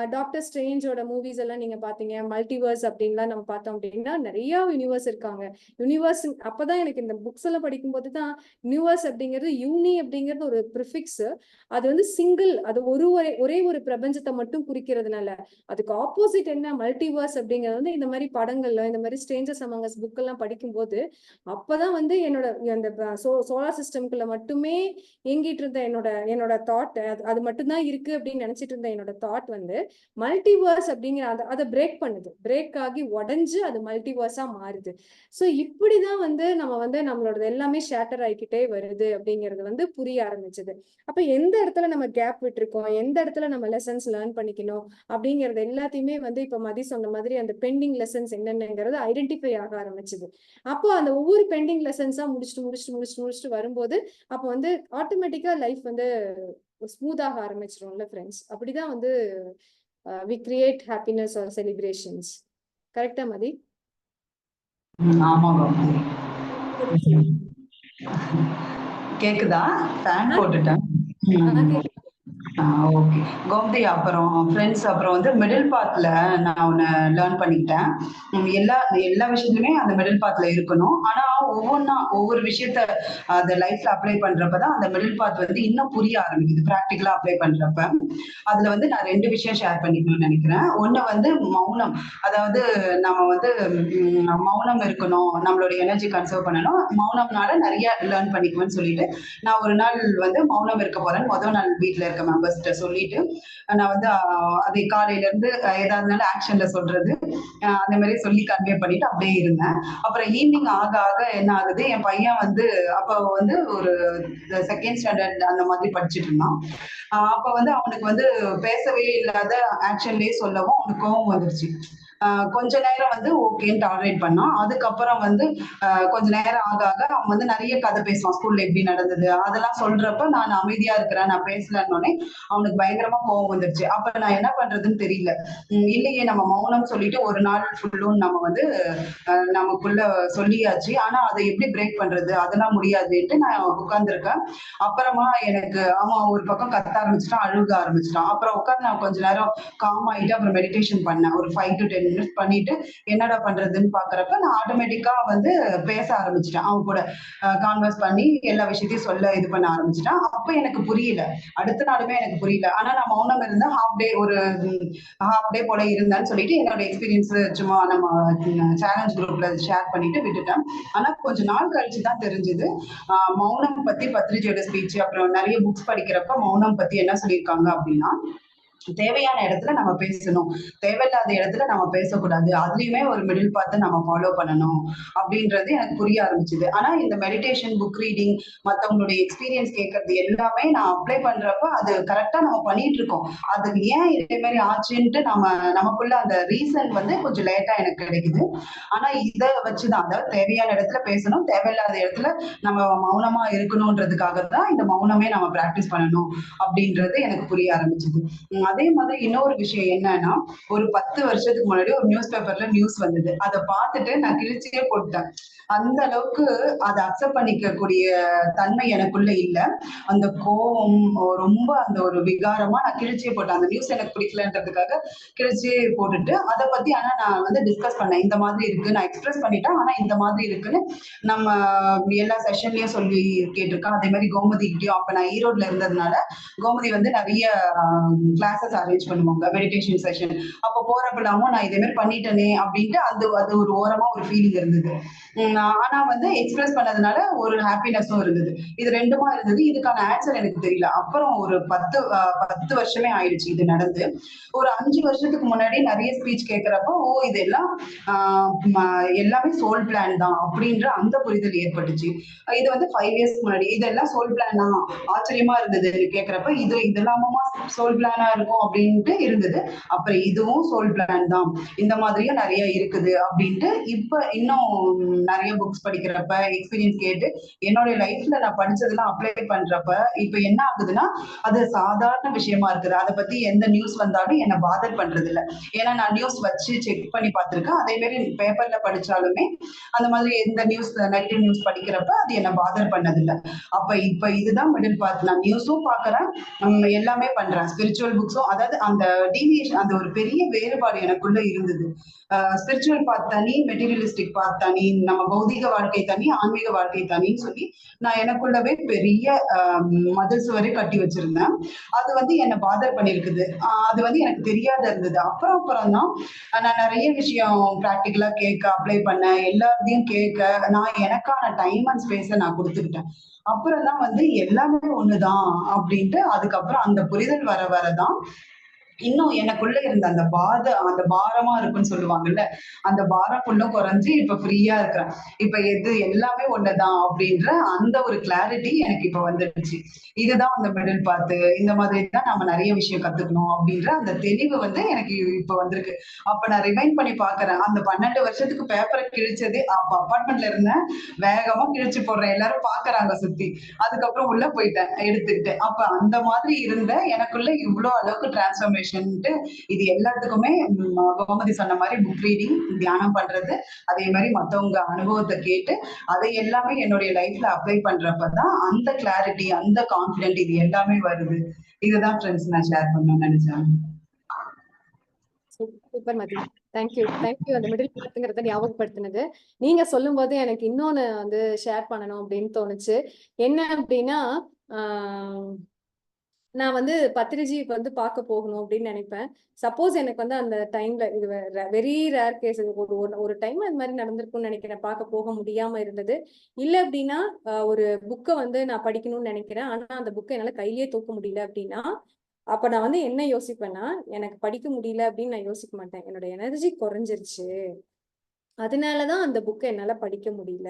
டாக்டர் ஸ்ட்ரேஞ்சோட மூவிஸ் எல்லாம் நீங்க பாத்தீங்க, மல்டிவர்ஸ் அப்படின்லாம் நம்ம பார்த்தோம் அப்படின்னா நிறைய யூனிவர்ஸ் இருக்காங்க. யூனிவர்ஸ் அப்பதான் எனக்கு இந்த புக்ஸ் எல்லாம் படிக்கும் போதுதான் யூனிவர்ஸ் அப்படிங்கிறது யூனி அப்படிங்கிறது ஒரு ப்ரிஃபிக்ஸ். அது சிங்கிள், அது ஒரே ஒரு பிரபஞ்சத்தை மட்டும் குறிக்கிறதுனால அதுக்கு ஆப்போசிட் என்ன மல்டிவர்ஸ் அப்படிங்கிறது இந்த மாதிரி படங்கள்ல இந்த மாதிரி ஸ்ட்ரேஞ்சர்ஸ் அமாங் அஸ் புக் எல்லாம் படிக்கும்போது அப்பதான் என்னோட அந்த சோலார் சிஸ்டம்குள்ள மட்டுமே இயங்கிட்டு இருந்த என்னோட தாட் அது மட்டும்தான் இருக்கு அப்படின்னு நினைச்சிட்டு இருந்த என்னோட தாட் மல்டிவர்ஸ் அப்படிங்கிற அதை பிரேக் ஆகி உடஞ்சு அது மல்டிவர்ஸா மாறுது. சோ இப்படிதான் நம்ம நம்மளோட எல்லாமே ஷேட்டர் ஆகிக்கிட்டே வருது அப்படிங்கிறது புரிய ஆரம்பிச்சது. அப்ப எந்த இடத்துல நம்ம கேப் விட்டுருக்கோம், எந்த இடத்துல நம்ம லெசன்ஸ் லேர்ன் பண்ணிக்கணும் அப்படிங்கறது எல்லாத்தையுமே இப்ப மதி சொன்ன மாதிரி அந்த பெண்டிங் லெசன்ஸ் என்னென்னங்கிறது ஐடென்டிஃபை ஆக ஆரம்பிச்சது. அப்போ அந்த ஒவ்வொரு பெண்டிங் லெசன்ஸா முடிச்சுட்டு வரும்போது அப்போ ஆட்டோமேட்டிக்கா லைஃப் ஸ்மூத்தாக ஆரம்பிச்சிரும்ல ஃப்ரெண்ட்ஸ். அப்படிதான் we create happiness or celebrations. கரெக்டா மதி? ஆமா கேக்குதா? ஃபேன் போட்டுட்டேன். ஓகே கோமதி. அப்புறம் ஃப்ரெண்ட்ஸ், அப்புறம் மிடில் பாத்ல நான் ஒன்னு லேர்ன் பண்ணிக்கிட்டேன். எல்லா விஷயத்துலயுமே அந்த மிடில் பாத்ல இருக்கணும். ஆனா ஒவ்வொரு விஷயத்த அந்த லைஃப்ல அப்ளை பண்றப்பதான் அந்த மிடில் பாத் இன்னும் புரிய ஆரம்பிக்குது. பிராக்டிகலா அப்ளை பண்றப்ப அதுல நான் 2 விஷயம் ஷேர் பண்ணிக்கணும்னு நினைக்கிறேன். ஒண்ணு மௌனம். அதாவது நம்ம மௌனம் இருக்கணும், நம்மளோட எனர்ஜி கன்சர்வ் பண்ணணும். மௌனம்னால நிறைய லேர்ன் பண்ணிக்குவேன்னு சொல்லிட்டு நான் ஒரு நாள் மௌனம் இருக்க போறேன். முதல் நாள் வீட்டுல இருக்க மெம்பர்ஸ் மெம்பர்ஸ்கிட்ட சொல்லிட்டு நான் வந்து அதை காலையில இருந்து ஏதாவதுனால ஆக்ஷன்ல சொல்றது அந்த மாதிரி சொல்லி கன்வே பண்ணிட்டு அப்படியே இருந்தேன். அப்புறம் ஈவினிங் ஆக ஆக என்ன ஆகுது, என் பையன் வந்து அப்போ வந்து ஒரு செகண்ட் ஸ்டாண்டர்ட் அந்த மாதிரி படிச்சுட்டு இருந்தான். அப்ப வந்து அவனுக்கு வந்து பேசவே இல்லாத ஆக்ஷன்லயே சொல்லவும் அவனுக்கு கோவம் வந்துருச்சு. கொஞ்ச நேரம் வந்து ஓகேன்னு டாலரேட் பண்ணான். அதுக்கப்புறம் வந்து கொஞ்ச நேரம் ஆக ஆக அவன் வந்து நிறைய கதை பேசுவான், ஸ்கூல்ல எப்படி நடந்தது அதெல்லாம் சொல்றப்ப நான் அமைதியா இருக்கிறேன், நான் பேசலன்னொடனே அவனுக்கு பயங்கரமா கோவம் வந்துருச்சு. அப்ப நான் என்ன பண்றதுன்னு தெரியல. இல்லையே நம்ம மௌனம் சொல்லிட்டு ஒரு நாள் ஃபுல்லும் நம்ம வந்து நமக்குள்ள சொல்லியாச்சு, ஆனா அதை எப்படி பிரேக் பண்றது, அதெல்லாம் முடியாதுன்ட்டு நான் உட்கார்ந்துருக்கேன். அப்புறமா எனக்கு அவன் ஒரு பக்கம் கத்த ஆரம்பிச்சிட்டான், அழுக ஆரம்பிச்சிட்டான். அப்புறம் உட்காந்து நான் கொஞ்ச நேரம் காம் ஆயிட்டு அப்புறம் மெடிடேஷன் பண்ணேன். ஒரு 5 to 10 minutes பண்ணிட்டு என்னடா பண்றதுன்னு பாக்குறப்ப நான் ஆட்டோமேட்டிக்கா வந்து பேச ஆரம்பிச்சிட்டேன். அவன் கூட கான்வர்ஸ் பண்ணி எல்லா விஷயத்தையும் சொல்ல இது பண்ண ஆரம்பிச்சிட்டேன். அப்ப எனக்கு புரியல, அடுத்த நாளுமே எனக்கு புரியல. ஆனா நான் மௌனம் இருந்த ஒரு ஹாஃப் டே போல இருந்தேன்னு சொல்லிட்டு என்னோட எக்ஸ்பீரியன்ஸ் சும்மா நம்ம சேலஞ்ச் குரூப்ல ஷேர் பண்ணிட்டு விட்டுட்டேன். ஆனா கொஞ்ச நாள் கழிச்சு தான் தெரிஞ்சது மௌனம் பத்தி பத்ரிஜியோட ஸ்பீச் அப்புறம் நிறைய புக்ஸ் படிக்கிறப்ப மௌனம் பத்தி என்ன சொல்லியிருக்காங்க அப்படின்னா, தேவையான இடத்துல நம்ம பேசணும், தேவையில்லாத இடத்துல நம்ம பேசக்கூடாது, அதுலயுமே ஒரு மிடில் பார்த்து நம்ம ஃபாலோ பண்ணணும் அப்படின்றது எனக்கு புரிய ஆரம்பிச்சுது. ஆனா இந்த மெடிடேஷன், புக் ரீடிங், மத்தவங்களுடைய எக்ஸ்பீரியன்ஸ் கேட்கறது எல்லாமே நான் அப்ளை பண்றப்ப அது கரெக்டா நம்ம பண்ணிட்டு இருக்கோம். அதுக்கு ஏன் இதே மாதிரி ஆச்சுன்ட்டு நமக்குள்ள அந்த ரீசன் வந்து கொஞ்சம் லேட்டா எனக்கு கிடைக்குது. ஆனா இதை வச்சுதான், அதாவது தேவையான இடத்துல பேசணும், தேவையில்லாத இடத்துல நம்ம மௌனமா இருக்கணும்ன்றதுக்காக தான் இந்த மௌனமே நம்ம பிராக்டிஸ் பண்ணணும் அப்படின்றது எனக்கு புரிய ஆரம்பிச்சுது. அதே மாதிரி இன்னொரு விஷயம் என்னன்னா, ஒரு 10 வருஷத்துக்கு முன்னாடி ஒரு நியூஸ் பேப்பர்ல நியூஸ் வந்தது. அதை பார்த்துட்டு நான் கிழிச்சியே போட்டேன். அந்த அளவுக்கு அதை அக்செப்ட் பண்ணிக்கக்கூடிய தன்மை எனக்குள்ள இல்ல. அந்த கோவம் ரொம்ப அந்த ஒரு விகாரமா நான் கிழிச்சியே போட்டேன். அந்த நியூஸ் எனக்கு பிடிக்கலன்றதுக்காக கிழிச்சியே போட்டுட்டு அதை பத்தி ஆனா நான் வந்து டிஸ்கஸ் பண்ணேன். இந்த மாதிரி இருக்கு, நான் எக்ஸ்பிரஸ் பண்ணிட்டேன், ஆனா இந்த மாதிரி இருக்குன்னு நம்ம எல்லா செஷன்லயும் சொல்லி கேட்டிருக்கேன். அதே மாதிரி கோமதி கிட்டயும், அப்ப நான் ஈரோட்ல இருந்ததுனால கோமதி வந்து நிறைய கிளாஸஸ் அரேஞ்ச் பண்ணுவாங்க, மெடிடேஷன் செஷன். அப்போ போறப்பலாமும் நான் இதே மாதிரி பண்ணிட்டேனே அப்படின்ட்டு அது ஒரு ஓரமா ஒரு ஃபீலிங் இருந்தது. ஆனா வந்து எக்ஸ்பிரஸ் பண்ணதுனால ஒரு ஹாப்பினஸும் இருந்தது. இது ரெண்டுமா இருந்தது. இதுக்கான ஆன்சர் எனக்கு தெரியல. அப்புறம் ஒரு 10 வருஷமே ஆயிடுச்சு இது நடந்து. ஒரு 5 வருஷத்துக்கு முன்னாடி நிறைய ஸ்பீச் கேட்கிறப்போ இதெல்லாம் எல்லாமே சோல் பிளான் தான் அப்படின்ற அந்த புரிதல் ஏற்பட்டுச்சு. இது வந்து 5 இயர்ஸ்க்கு முன்னாடி இதெல்லாம் சோல் பிளான் தான், ஆச்சரியமா இருந்தது கேட்கிறப்ப. இதெல்லாமா சோல் பிளானா இருக்கும் அப்படின்ட்டு இருந்தது. அப்புறம் இதுவும் சோல் பிளான் தான், இந்த மாதிரியும் நிறைய இருக்குது அப்படின்ட்டு இப்ப இன்னும் நிறைய புக்ஸ் படிக்கிறப்ப எக்ஸ்பீரியன்ஸ் கேட்டு என்னுடைய லைஃப்ல நான் படிச்சதெல்லாம் அப்ளை பண்றப்ப இப்ப என்ன ஆகுதுன்னா அது சாதாரண விஷயமா இருக்குது. அதை பத்தி எந்த நியூஸ் வந்தாலும் என்ன பாதர் பண்றது இல்லை. ஏன்னா நான் நியூஸ் வச்சு செக் பண்ணி பார்த்திருக்கேன். அதே மாதிரி பேப்பர்ல படிச்சாலுமே அந்த மாதிரி எந்த நியூஸ் நெகட்டிவ் நியூஸ் படிக்கிறப்ப அது என்ன பாதர் பண்ணதில்லை. அப்ப இப்ப இதுதான் மிடில் பாத். நான் நியூஸும் பாக்குறேன், எல்லாமே பண்றேன், ஸ்பிரிச்சுவல் புக்ஸும். அதாவது அந்த டீவியேஷன், அந்த ஒரு பெரிய வேறுபாடு எனக்குள்ள இருந்தது. ஸ்பிரிச்சுவல் பாத் தனி, மெட்டீரியலிஸ்டிக் பாத் தனி, நம்ம பௌதிக வாழ்க்கை தனி, ஆன்மீக வாழ்க்கை தனின்னு சொல்லி நான் எனக்குள்ளவே பெரிய மதில் சுவரை கட்டி வச்சிருந்தேன். அது வந்து என்னை பாதர் பண்ணிருக்குது. அது வந்து எனக்கு தெரியாத இருந்தது. அப்புறம் தான் நான் நிறைய விஷயம் பிராக்டிக்கலா கேட்க அப்ளை பண்ண, எல்லாத்தையும் கேட்க நான் எனக்கான டைம் அண்ட் ஸ்பேஸை நான் கொடுத்துக்கிட்டேன். அப்புறம் தான் வந்து எல்லாமே ஒண்ணுதான் அப்படின்ட்டு அதுக்கப்புறம் அந்த புரிதல் வரதான் இன்னும் எனக்குள்ள இருந்த அந்த பாரமா இருக்குன்னு சொல்லுவாங்கல்ல, அந்த பாரம் ஃபுல்லும் குறைஞ்சு இப்ப ஃப்ரீயா இருக்கிறேன். இப்ப எல்லாமே ஒண்ணுதான் அப்படின்ற அந்த ஒரு கிளாரிட்டி எனக்கு இப்ப வந்துடுச்சு. இதுதான் அந்த மிடில் பாத்து, இந்த மாதிரி தான் நம்ம நிறைய விஷயம் கத்துக்கணும் அப்படின்ற அந்த தெளிவு வந்து எனக்கு இப்ப வந்திருக்கு. அப்ப நான் ரிமைண்ட் பண்ணி பாக்குறேன், அந்த 12 வருஷத்துக்கு பேப்பரை கிழிச்சது அப்ப அப்பார்ட்மெண்ட்ல இருந்தேன், வேகமா கிழிச்சு போடுறேன், எல்லாரும் பாக்குறாங்க சுத்தி. அதுக்கப்புறம் உள்ள போயிட்டேன் எடுத்துக்கிட்டு. அப்ப அந்த மாதிரி இருந்த எனக்குள்ள இவ்வளவு அளவுக்கு டிரான்ஸ்ஃபர்மேஷன். இது எல்லாத்துக்குமே கோமதி சொன்ன மாதிரி புக் ரீடிங், தியானம் பண்றது, அதே மாதிரி மத்தவங்க அனுபவத்தை கேட்டு அதை எல்லாமே என்னுடைய லைஃப்ல அப்ளை பண்றப்பதான் அந்த கிளாரிட்டி, அந்த கான்பிடென்ட் இது எல்லாமே வருது. இதுதான் ஃப்ரெண்ட்ஸ் நான் ஷேர் பண்ணணும்னு நினைச்சேன். சூப்பர் மதி, தேங்க்யூ. அந்த மிடில் பாத்துங்கிறத ஞாபகப்படுத்தினது. நீங்க சொல்லும் போது எனக்கு இன்னொன்னு வந்து ஷேர் பண்ணணும் அப்படின்னு தோணுச்சு. என்ன அப்படின்னா, நான் வந்து பத்ரிஜிக்கு வந்து பார்க்க போகணும் அப்படின்னு நினைப்பேன். சப்போஸ் எனக்கு வந்து அந்த டைம்ல இது வெரி ரேர் கேஸ், ஒரு டைம் அது மாதிரி நடந்திருக்கும்னு நினைக்கிறேன், பார்க்க போக முடியாம இருந்தது. இல்ல அப்படின்னா ஒரு புக்கை வந்து நான் படிக்கணும்னு நினைக்கிறேன், ஆனா அந்த புக்கை என்னால கையிலேயே தூக்க முடியல அப்படின்னா அப்ப நான் வந்து என்ன யோசிப்பேன்னா, எனக்கு படிக்க முடியல அப்படின்னு நான் யோசிக்க மாட்டேன். என்னோட எனர்ஜி குறைஞ்சிருச்சு. அதனாலதான் அந்த புக்கை என்னால படிக்க முடியல.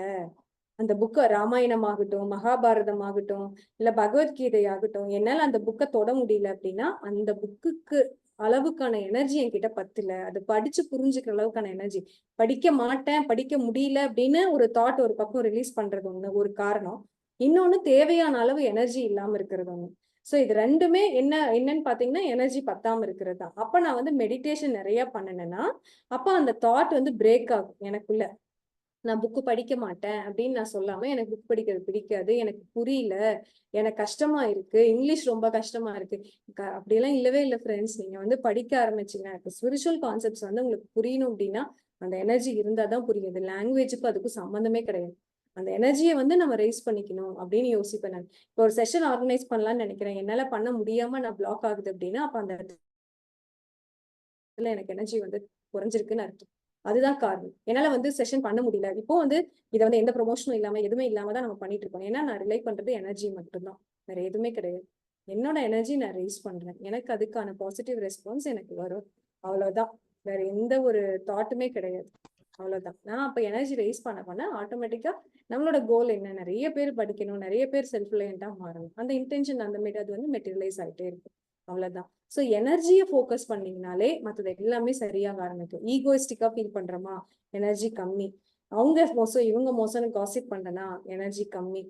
அந்த புக்க ராமாயணம் ஆகட்டும், மகாபாரதம் ஆகட்டும், இல்ல பகவத்கீதை ஆகட்டும், என்னால அந்த புக்கை தொட முடியல அப்படின்னா, அந்த புக்குக்கு அளவுக்கான எனர்ஜி என்கிட்ட பத்தல. அது படிச்சு புரிஞ்சுக்கிற அளவுக்கான எனர்ஜி. படிக்க மாட்டேன், படிக்க முடியல அப்படின்னு ஒரு தாட் ஒரு பக்கம் ரிலீஸ் பண்றது ஒண்ணு, ஒரு காரணம். இன்னொன்னு தேவையான அளவு எனர்ஜி இல்லாம இருக்கிறது ஒண்ணு. சோ இது ரெண்டுமே என்னன்னு பாத்தீங்கன்னா, எனர்ஜி பத்தாம இருக்கிறது தான். அப்ப நான் வந்து மெடிடேஷன் நிறைய பண்ணினேன்னா, அப்ப அந்த தாட் வந்து பிரேக் ஆகும் எனக்குள்ள. நான் புக்கு படிக்க மாட்டேன் அப்படின்னு நான் சொல்லாம, எனக்கு புக் படிக்கிறது பிடிக்காது, எனக்கு புரியல, எனக்கு கஷ்டமா இருக்கு, இங்கிலீஷ் ரொம்ப கஷ்டமா இருக்கு. அப்படியெல்லாம் இல்லவே இல்லை ஃப்ரெண்ட்ஸ். நீங்க வந்து படிக்க ஆரம்பிச்சீங்கன்னா, இப்போ ஸ்பிரிச்சுவல் கான்செப்ட்ஸ் வந்து உங்களுக்கு புரியணும் அப்படின்னா அந்த எனர்ஜி இருந்தாதான் புரியுது. லாங்குவேஜுக்கும் அதுக்கும் சம்மந்தமே கிடையாது. அந்த எனர்ஜியை வந்து நம்ம ரைஸ் பண்ணிக்கணும் அப்படின்னு யோசிப்பேன் நான். இப்போ ஒரு செஷன் ஆர்கனைஸ் பண்ணலாம்னு நினைக்கிறேன், என்னால பண்ண முடியாம நான் பிளாக் ஆகுது அப்படின்னா, அப்ப அந்த இடத்துல எனக்கு எனர்ஜி வந்து குறைஞ்சிருக்குன்னு அர்த்தம். அதுதான் காரணம். என்னால வந்து செஷன் பண்ண முடியல. இப்போ வந்து இதை வந்து எந்த ப்ரொமோஷனும் இல்லாம எதுவுமே இல்லாம தான் நம்ம பண்ணிட்டு இருக்கோம். ஏன்னா நான் ரிலை பண்றது எனர்ஜி மட்டும்தான், வேற எதுவுமே கிடையாது. என்னோட எனர்ஜி நான் ரைஸ் பண்றேன், எனக்கு அதுக்கான பாசிட்டிவ் ரெஸ்பான்ஸ் எனக்கு வரும், அவ்வளவுதான். வேற எந்த ஒரு தாட்டுமே கிடையாது, அவ்வளவுதான். நான் அப்ப எனர்ஜி ரைஸ் பண்ண ஆட்டோமேட்டிக்கா நம்மளோட கோல் என்ன, நிறைய பேர் படிக்கணும், நிறைய பேர் செல்ஃப் ரிலையண்டா மாறணும், அந்த இன்டென்ஷன் அந்த மாதிரி அது வந்து மெட்டீரியலைஸ் ஆகிட்டே இருக்கும், அவ்வளவுதான். ஸோ எனர்ஜியை ஃபோக்கஸ் பண்ணீங்கனாலே மற்றது எல்லாமே சரியாக ஆரம்பிக்கும். ஈகோயிஸ்டிக்கா ஃபீல் பண்றோமா, எனர்ஜி கம்மி. அவங்க மோசம் இவங்க மோசம்னு காசிப் பண்றனா, எனர்ஜி கம்மி.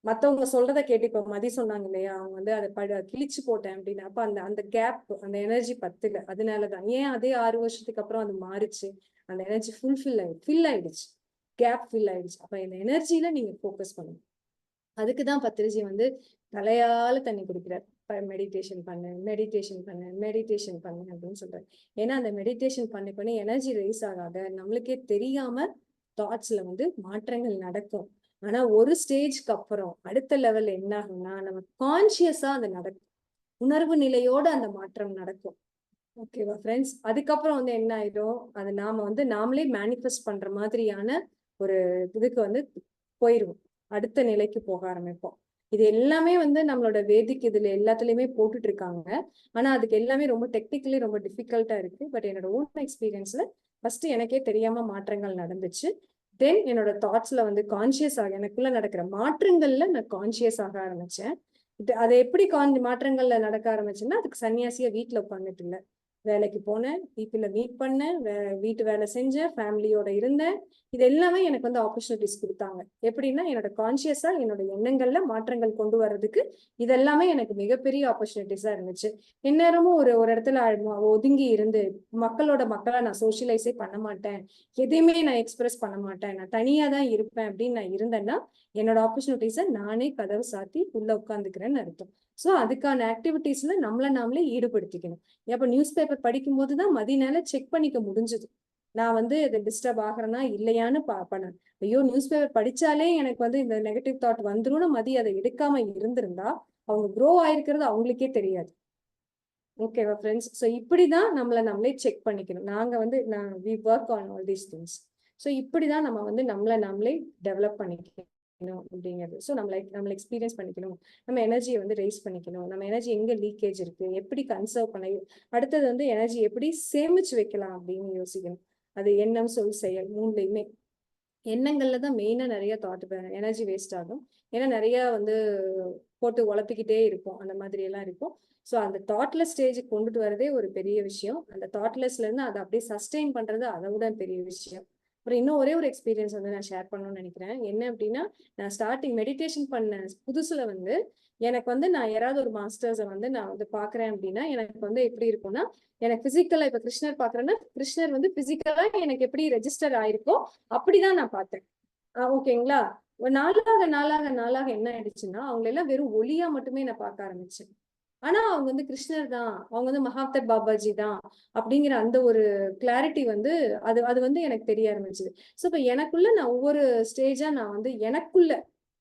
மத்தவங்க சொல்றதை கேட்டு இப்போ மதி சொன்னாங்க இல்லையா, அவங்க வந்து அதை கிழிச்சு போட்டேன் அப்படின்னு. அப்ப அந்த அந்த கேப், அந்த எனர்ஜி பத்துல. அதனாலதான் ஏன் அதே 6 வருஷத்துக்கு அப்புறம் அது மாறிச்சு, அந்த எனர்ஜி ஃபில் ஆயிடுச்சு, கேப் ஃபில் ஆயிடுச்சு. அப்ப இந்த எனர்ஜியில நீங்க ஃபோக்கஸ் பண்ணுங்க. அதுக்குதான் பத்திரிஜி வந்து தலையால தண்ணி குடிக்கிறார். மெடிடேஷன் பண்ணு, மெடிடேஷன் பண்ணு, மெடிடேஷன் பண்ணு அப்படின்னு சொல்றாரு. ஏன்னா அந்த மெடிடேஷன் பண்ணி எனர்ஜி ரைஸ் ஆகாத நம்மளுக்கே தெரியாம தாட்ஸ்ல வந்து மாற்றங்கள் நடக்கும். ஆனா ஒரு ஸ்டேஜ்க்கு அப்புறம் அடுத்த லெவல் என்ன ஆகும்னா, நம்ம கான்சியஸா அது நடக்கும், உணர்வு நிலையோட அந்த மாற்றம் நடக்கும். ஓகேவா ஃப்ரெண்ட்ஸ்? அதுக்கப்புறம் வந்து என்ன ஆயிடும், அது நாம வந்து நாமளே மேனிஃபெஸ்ட் பண்ற மாதிரியான ஒரு இதுக்கு வந்து போயிருவோம், அடுத்த நிலைக்கு போக ஆரம்பிப்போம். இது எல்லாமே வந்து நம்மளோட வேதிக் இதுல எல்லாத்துலயுமே போட்டுட்டு இருக்காங்க. ஆனா அதுக்கு எல்லாமே ரொம்ப டெக்னிக்கலி ரொம்ப டிஃபிகல்ட்டா இருக்கு. பட் என்னோட ஓன் எக்ஸ்பீரியன்ஸ்ல ஃபர்ஸ்ட் எனக்கே தெரியாம மாற்றங்கள் நடந்துச்சு. தென் என்னோட தாட்ஸ்ல வந்து கான்சியஸ் ஆக, எனக்குள்ள நடக்கிற மாற்றங்கள்ல நான் கான்சியஸ் ஆக ஆரம்பிச்சேன். அது எப்படி மாற்றங்கள்ல நடக்க ஆரம்பிச்சுன்னா, அதுக்கு சன்னியாசியா வீட்டுல உட்காந்துட்டு இல்லை, வேலைக்கு போனேன், பீப்புள மீட் பண்ணேன், வீட்டு வேலை செஞ்சேன், ஃபேமிலியோட இருந்தேன். இது எல்லாமே எனக்கு வந்து ஆப்பர்ச்சுனிட்டிஸ் கொடுத்தாங்க. எப்படின்னா என்னோட கான்சியஸா என்னோட எண்ணங்கள்ல மாற்றங்கள் கொண்டு வர்றதுக்கு இதெல்லாமே எனக்கு மிகப்பெரிய ஆப்பர்ச்சுனிட்டிஸா இருந்துச்சு. எந்நேரமும் ஒரு ஒரு இடத்துல ஒதுங்கி இருந்து மக்களா நான் சோசியலைஸே பண்ண மாட்டேன், எதையுமே நான் எக்ஸ்பிரஸ் பண்ண மாட்டேன், நான் தனியா தான் இருப்பேன் அப்படின்னு நான் இருந்தேன்னா, என்னோட ஆப்பர்ச்சுனிட்டிஸை நானே கதவு சாத்தி உள்ள உட்காந்துக்கிறேன்னு அர்த்தம். ஸோ அதுக்கான ஆக்டிவிட்டீஸ்ல நாமளே ஈடுபடுத்திக்கணும். அப்ப நியூஸ் பேப்பர் படிக்கும் போதுதான் மதியனால செக் பண்ணிக்க முடிஞ்சது, நான் வந்து இது டிஸ்டர்ப் ஆகிறேன்னா இல்லையான்னு பண்ணேன். ஐயோ நியூஸ் பேப்பர் படிச்சாலே எனக்கு வந்து இந்த நெகட்டிவ் தாட் வந்துரும்னு மதி அதை எடுக்காம இருந்திருந்தா அவங்க க்ரோ ஆயிருக்கிறது அவங்களுக்கே தெரியாது. ஓகேவா ஃப்ரெண்ட்ஸ்? ஸோ இப்படிதான் நம்மளே செக் பண்ணிக்கணும். நாங்க வந்து we work on all these things. So இப்படிதான் நம்ம வந்து நம்மளே டெவலப் பண்ணிக்கணும் அப்படிங்கிறது. ஸோ நம்மளை எக்ஸ்பீரியன்ஸ் பண்ணிக்கணும், நம்ம எனர்ஜியை வந்து ரைஸ் பண்ணிக்கணும், நம்ம எனர்ஜி எங்க லீக்கேஜ் இருக்கு, எப்படி கன்சர்வ் பண்ண, அடுத்தது வந்து எனர்ஜி எப்படி சேமிச்சு வைக்கலாம் அப்படின்னு யோசிக்கணும். அது எண்ணம், சொல், செயல் மூணுலையுமே. எண்ணங்கள்ல தான் மெயினா நிறைய தாட் எனர்ஜி வேஸ்ட் ஆகும். ஏன்னா நிறைய வந்து போட்டு உழப்பிக்கிட்டே இருக்கும், அந்த மாதிரி எல்லாம் இருக்கும். ஸோ அந்த தாட்லெஸ் ஸ்டேஜுக்கு கொண்டுட்டு வரதே ஒரு பெரிய விஷயம். அந்த தாட்லெஸ்ல இருந்து அதை அப்படியே சஸ்டெயின் பண்றது அதை விட பெரிய விஷயம். அப்புறம் இன்னும் ஒரே ஒரு எக்ஸ்பீரியன்ஸ் வந்து நான் ஷேர் பண்ணணும்னு நினைக்கிறேன். என்ன அப்படின்னா, நான் ஸ்டார்டிங் மெடிடேஷன் பண்ண புதுசுல வந்து எனக்கு வந்து நான் யாராவது ஒரு மாஸ்டர்ஸை வந்து நான் வந்து பாக்குறேன் அப்படின்னா எனக்கு வந்து எப்படி இருக்கும்னா, எனக்கு பிசிக்கலா இப்ப கிருஷ்ணர் பாக்குறேன்னா கிருஷ்ணர் வந்து பிசிக்கலா எனக்கு எப்படி ரெஜிஸ்டர் ஆயிருக்கோ அப்படிதான் நான் பார்த்தேன். ஓகேங்களா? நாளாக என்ன ஆயிடுச்சுன்னா, அவங்க எல்லாம் வெறும் ஒளியா மட்டுமே நான் பார்க்க ஆரம்பிச்சேன். ஆனா அவங்க வந்து கிருஷ்ணர் தான், அவங்க வந்து மகாவதர் பாபாஜி தான் அப்படிங்கிற அந்த ஒரு கிளாரிட்டி வந்து அது வந்து எனக்கு தெரிய ஆரம்பிச்சது. ஸோ இப்ப எனக்குள்ள நான் ஒவ்வொரு ஸ்டேஜா நான் வந்து எனக்குள்ள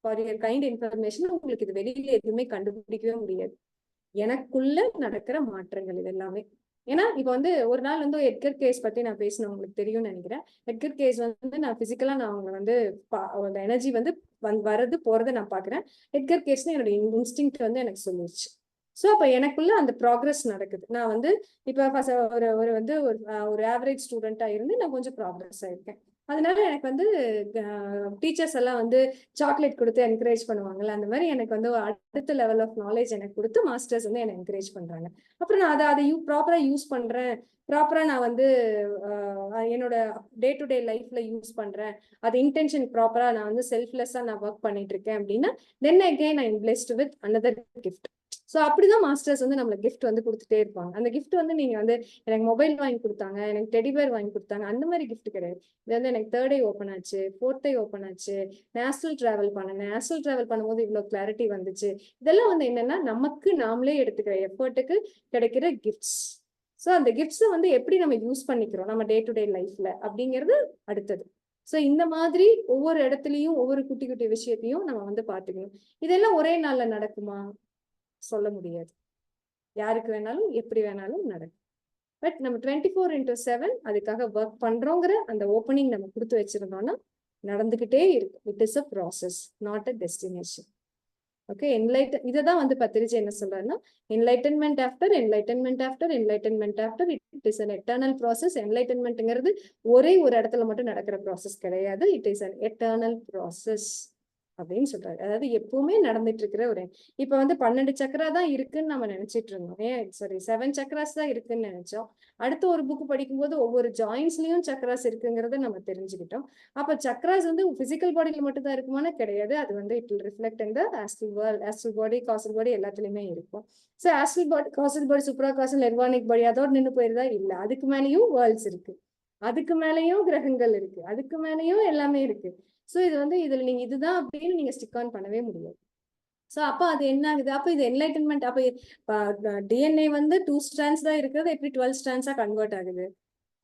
ஃபார் யுவர் கைண்ட் இன்ஃபர்மேஷன், உங்களுக்கு இது வெளியில எதுவுமே கண்டுபிடிக்கவே முடியாது, எனக்குள்ள நடக்கிற மாற்றங்கள் இது எல்லாமே. ஏன்னா இப்ப வந்து ஒரு நாள் வந்து எட்கர் கேஸ் பத்தி நான் பேசினேன், உங்களுக்கு தெரியும்னு நினைக்கிறேன். எட்கர் கேஸ் வந்து நான் பிசிக்கலா நான் அவங்க வந்து அந்த எனர்ஜி வந்து வர்றது போறதை நான் பாக்குறேன். எட்கர் கேஸ்னு என்னோட இன்ஸ்டிங்க்ட் வந்து எனக்கு சொல்லிடுச்சு. ஸோ அப்போ எனக்குள்ள அந்த ப்ராக்ரஸ் நடக்குது. நான் வந்து இப்போ ஃபர்ஸ்ட் ஒரு ஆவரேஜ் ஸ்டூடெண்ட்டாக இருந்து நான் கொஞ்சம் ப்ராக்ரஸ் ஆயிருக்கேன். அதனால எனக்கு வந்து டீச்சர்ஸ் எல்லாம் வந்து சாக்லேட் கொடுத்து என்கரேஜ் பண்ணுவாங்கல்ல, அந்த மாதிரி எனக்கு வந்து அடுத்த லெவல் ஆஃப் நாலேஜ் எனக்கு கொடுத்து மாஸ்டர்ஸ் வந்து என்னை என்கரேஜ் பண்றாங்க. அப்புறம் நான் அதை ப்ராப்பரா யூஸ் பண்றேன், ப்ராப்பரா நான் வந்து என்னோட டே டு டே லைஃப்ல யூஸ் பண்றேன், அது இன்டென்ஷன் ப்ராப்பரா நான் வந்து செல்ஃப்லெஸ்ஸா நான் ஒர்க் பண்ணிட்டு இருக்கேன் அப்படின்னா then again I am blessed with another gift. So அப்படிதான் மாஸ்டர்ஸ் வந்து நம்மளுக்கு கிஃப்ட் வந்து கொடுத்துட்டே இருப்பாங்க. அந்த கிஃப்ட் வந்து நீங்க வந்து எனக்கு மொபைல் வாங்கி கொடுத்தாங்க, எனக்கு டெடிபேர் வாங்கி கொடுத்தாங்க, அந்த மாதிரி கிஃப்ட் கிடையாது. இது வந்து எனக்கு 3rd ஐ ஓப்பன் ஆச்சு, 4th ஐ ஓப்பன் ஆச்சு, நேஷனல் டிராவல் பண்ணேன், நேஷனல் டிராவல் பண்ணும்போது இவ்வளவு கிளாரிட்டி வந்துச்சு. இதெல்லாம் வந்து என்னன்னா நமக்கு நாமளே எடுத்துக்கிற எஃபர்ட்டுக்கு கிடைக்கிற கிஃப்ட்ஸ். ஸோ அந்த கிஃப்ட்ஸை வந்து எப்படி நம்ம யூஸ் பண்ணிக்கிறோம் நம்ம டே டு டே லைஃப்ல அப்படிங்கிறது அடுத்தது. ஸோ இந்த மாதிரி ஒவ்வொரு இடத்துலையும் ஒவ்வொரு குட்டி குட்டி விஷயத்தையும் நம்ம வந்து பார்த்துக்கணும். இதெல்லாம் ஒரே நாள்ல நடக்குமா? சொல்ல முடியாது. யாருக்கு வேணாலும் எப்படி வேணாலும் நடக்கும். பட் நம்ம 24/7 அதுக்காக ஒர்க் பண்றோங்கிற அந்த ஓப்பனிங் நம்ம கொடுத்து வச்சிருந்தோம்னா நடந்துகிட்டே இருக்கு. It is a process, not a destination. Okay, இததான் வந்து பத்திரிஜி என்ன சொல்றாருன்னா, enlightenment after enlightenment after enlightenment after it is an eternal process. என்லைட்டன்மெண்ட்ங்கிறது ஒரே ஒரு இடத்துல மட்டும் நடக்கிற ப்ராசஸ் கிடையாது. It is an eternal process அப்படின்னு சொல்றாரு. அதாவது எப்பவுமே நடந்துட்டு இருக்கிற ஒரு இப்ப வந்து 12 சக்கரா தான் இருக்குன்னு நம்ம நினைச்சிட்டு இருந்தோம். சாரி 7 சக்கராஸ் தான் இருக்குன்னு நினைச்சோம். அடுத்த ஒரு புக் படிக்கும்போது ஒவ்வொரு ஜாயின்ஸ்லயும் சக்கராஸ் இருக்குங்கிறத நம்ம தெரிஞ்சுக்கிட்டோம். அப்ப சக்கராஸ் வந்து பிசிக்கல் பாடியில மட்டும் தான் இருக்குமானு கிடையாது. அது வந்து it will reflect in the astral world, astral body, causal body எல்லாத்துலயுமே இருக்கும். So astral body, causal body, சூப்பரா காசல், நிர்வாணிக் பாடி அதோட நின்று போயிருதா இல்ல, அதுக்கு மேலேயும் வேர்ல்ட்ஸ் இருக்கு, அதுக்கு மேலேயும் கிரகங்கள் இருக்கு, அதுக்கு மேலேயும் எல்லாமே இருக்கு. ஸோ இது வந்து இதுல நீங்க இதுதான் அப்படின்னு நீங்க ஸ்டிக் ஆன் பண்ணவே முடியாது. ஸோ அப்போ அது என்ன ஆகுது? அப்போ இது என்லைட்டன்மெண்ட். அப்போ டிஎன்ஏ வந்து 2 ஸ்ட்ராண்ட்ஸ் தான் இருக்கிறது, எப்படி 12 ஸ்ட்ராண்ட்ஸா கன்வெர்ட் ஆகுது?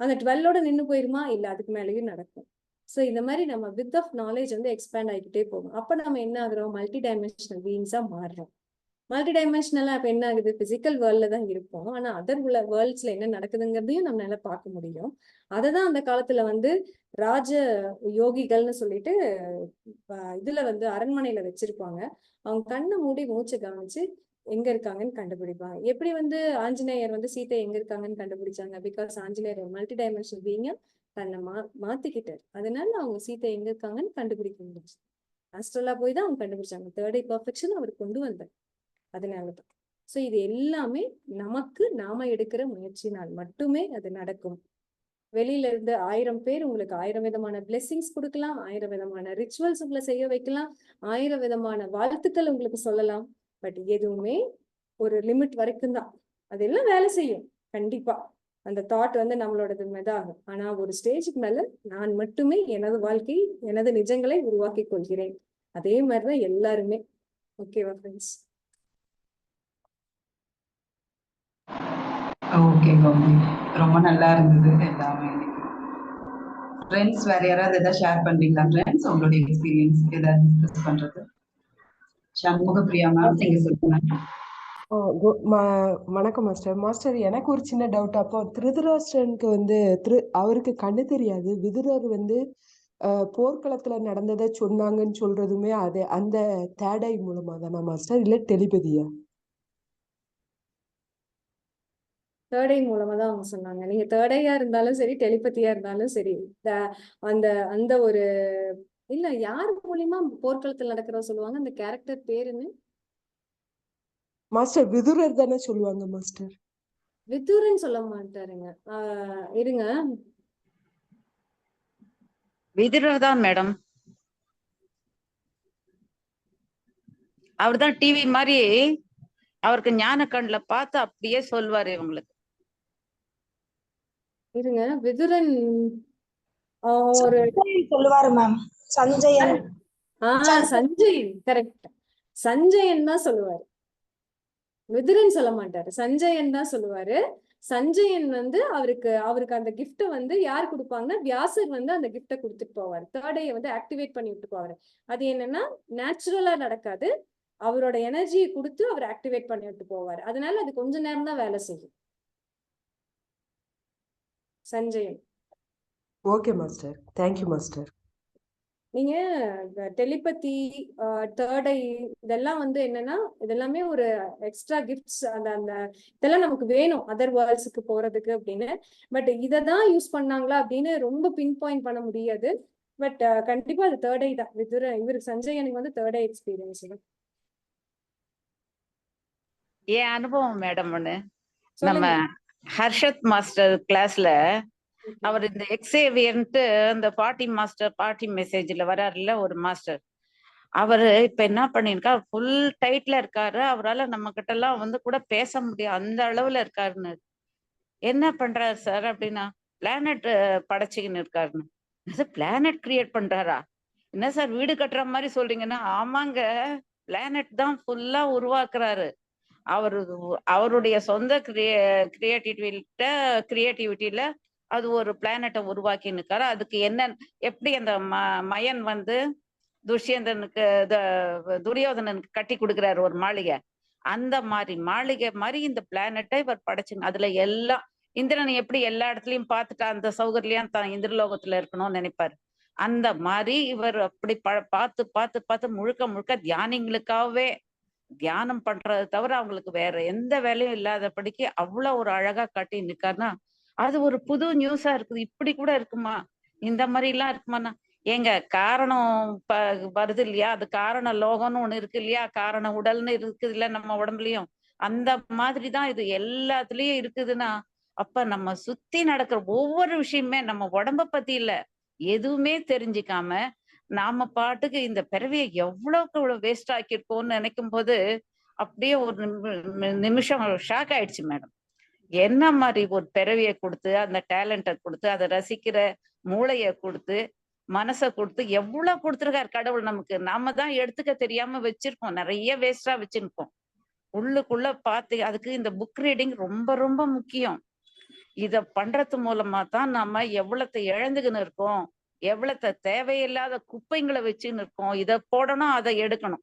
அந்த 12ஓட நின்று போயிருமா? இல்லை, அதுக்கு மேலேயும் நடக்கும். ஸோ இந்த மாதிரி நம்ம வித் ஆஃப் நாலேஜ் வந்து எக்ஸ்பேண்ட் ஆகிக்கிட்டே போகும். அப்போ நம்ம என்ன ஆகுறோம்? மல்டி டைமென்ஷனல் பீயிங்ஸா மாறுறோம். மல்டி டைமென்ஷனலா இப்போ என்ன ஆகுது? பிசிக்கல் வேர்ல்ட்ல தான் இருப்போம், ஆனா அதர் வேர்ல்ட்ஸ்ல என்ன நடக்குதுங்கிறதையும் நம்மளால பார்க்க முடியும். அதை தான் அந்த காலத்துல வந்து ராஜ யோகிகள்னு சொல்லிட்டு இதுல வந்து அரண்மனையில வச்சிருப்பாங்க. அவங்க கண்ணை மூடி மூச்சை கவனிச்சு எங்க இருக்காங்கன்னு கண்டுபிடிப்பாங்க. எப்படி வந்து ஆஞ்சநேயர் வந்து சீத்தை எங்க இருக்காங்கன்னு கண்டுபிடிச்சாங்க? பிகாஸ் ஆஞ்சநேயர் ஒரு மல்டி டைமென்ஷனல் பீயிங்க தன்னை மாத்திக்கிட்டாரு. அதனால அவங்க சீத்தை எங்க இருக்காங்கன்னு கண்டுபிடிக்க முடிஞ்சு. ஆஸ்ட்ரலா போய் தான் அவங்க கண்டுபிடிச்சாங்க. 3rd ஐ பர்ஃபெக்ஷன் அவர் கொண்டு வந்தார். அதனாலதான். சோ இது எல்லாமே நமக்கு நாம எடுக்கிற முயற்சினால் மட்டுமே அது நடக்கும். வெளியில இருந்து 1000 பேர் உங்களுக்கு 1000 விதமான பிளெஸிங்ஸ் கொடுக்கலாம், 1000 விதமான ரிச்சுவல்ஸ் உங்களை செய்ய வைக்கலாம், 1000 விதமான வாழ்த்துக்கள் உங்களுக்கு சொல்லலாம். பட் எதுவுமே ஒரு லிமிட் வரைக்கும் தான். அதெல்லாம் வேலை செய்யும் கண்டிப்பா. அந்த தாட் வந்து நம்மளோடது மெதாகும். ஆனா ஒரு ஸ்டேஜுக்கு மேல நான் மட்டுமே எனது வாழ்க்கை, எனது நிஜங்களை உருவாக்கி கொள்கிறேன். அதே மாதிரிதான் எல்லாருமே. ஓகேவா ஃப்ரெண்ட்ஸ்? ஓகே கௌரி, ரொம்ப நல்லா இருந்தது எல்லாமே. ஃப்ரெண்ட்ஸ் வேற யாராவது ஏதாவது ஷேர் பண்றீங்களா? ஃப்ரெண்ட்ஸ் உங்களுடைய எக்ஸ்பீரியன்ஸ் ஏதாவது டிஸ்கஸ் பண்றது? சண்முக பிரியா மேம் நீங்க சொல்லுங்க. வணக்கம் மாஸ்டர். மாஸ்டர், எனக்கு ஒரு சின்ன டவுட். அப்போ திருதராஷ்டிரனுக்கு வந்து அவருக்கு கண்ணு தெரியாது, விதுரர் வந்து போர்க்களத்துல நடந்ததை சொன்னாங்கன்னு சொல்றதுமே அது அந்த தேடை மூலமா தானா மாஸ்டர், இல்ல டெலிபதியா? 3rd ஐ மூலமா தான் அவங்க சொன்னாங்க. நீங்க 3rd ஐயா இருந்தாலும் சரி, டெலிபதியா இருந்தாலும் சரி, அந்த அந்த ஒரு இல்ல யார் மூலியமா போர்க்களத்தில் நடக்கிறத சொல்லுவாங்க? அந்த கேரக்டர் பேருன்னு மாஸ்டர் விதுரர் தானே சொல்லுவாங்க மாஸ்டர். விதுரன் சொல்ல மாட்டாருங்க. இருங்க, விதுரர் தான் மேடம். அவர் தான் டிவி மாதிரி அவருக்கு ஞான கண்ணுல பார்த்து அப்படியே சொல்வாரு இவங்களுக்கு. இருங்க, விதுரன் ஒரு சொல்லுவாரு மேம். சஞ்சயன். சஞ்சயன், கரெக்ட். சஞ்சயன் தான் சொல்லுவாரு, விதுரன் சொல்ல மாட்டாரு. சஞ்சயன் தான் சொல்லுவாரு. சஞ்சயன் வந்து அவருக்கு அந்த கிஃப்ட வந்து யார் கொடுப்பாங்கன்னா வியாசர் வந்து அந்த கிஃப்ட கொடுத்துட்டு போவார். 3rd ஐ வந்து ஆக்டிவேட் பண்ணி விட்டு போவாரு. அது என்னன்னா நேச்சுரலா நடக்காது, அவரோட எனர்ஜியை கொடுத்து அவர் ஆக்டிவேட் பண்ணி விட்டு போவார். அதனால அது கொஞ்ச நேரம் தான் வேலை செய்யும். Sanjayan. Okay master, thank you master. நீங்க டெலிபதி, தேர்ட் ஐ, இதெல்லாம் வந்து என்னன்னா இதெல்லாமே ஒரு எக்ஸ்ட்ரா கிஃப்ட்ஸ். அந்த அந்த இதெல்லாம் நமக்கு வேணும் அதர் வேர்ல்ட்ஸுக்கு போறதுக்கு அப்படின்னு. பட் இதை தான் யூஸ் பண்ணாங்களா அப்படின்னு ரொம்ப பின் பாயிண்ட் பண்ண முடியாது. பட் கண்டிப்பா அது தேர்ட் ஐ தான். இவருக்கு சஞ்சயனுக்கு வந்து தேர்ட் ஐ எக்ஸ்பீரியன்ஸ் தான். என் அனுபவம் மேடம் ஒண்ணு. நம்ம சொல்லுங்க. ஹர்ஷத் மாஸ்டர் கிளாஸ்ல Okay. அவர் இந்த எக்ஸேவியர்ன்ட்டு இந்த பாட்டி மாஸ்டர் பாட்டி மெசேஜ்ல வராருல்ல ஒரு மாஸ்டர். அவரு இப்ப என்ன பண்ணிருக்காரு, ஃபுல் டைட்ல இருக்காரு. அவரால நம்ம கிட்ட எல்லாம் வந்து கூட பேச முடியும், அந்த அளவுல இருக்காருன்னு. என்ன பண்றாரு சார் அப்படின்னா, பிளானட் படைச்சுக்கின்னு இருக்காருன்னு. இது பிளானட் கிரியேட் பண்றாரா? என்ன சார் வீடு கட்டுற மாதிரி சொல்றீங்கன்னா, ஆமாங்க, பிளானட் தான் ஃபுல்லா உருவாக்குறாரு. அவருடைய சொந்த கிரியேட்டிவிட்டியில அது ஒரு பிளானட்டை உருவாக்கி நிற்காரு. அதுக்கு என்ன எப்படி அந்த மயன் வந்து துஷ்யந்தனுக்கு துரியோதனனுக்கு கட்டி கொடுக்குறாரு ஒரு மாளிகை, அந்த மாதிரி மாளிகை மாதிரி இந்த பிளானட்டை இவர் படைச்சுங்க. அதுல எல்லாம் இந்திரன் எப்படி எல்லா இடத்துலயும் பார்த்துட்டா அந்த சௌகரியம் தான் இந்திரலோகத்துல இருக்கணும்னு நினைப்பாரு. அந்த மாதிரி இவர் அப்படி பார்த்து பார்த்து பார்த்து முழுக்க முழுக்க தியானிங்களுக்காகவே தியானம் பண்றதை தவிர அவங்களுக்கு வேற எந்த வேலையும் இல்லாதபடிக்கு அவ்வளவு ஒரு அழகா காட்டி நிக்காருன்னா, அது ஒரு புது நியூஸா இருக்குது. இப்படி கூட இருக்குமா, இந்த மாதிரி எல்லாம் இருக்குமாண்ணா? ஏங்க காரணம் வருது இல்லையா, அது காரண லோகம்னு ஒண்ணு இருக்கு இல்லையா, காரண உடல்னு இருக்குது இல்ல நம்ம உடம்புலயும், அந்த மாதிரிதான் இது எல்லாத்துலயும் இருக்குதுன்னா, அப்ப நம்ம சுத்தி நடக்கிற ஒவ்வொரு விஷயமே நம்ம உடம்ப பத்தி இல்ல, எதுவுமே தெரிஞ்சுக்காம நாம பாட்டுக்கு இந்த பிறவியை எவ்வளவுக்கு எவ்வளவு வேஸ்ட் ஆக்கியிருக்கோம்னு நினைக்கும் போது அப்படியே ஒரு நிமிஷம் ஷாக் ஆயிடுச்சு மேடம். என்ன மாதிரி ஒரு பிறவியை கொடுத்து அந்த டேலண்ட்டை கொடுத்து அதை ரசிக்கிற மூளைய கொடுத்து மனசை கொடுத்து எவ்வளவு கொடுத்துருக்காரு கடவுள் நமக்கு. நாம தான் எடுத்துக்க தெரியாம வச்சிருக்கோம், நிறைய வேஸ்டா வச்சிருக்கோம். உள்ளுக்குள்ள பார்த்து அதுக்கு இந்த புக் ரீடிங் ரொம்ப ரொம்ப முக்கியம். இத பண்றது மூலமா தான் நம்ம எவ்வளத்தை இழந்துகின்னு இருக்கோம், எவ்வளத்தை தேவையில்லாத குப்பைங்களை வச்சுன்னு இருக்கோம். இதை போடணும், அதை எடுக்கணும்,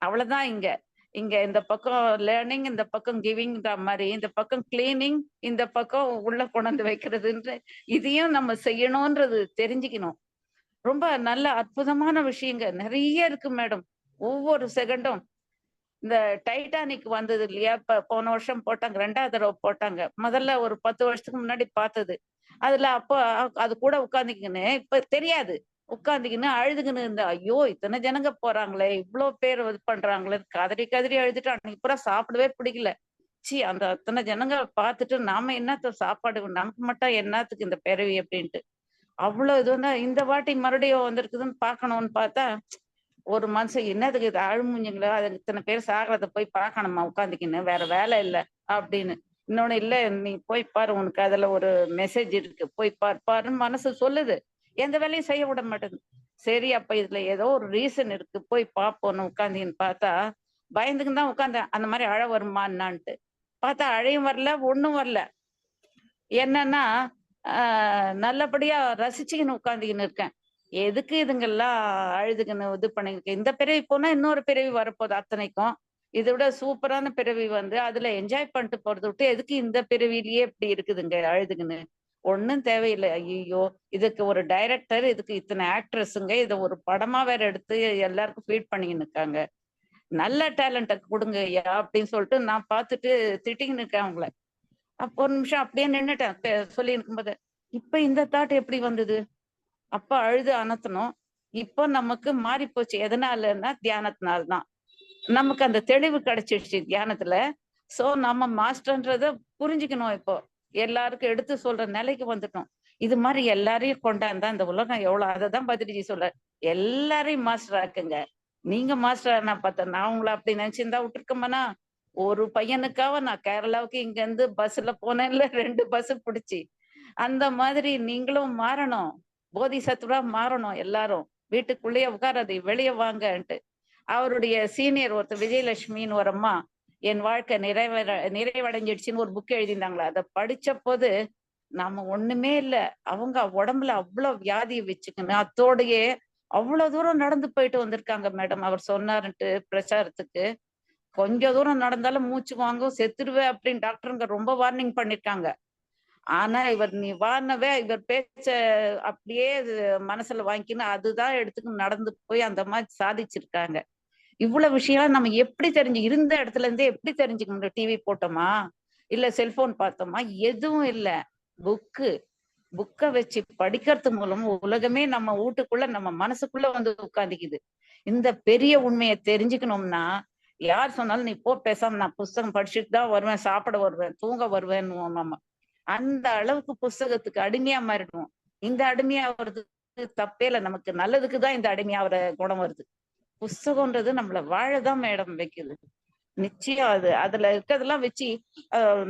அவ்வளவுதான். இங்க இங்க இந்த பக்கம் லேர்னிங், இந்த பக்கம் கிவிங்ன்ற மாதிரி, இந்த பக்கம் கிளீனிங், இந்த பக்கம் உள்ள கொண்டு வைக்கிறதுன்ற இதையும் நம்ம செய்யணும்ன்றது தெரிஞ்சுக்கணும். ரொம்ப நல்ல அற்புதமான விஷயங்க நிறைய இருக்கு மேடம். ஒவ்வொரு செகண்டும் இந்த டைட்டானிக் வந்தது இல்லையா, போன வருஷம் போட்டாங்க, 2வது தடவை போட்டாங்க. முதல்ல ஒரு 10 வருஷத்துக்கு முன்னாடி பார்த்தது. அதுல அப்போ அது கூட உட்காந்துக்கின்னு இப்ப தெரியாது, உட்காந்துக்கின்னு அழுதுகின்னு இருந்தா, ஐயோ இத்தனை ஜனங்க போறாங்களே, இவ்வளவு பேர் இது பண்றாங்களே, கதறி கதறி அழுதுட்டு அன்னைக்கு பூரா சாப்பிடவே பிடிக்கல. சி அந்த அத்தனை ஜனங்க பார்த்துட்டு நாம என்னத்த சாப்பாடு, நமக்கு மட்டும் என்னத்துக்கு இந்த பிறவி அப்படின்ட்டு அவ்வளவு இது வந்து இந்த வாட்டி மறுபடியும் வந்திருக்குதுன்னு பார்க்கணும்னு பார்த்தா ஒரு மனுஷன் என்னதுக்கு இது அழுமுஞ்சுங்களா, அது இத்தனை பேர் சாகிறத போய் பார்க்கணுமா உட்காந்துக்கின்னு, வேற வேலை இல்லை அப்படின்னு. இன்னொன்னு இல்ல, நீ போய் பாரு, உனக்கு அதுல ஒரு மெசேஜ் இருக்கு, போய் பாருன்னு மனசு சொல்லுது, எந்த வேலையும் செய்ய விட மாட்டேங்குது. சரி அப்ப இதுல ஏதோ ஒரு ரீசன் இருக்கு, போய் பார்ப்போன்னு உட்காந்தின்னு பார்த்தா பயந்துக்கு தான் உட்காந்தேன். அந்த மாதிரி அழ வருமா என்னான்ட்டு பார்த்தா அழையும் வரல, ஒண்ணும் வரல. என்னன்னா நல்லபடியா ரசிச்சுக்கின்னு உட்காந்துக்கின்னு இருக்கேன். எதுக்கு இதுங்கெல்லாம் அழுதுக்குன்னு இது பண்ணிருக்கு, இந்த பிறவி போனா இன்னொரு பிறவி வரப்போகுது அத்தனைக்கும். இதை விட சூப்பரான பிறவி வந்து அதுல என்ஜாய் பண்ணிட்டு போறது விட்டு எதுக்கு இந்த பிறவிலேயே இப்படி இருக்குதுங்க அழுதுக்குன்னு? ஒண்ணும் தேவையில்லை. ஐயோ இதுக்கு ஒரு டைரக்டர், இதுக்கு இத்தனை ஆக்ட்ரஸுங்க, இதை ஒரு படமா வேற எடுத்து எல்லாருக்கும் ஃபீட் பண்ணிக்கின்னு இருக்காங்க. நல்ல டேலண்ட்டை கொடுங்க ஐயா அப்படின்னு சொல்லிட்டு நான் பார்த்துட்டு திட்டிக்கின்னு இருக்கேன் அவங்கள. அப்போ ஒரு நிமிஷம் அப்படியே நின்னுட்டேன் சொல்லி இருக்கும்போது, இப்ப இந்த தாட் எப்படி வந்தது? அப்ப அழுது அனத்தணும், இப்போ நமக்கு மாறி போச்சு. எதனாலன்னா தியானத்தினால்தான் நமக்கு அந்த தெளிவு கிடைச்சிடுச்சு தியானத்துல. சோ நம்ம மாஸ்டர்ன்றத புரிஞ்சுக்கணும். இப்போ எல்லாருக்கும் எடுத்து சொல்ற நிலைக்கு வந்துட்டோம். இது மாதிரி எல்லாரையும் கொண்டாந்தா இந்த உலகம் எவ்வளவு, அததான் பத்ரிஜி சொல்ற, எல்லாரையும் மாஸ்டர் ஆக்குங்க. நீங்க மாஸ்டர் நான் பார்த்தேன், நான் உங்களை அப்படி நினைச்சிருந்தா விட்டுருக்கோம்னா, ஒரு பையனுக்காக நான் கேரளாவுக்கு இங்க இருந்து பஸ்ல போனேன்ல, 2 பஸ் பிடிச்சி. அந்த மாதிரி நீங்களும் மாறணும், போதி சத்துவா மாறணும். எல்லாரும் வீட்டுக்குள்ளேயே உட்காராது, வெளியே வாங்கன்ட்டு. அவருடைய சீனியர் ஒருத்தர் விஜயலட்சுமின்னு ஒரு அம்மா, என் வாழ்க்கை நிறைவடைஞ்சிடுச்சுன்னு ஒரு புக் எழுதியிருந்தாங்களா, அதை படிச்ச போது நாம ஒண்ணுமே இல்ல, அவங்க உடம்புல அவ்வளவு வியாதியை வச்சுக்கணும், அத்தோடையே அவ்வளவு தூரம் நடந்து போயிட்டு வந்திருக்காங்க மேடம். அவர் சொன்னாருன்ட்டு பிரச்சாரத்துக்கு கொஞ்ச தூரம் நடந்தாலும் மூச்சு வாங்கும், செத்துருவே அப்படின்னு டாக்டருங்க ரொம்ப வார்னிங் பண்ணிருக்காங்க. ஆனா இவர் நீ வானவே இவர் பேச்ச அப்படியே மனசுல வாங்கிக்கின்னு அதுதான் எடுத்துக்கு நடந்து போய் அந்த மாதிரி சாதிச்சிருக்காங்க. இவ்வளவு விஷயம் நம்ம எப்படி இருந்த இடத்துல இருந்தே எப்படி தெரிஞ்சுக்கணும்? டிவி போட்டோமா இல்ல செல்போன் பார்த்தோமா? எதுவும் இல்ல. புக்க வச்சு படிக்கிறது மூலம் உலகமே நம்ம வீட்டுக்குள்ள நம்ம மனசுக்குள்ள வந்து உட்காந்துக்குது. இந்த பெரிய உண்மையை தெரிஞ்சுக்கணும்னா யார் சொன்னாலும் நீ போ பேசாம நான் புஸ்தகம் படிச்சுட்டு தான் வருவேன், சாப்பிட வருவேன், தூங்க வருவேன்னு நம்ம அந்த அளவுக்கு புஸ்தகத்துக்கு அடிமையா மாறிடுவோம். இந்த அடிமையா வருது தப்பே இல்லை, நமக்கு நல்லதுக்குதான் இந்த அடிமையா வர குணம் வருது. புஸ்தகம்ன்றது நம்மள வாழதான் மேடம் வைக்குது. நிச்சயம் அதுல இருக்கிறதெல்லாம் வச்சு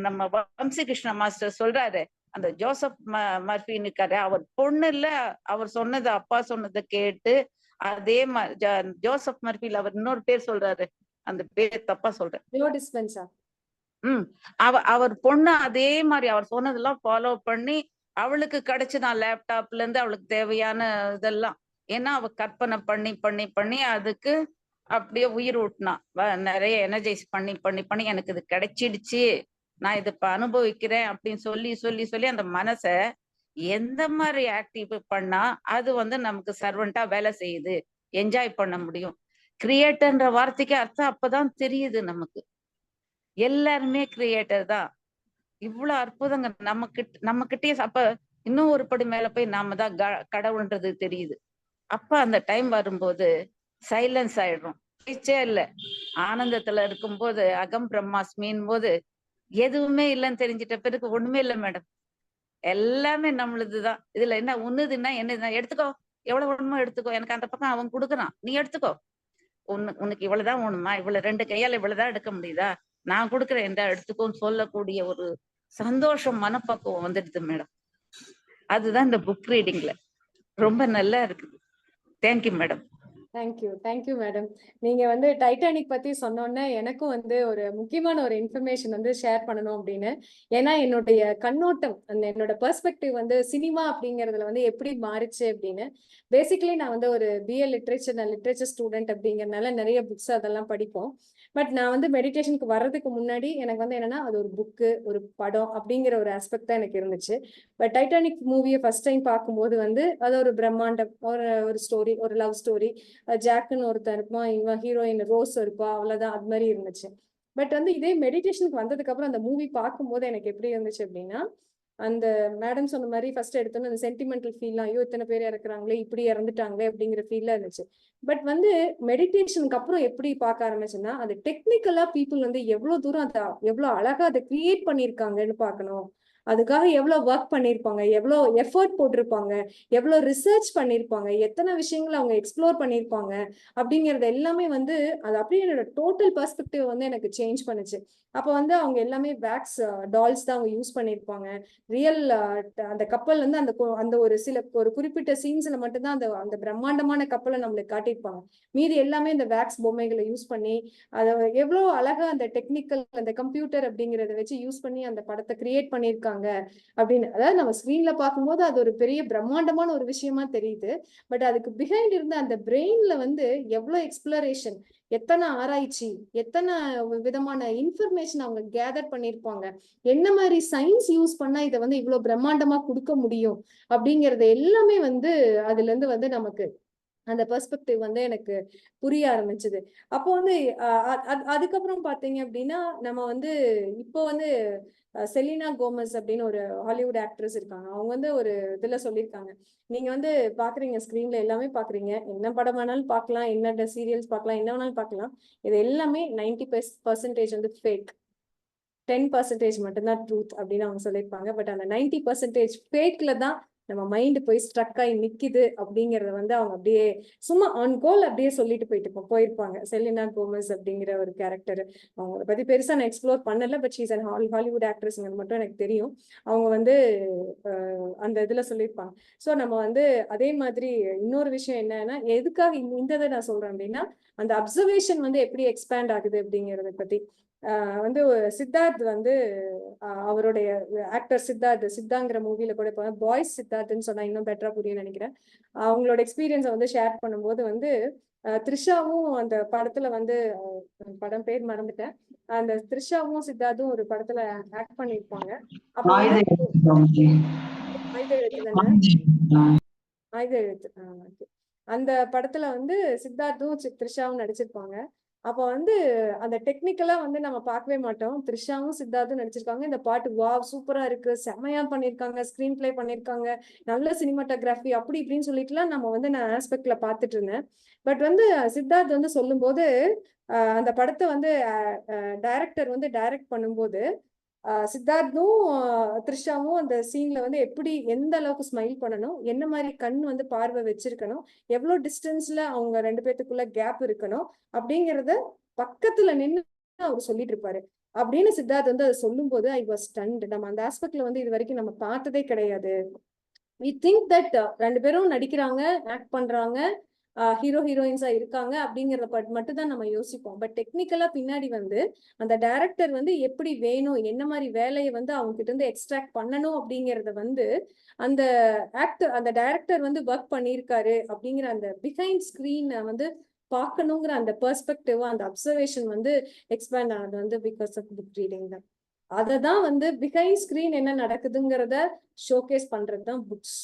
நம்ம வம்சி கிருஷ்ண மாஸ்டர் சொல்றாரு, அந்த ஜோசப் மர்ஃபின்னு இருக்காரு, அவர் பொண்ணு இல்ல, அவர் சொன்னது அப்பா சொன்னதை கேட்டு அதே மாதிரி ஜோசப் மர்ஃபில அவர் இன்னொரு பேர் சொல்றாரு, அந்த பேர் தப்பா சொல்றேன். அவர் பொண்ணு அதே மாதிரி அவர் சொன்னதெல்லாம் ஃபாலோ பண்ணி அவளுக்கு கிடைச்சுதான் லேப்டாப்ல இருந்து அவளுக்கு தேவையான இதெல்லாம். ஏன்னா அவ கற்பனை பண்ணி பண்ணி பண்ணி அதுக்கு அப்படியே உயிர் ஊட்டினா, நிறைய எனர்ஜைஸ் பண்ணி பண்ணி பண்ணி எனக்கு இது கிடைச்சிடுச்சு, நான் இது இப்ப அனுபவிக்கிறேன் அப்படின்னு சொல்லி சொல்லி சொல்லி அந்த மனசை எந்த மாதிரி ஆக்டிவ் பண்ணா அது நமக்கு சர்வெண்டா வேலை செய்யுது, என்ஜாய் பண்ண முடியும். கிரியேட்டர்ன்ற வார்த்தைக்கு அர்த்தம் அப்பதான் தெரியுது நமக்கு. எல்லாருமே கிரியேட்டர் தான். இவ்வளவு அற்புதங்க நம்ம கிட்டே அப்ப இன்னும் ஒரு படி மேல போய் நாம தான் கடவுள்ன்றது தெரியுது. அப்ப அந்த டைம் வரும்போது சைலன்ஸ் ஆயிடுறோம், பேச்சே இல்லை. ஆனந்தத்துல இருக்கும்போது அகம் பிரம்மாஸ்மின் போது எதுவுமே இல்லைன்னு தெரிஞ்சிட்ட பிறகு ஒண்ணுமே இல்லை மேடம், எல்லாமே நம்மளுதுதான். இதுல என்ன உன்னுதுன்னா என்னதுன்னா எடுத்துக்கோ, எவ்வளவு ஒண்ணுமோ எடுத்துக்கோ, எனக்கு அந்த பக்கம் அவன் கொடுக்குறான், நீ எடுத்துக்கோ, உனக்கு இவ்வளவுதான் ஒண்ணுமா, இவ்வளவு 2 கையால இவ்வளவுதான் எடுக்க முடியுதா, நான் கொடுக்குறேன் இந்த எடுத்துக்கோன்னு சொல்லக்கூடிய ஒரு சந்தோஷம் மனப்பக்குவம் வந்துடுது மேடம். அதுதான் இந்த புக் ரீடிங்ல ரொம்ப நல்லா இருக்குது. Thank you madam. Thank you madam. நீங்க டைட்டானிக் பத்தி சொன்னோன்னே எனக்கும் ஒரு முக்கியமான ஒரு இன்ஃபர்மேஷன் ஷேர் பண்ணணும் அப்படின்னு. ஏன்னா என்னுடைய கண்ணோட்டம், என்னோட பெர்ஸ்பெக்டிவ் சினிமா அப்படிங்கறதுல எப்படி மாறிச்சு அப்படின்னு. பேசிக்கலி நான் ஒரு பிஏ லிட்ரேச்சர் ஸ்டூடெண்ட் அப்படிங்கறதுனால நிறைய புக்ஸ் அதெல்லாம் படிப்போம். பட் நான் மெடிடேஷனுக்கு வர்றதுக்கு முன்னாடி எனக்கு என்னன்னா அது ஒரு புக்கு, ஒரு படம் அப்படிங்கிற ஒரு ஆஸ்பெக்ட் தான் எனக்கு இருந்துச்சு. பட் டைட்டானிக் மூவியை ஃபர்ஸ்ட் டைம் பார்க்கும்போது அது ஒரு பிரம்மாண்டம், ஒரு ஸ்டோரி, ஒரு லவ் ஸ்டோரி. ஜாக்குன்னு ஒருத்தன் இருப்பான், இவன் ஹீரோயின் ரோஸ் இருப்பா, அவ்வளவுதான், அது மாதிரி இருந்துச்சு. பட் இதே மெடிடேஷனுக்கு வந்ததுக்கு அப்புறம் அந்த மூவி பார்க்கும்போது எனக்கு எப்படி இருந்துச்சு அப்படின்னா, அந்த மேடம் சொன்ன மாதிரி ஃபர்ஸ்ட் எடுத்தோன்னு அந்த சென்டிமெண்டல் ஃபீல்லாம், ஐயோ இத்தனை பேர் இறக்குறாங்களே, இப்படி இறந்துட்டாங்களே அப்படிங்கிற ஃபீல்லாம் இருந்துச்சு. பட் மெடிடேஷனுக்கு அப்புறம் எப்படி பார்க்க ஆரம்பிச்சுன்னா, அது டெக்னிக்கலா பீப்புள் எவ்வளவு தூரம் அதை எவ்வளவு அழகா அதை கிரியேட் பண்ணியிருக்காங்கன்னு பார்க்கணும். அதுக்காக எவ்வளவு ஒர்க் பண்ணியிருப்பாங்க, எவ்வளவு எஃபர்ட் போட்டிருப்பாங்க, எவ்வளவு ரிசர்ச் பண்ணியிருப்பாங்க, எத்தனை விஷயங்களை அவங்க எக்ஸ்ப்ளோர் பண்ணியிருப்பாங்க அப்படிங்கறது எல்லாமே அது அப்படியே என்னோட டோட்டல் பெர்ஸ்பெக்டிவ் எனக்கு சேஞ்ச் பண்ணுச்சு. அப்போ அவங்க எல்லாமே வேக்ஸ் டால்ஸ் தான் அவங்க யூஸ் பண்ணியிருப்பாங்க. ரியல் அந்த கப்பல் அந்த ஒரு குறிப்பிட்ட சீன்ஸ்ல மட்டும்தான் அந்த பிரம்மாண்டமான கப்பலை நம்மளுக்கு காட்டியிருப்பாங்க. மீதி எல்லாமே இந்த வேக்ஸ் பொம்மைகளை யூஸ் பண்ணி அதை எவ்வளவு அழகா அந்த டெக்னிக்கல் அந்த கம்ப்யூட்டர் அப்படிங்கறத வச்சு யூஸ் பண்ணி அந்த படத்தை கிரியேட் பண்ணியிருக்காங்க அப்படின்னு. அதாவது நம்ம ஸ்கிரீன்ல பார்க்கும்போது அது ஒரு பெரிய பிரம்மாண்டமான ஒரு விஷயமா தெரியுது. பட் அதுக்கு பிஹைண்ட் இருந்த அந்த பிரெயின்ல எவ்வளவு எக்ஸ்ப்ளரேஷன், எத்தனை ஆராய்ச்சி, எத்தனை விதமான இன்ஃபர்மேஷன் அவங்க கேதர் பண்ணியிருப்பாங்க, என்ன மாதிரி சயின்ஸ் யூஸ் பண்ணா இதை இவ்வளவு பிரம்மாண்டமா கொடுக்க முடியும் அப்படிங்கறது எல்லாமே அதுல இருந்து நமக்கு அந்த பெர்ஸ்பெக்டிவ் எனக்கு புரிய ஆரம்பிச்சது. அப்போ அதுக்கப்புறம் பாத்தீங்க அப்படின்னா நம்ம இப்போ செலினா கோமஸ் அப்படின்னு ஒரு ஹாலிவுட் ஆக்ட்ரஸ் இருக்காங்க. அவங்க ஒரு இதுல சொல்லியிருக்காங்க, நீங்க பாக்குறீங்க ஸ்கிரீன்ல எல்லாமே பாக்குறீங்க, என்ன படம் வேணாலும் பார்க்கலாம், என்ன சீரியல்ஸ் பார்க்கலாம், என்ன வேணாலும் பார்க்கலாம், இது எல்லாமே 90% ஃபேக், 10% மட்டும்தான் ட்ரூத் அப்படின்னு அவங்க சொல்லியிருப்பாங்க. பட் அந்த 90% ஃபேக்ல தான் நம்ம மைண்ட் போய் ஸ்ட்ரக் ஆகி நிக்குது அப்படிங்கறத அவங்க அப்படியே சும்மா ஆன் கோல் அப்படியே சொல்லிட்டு போயிருப்பாங்க. செலினா கோமஸ் அப்படிங்கிற ஒரு கேரக்டர், அவங்கள பத்தி பெருசா நான் எக்ஸ்ப்ளோர் பண்ணல. பட் ஷீஸ் அன் ஹாலிவுட் ஆக்ட்ரஸ்ங்கிறது மட்டும் எனக்கு தெரியும். அவங்க அந்த இதுல சொல்லியிருப்பாங்க. ஸோ நம்ம அதே மாதிரி இன்னொரு விஷயம் என்னன்னா, எதுக்காக இந்த இதை நான் சொல்றேன் அப்படின்னா, அந்த அப்சர்வேஷன் எப்படி எக்ஸ்பேண்ட் ஆகுது அப்படிங்கறத பத்தி. சித்தார்த் அவருடைய ஆக்டர் சித்தாங்கிற மூவில கூட இப்போ பாய்ஸ் சித்தார்த்ன்னு சொன்னா இன்னும் பெட்டரா புரியும் நினைக்கிறேன். அவங்களோட எக்ஸ்பீரியன்ஸை ஷேர் பண்ணும்போது த்ரிஷாவும் அந்த படத்துல வந்து படம் பேர் மறந்துட்டேன். அந்த த்ரிஷாவும் சித்தார்த்தும் ஒரு படத்துல ஆக்ட் பண்ணிருப்பாங்க. அப்ப வந்து ஆயுத எழுத்து தானே, ஆயுத எழுத்து. okay. அந்த படத்துல வந்து சித்தார்த்தும் த்ரிஷாவும் நடிச்சிருப்பாங்க. அப்ப வந்து அந்த டெக்னிக்கலா வந்து நம்ம பார்க்கவே மாட்டோம். த்ரிஷாவும் சித்தார்த்தும் நடிச்சிருக்காங்க. இந்த பாட்டு வாவ் சூப்பரா இருக்கு, செமையா பண்ணிருக்காங்க, ஸ்கிரீன் பிளே பண்ணிருக்காங்க, நல்ல சினிமாட்டோகிராஃபி அப்படி இப்படின்னு சொல்லிட்டுலாம் நம்ம வந்து நான் ஆஸ்பெக்ட்ல பார்த்துட்டு இருந்தேன். பட் வந்து சித்தார்த் வந்து சொல்லும்போது அந்த படத்தை வந்து டைரக்டர் வந்து டைரக்ட் பண்ணும்போது சித்தார்த்தும் த்ரிஷாவும் அந்த சீன்ல வந்து எப்படி எந்த அளவுக்கு ஸ்மைல் பண்ணணும், என்ன மாதிரி கண் வந்து பார்வை வச்சிருக்கணும், எவ்வளவு டிஸ்டன்ஸ்ல அவங்க 2 பேத்துக்குள்ள கேப் இருக்கணும் அப்படிங்கறத பக்கத்துல நின்று அவர் சொல்லிட்டு இருப்பாரு. அப்படின்னு சித்தார்த் வந்து அதை சொல்லும் போது ஐ வாஸ் ஸ்டன்ட். நம்ம அந்த ஆஸ்பெக்ட்ல வந்து இது வரைக்கும் நம்ம பார்த்ததே கிடையாது. we think that 2 பேரும் நடிக்கிறாங்க, ஆக்ட் பண்றாங்க, ஹீரோ ஹீரோயின்ஸா இருக்காங்க அப்படிங்கிறத மட்டும் தான் நம்ம யோசிப்போம். பட் டெக்னிக்கலா பின்னாடி வந்து அந்த டைரக்டர் வந்து எப்படி வேணும், என்ன மாதிரி வேலையை வந்து அவங்க கிட்ட இருந்து எக்ஸ்ட்ராக்ட் பண்ணணும் அப்படிங்கறத வந்து அந்த அந்த டைரக்டர் வந்து ஒர்க் பண்ணியிருக்காரு அப்படிங்கிற அந்த பிஹைண்ட் ஸ்கிரீனை வந்து பார்க்கணுங்கிற அந்த பெர்ஸ்பெக்டிவ், அந்த அப்சர்வேஷன் வந்து எக்ஸ்பேண்ட் ஆனது வந்து பிகாஸ் ஆஃப் புக் ரீடிங் தான். அதை தான் வந்து பிஹைண்ட் ஸ்கிரீன் என்ன நடக்குதுங்கிறத ஷோகேஸ் பண்றது தான் புக்ஸ்.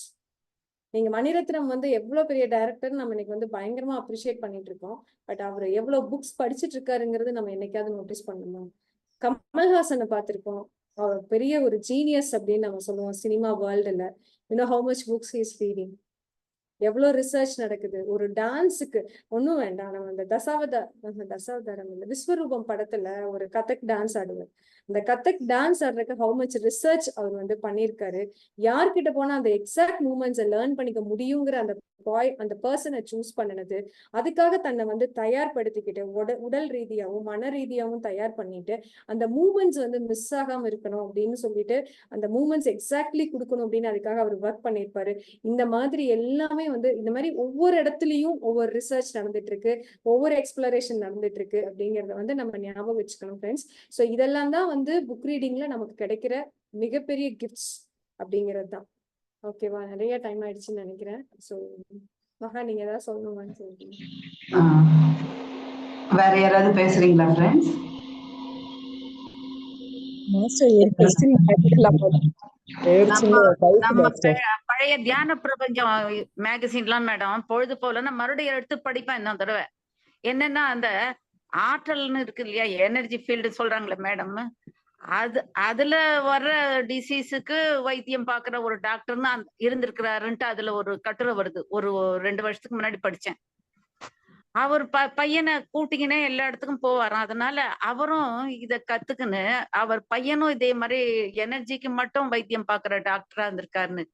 நீங்க மணிரத்னம் வந்து எவ்வளவு பெரிய டைரக்டர் நம்ம இன்னைக்கு வந்து பயங்கரமா அப்ரிஷியேட் பண்ணிட்டு இருக்கோம். பட் அவர் எவ்வளவு புக்ஸ் படிச்சுட்டு இருக்காருங்கிறது நம்ம என்னைக்காவது நோட்டீஸ் பண்ணணும். கமல்ஹாசனை பார்த்திருக்கோம், அவர் பெரிய ஒரு ஜீனியஸ் அப்படின்னு நம்ம சொல்லுவோம் சினிமா வேர்ல்டுல. How much books he is reading, எவ்வளவு ரிசர்ச் நடக்குது. ஒரு டான்ஸுக்கு ஒன்னும் வேண்டாம், நம்ம அந்த தசாவதாரம் இல்ல விஸ்வரூபம் படத்துல ஒரு கதக் டான்ஸ் ஆடுவார். அந்த கதக் டான்ஸ் ஆடுறதுக்கு ஹவு மச் ரிசர்ச் அவர் வந்து பண்ணியிருக்காரு. யார்கிட்ட போனா அந்த எக்ஸாக்ட் மூமெண்ட்ஸை லேர்ன் பண்ணிக்க முடியுங்கிற அந்த பர்சனை சூஸ் பண்ணினது, அதுக்காக தன்னை வந்து தயார்படுத்திக்கிட்டு உடல் ரீதியாகவும் மன ரீதியாகவும் தயார் பண்ணிட்டு அந்த மூமெண்ட்ஸ் வந்து மிஸ் ஆகாம இருக்கணும் அப்படின்னு சொல்லிட்டு அந்த மூமெண்ட்ஸ் எக்ஸாக்ட்லி கொடுக்கணும் அப்படின்னு அதுக்காக அவர் ஒர்க் பண்ணியிருப்பாரு. இந்த மாதிரி எல்லாமே வந்து இந்த மாதிரி ஒவ்வொரு இடத்துலயும் ஒவ்வொரு ரிசர்ச் நடந்துட்டு இருக்கு, ஒவ்வொரு எக்ஸ்ப்ளரேஷன் நடந்துட்டு இருக்கு அப்படிங்கறத வந்து நம்ம ஞாபகம் வச்சுக்கணும் ஃப்ரெண்ட்ஸ். ஸோ இதெல்லாம் தான் வந்து புக் ரீடிங்ல நமக்கு கிடைக்கிற மிகப்பெரிய கிஃப்ட்ஸ் அப்படிங்கிறது தான். ஓகேவா, நிறைய டைம் ஆயிடுச்சுன்னு நினைக்கிறேன். ஸோ மகா நீங்க ஏதாவது சொல்லணுமான்னு சொல்றீங்க? வேற யாராவது பேசுறீங்களா ஃப்ரெண்ட்ஸ்? நம்ம பழைய தியான பிரபஞ்சம் மேகசின்லாம் மேடம் பொழுது போல நான் மறுபடியும் எடுத்து படிப்பேன் இன்னொரு தடவை. என்னன்னா அந்த ஆற்றல்னு இருக்கு இல்லையா, எனர்ஜி ஃபீல்டு சொல்றாங்களே மேடம், அதுல வர்ற டிசீஸுக்கு வைத்தியம் பாக்குற ஒரு டாக்டர்னு இருந்திருக்கிறாருன்ட்டு அதுல ஒரு கட்டுரை வருது. ஒரு 2 வருஷத்துக்கு முன்னாடி படிச்சேன். அவர் பையனை கூட்டிக்கினே எல்லா இடத்துக்கும் போவாராம். அதனால அவரும் இத கத்துக்குன்னு அவர் பையனும் இதே மாதிரி எனர்ஜிக்கு மட்டும் வைத்தியம் பாக்குற டாக்டரா இருந்திருக்காருன்னு.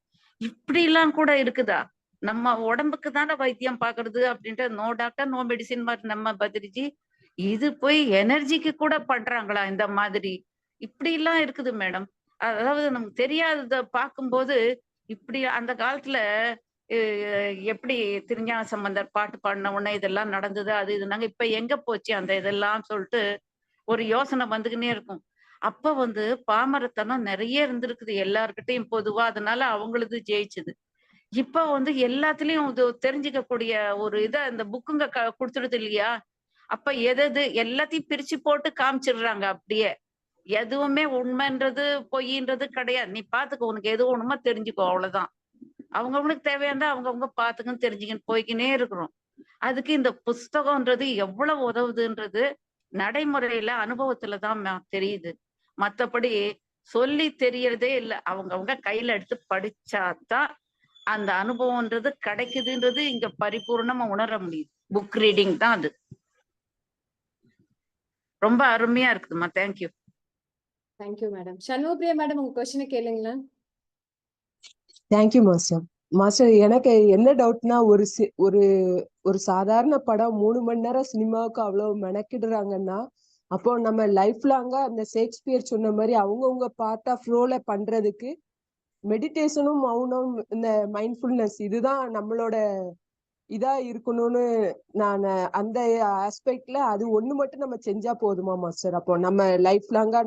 இப்படி எல்லாம் கூட இருக்குதா? நம்ம உடம்புக்கு தானே வைத்தியம் பாக்குறது அப்படின்ட்டு நோ டாக்டர் நோ மெடிசின் மாதிரி நம்ம பத்ரிஜி, இது போய் எனர்ஜிக்கு கூட பண்றாங்களா இந்த மாதிரி? இப்படி எல்லாம் இருக்குது மேடம். அதாவது நமக்கு தெரியாதத பார்க்கும்போது இப்படி அந்த காலத்துல எப்படி திருஞான சம்பந்தர் பாட்டு பாடின உடனே இதெல்லாம் நடந்தது, அது இது நாங்க இப்ப எங்க போச்சு அந்த இதெல்லாம் சொல்லிட்டு ஒரு யோசனை வந்துக்கினே இருக்கும். அப்ப வந்து பாமரத்தனம் நிறைய இருந்திருக்குது எல்லார்கிட்டையும் பொதுவா, அதனால அவங்களது ஜெயிச்சுது. இப்ப வந்து எல்லாத்துலயும் இது தெரிஞ்சுக்கக்கூடிய ஒரு இதை இந்த புக்குங்க கொடுத்துடுது இல்லையா, அப்ப எது எல்லாத்தையும் பிரிச்சு போட்டு காமிச்சிடுறாங்க. அப்படியே எதுவுமே உண்மைன்றது பொய்ன்றது கிடையாது. நீ பாத்துக்கோ, உனக்கு எது ஒண்ணுமோ தெரிஞ்சுக்கோ, அவ்வளவுதான். அவங்கவுங்களுக்கு தேவையானதா அவங்கவுங்க பாத்துக்கன்னு தெரிஞ்சுக்கன்னு போய்க்கினே இருக்கிறோம். அதுக்கு இந்த புஸ்தகம்ன்றது எவ்வளவு உதவுதுன்றது நடைமுறையில அனுபவத்துலதான் தெரியுது. மத்தபடி சொல்லி தெரியறதே இல்லை. அவங்கவுங்க கையில எடுத்து படிச்சாதான் அந்த அனுபவம்ன்றது கிடைக்குதுன்றது இங்க பரிபூர்ணமா உணர முடியுது. புக் ரீடிங் தான் அது. ரொம்ப அருமையா இருக்குதுமா. Thank you. Thank you madam. Shanmugapriya madam உங்க கொஸ்டினை கேளுங்களேன். Thank you master. மாஸ்டர் எனக்கு என்ன டவுட்னா, ஒரு சாதாரண படம் 3 மணி நேரம் சினிமாவுக்கு அவ்வளவு மெனக்கிடுறாங்கன்னா, அப்போ நம்ம லைஃப் லாங்கா அந்த ஷேக்ஸ்பியர் சொன்ன மாதிரி அவங்கவுங்க பார்ட் ஆஃப் ரோல பண்றதுக்கு மெடிடேஷனும் மௌனம் இந்த மைண்ட்ஃபுல்னஸ் இதுதான் நம்மளோட இதா இருக்கணும்னு நான் அந்த ஆஸ்பெக்ட்ல அது ஒண்ணு மட்டும் நம்ம செஞ்சா போதுமா மாஸ்டர்? அப்போ நம்ம லைஃப் லாங்கா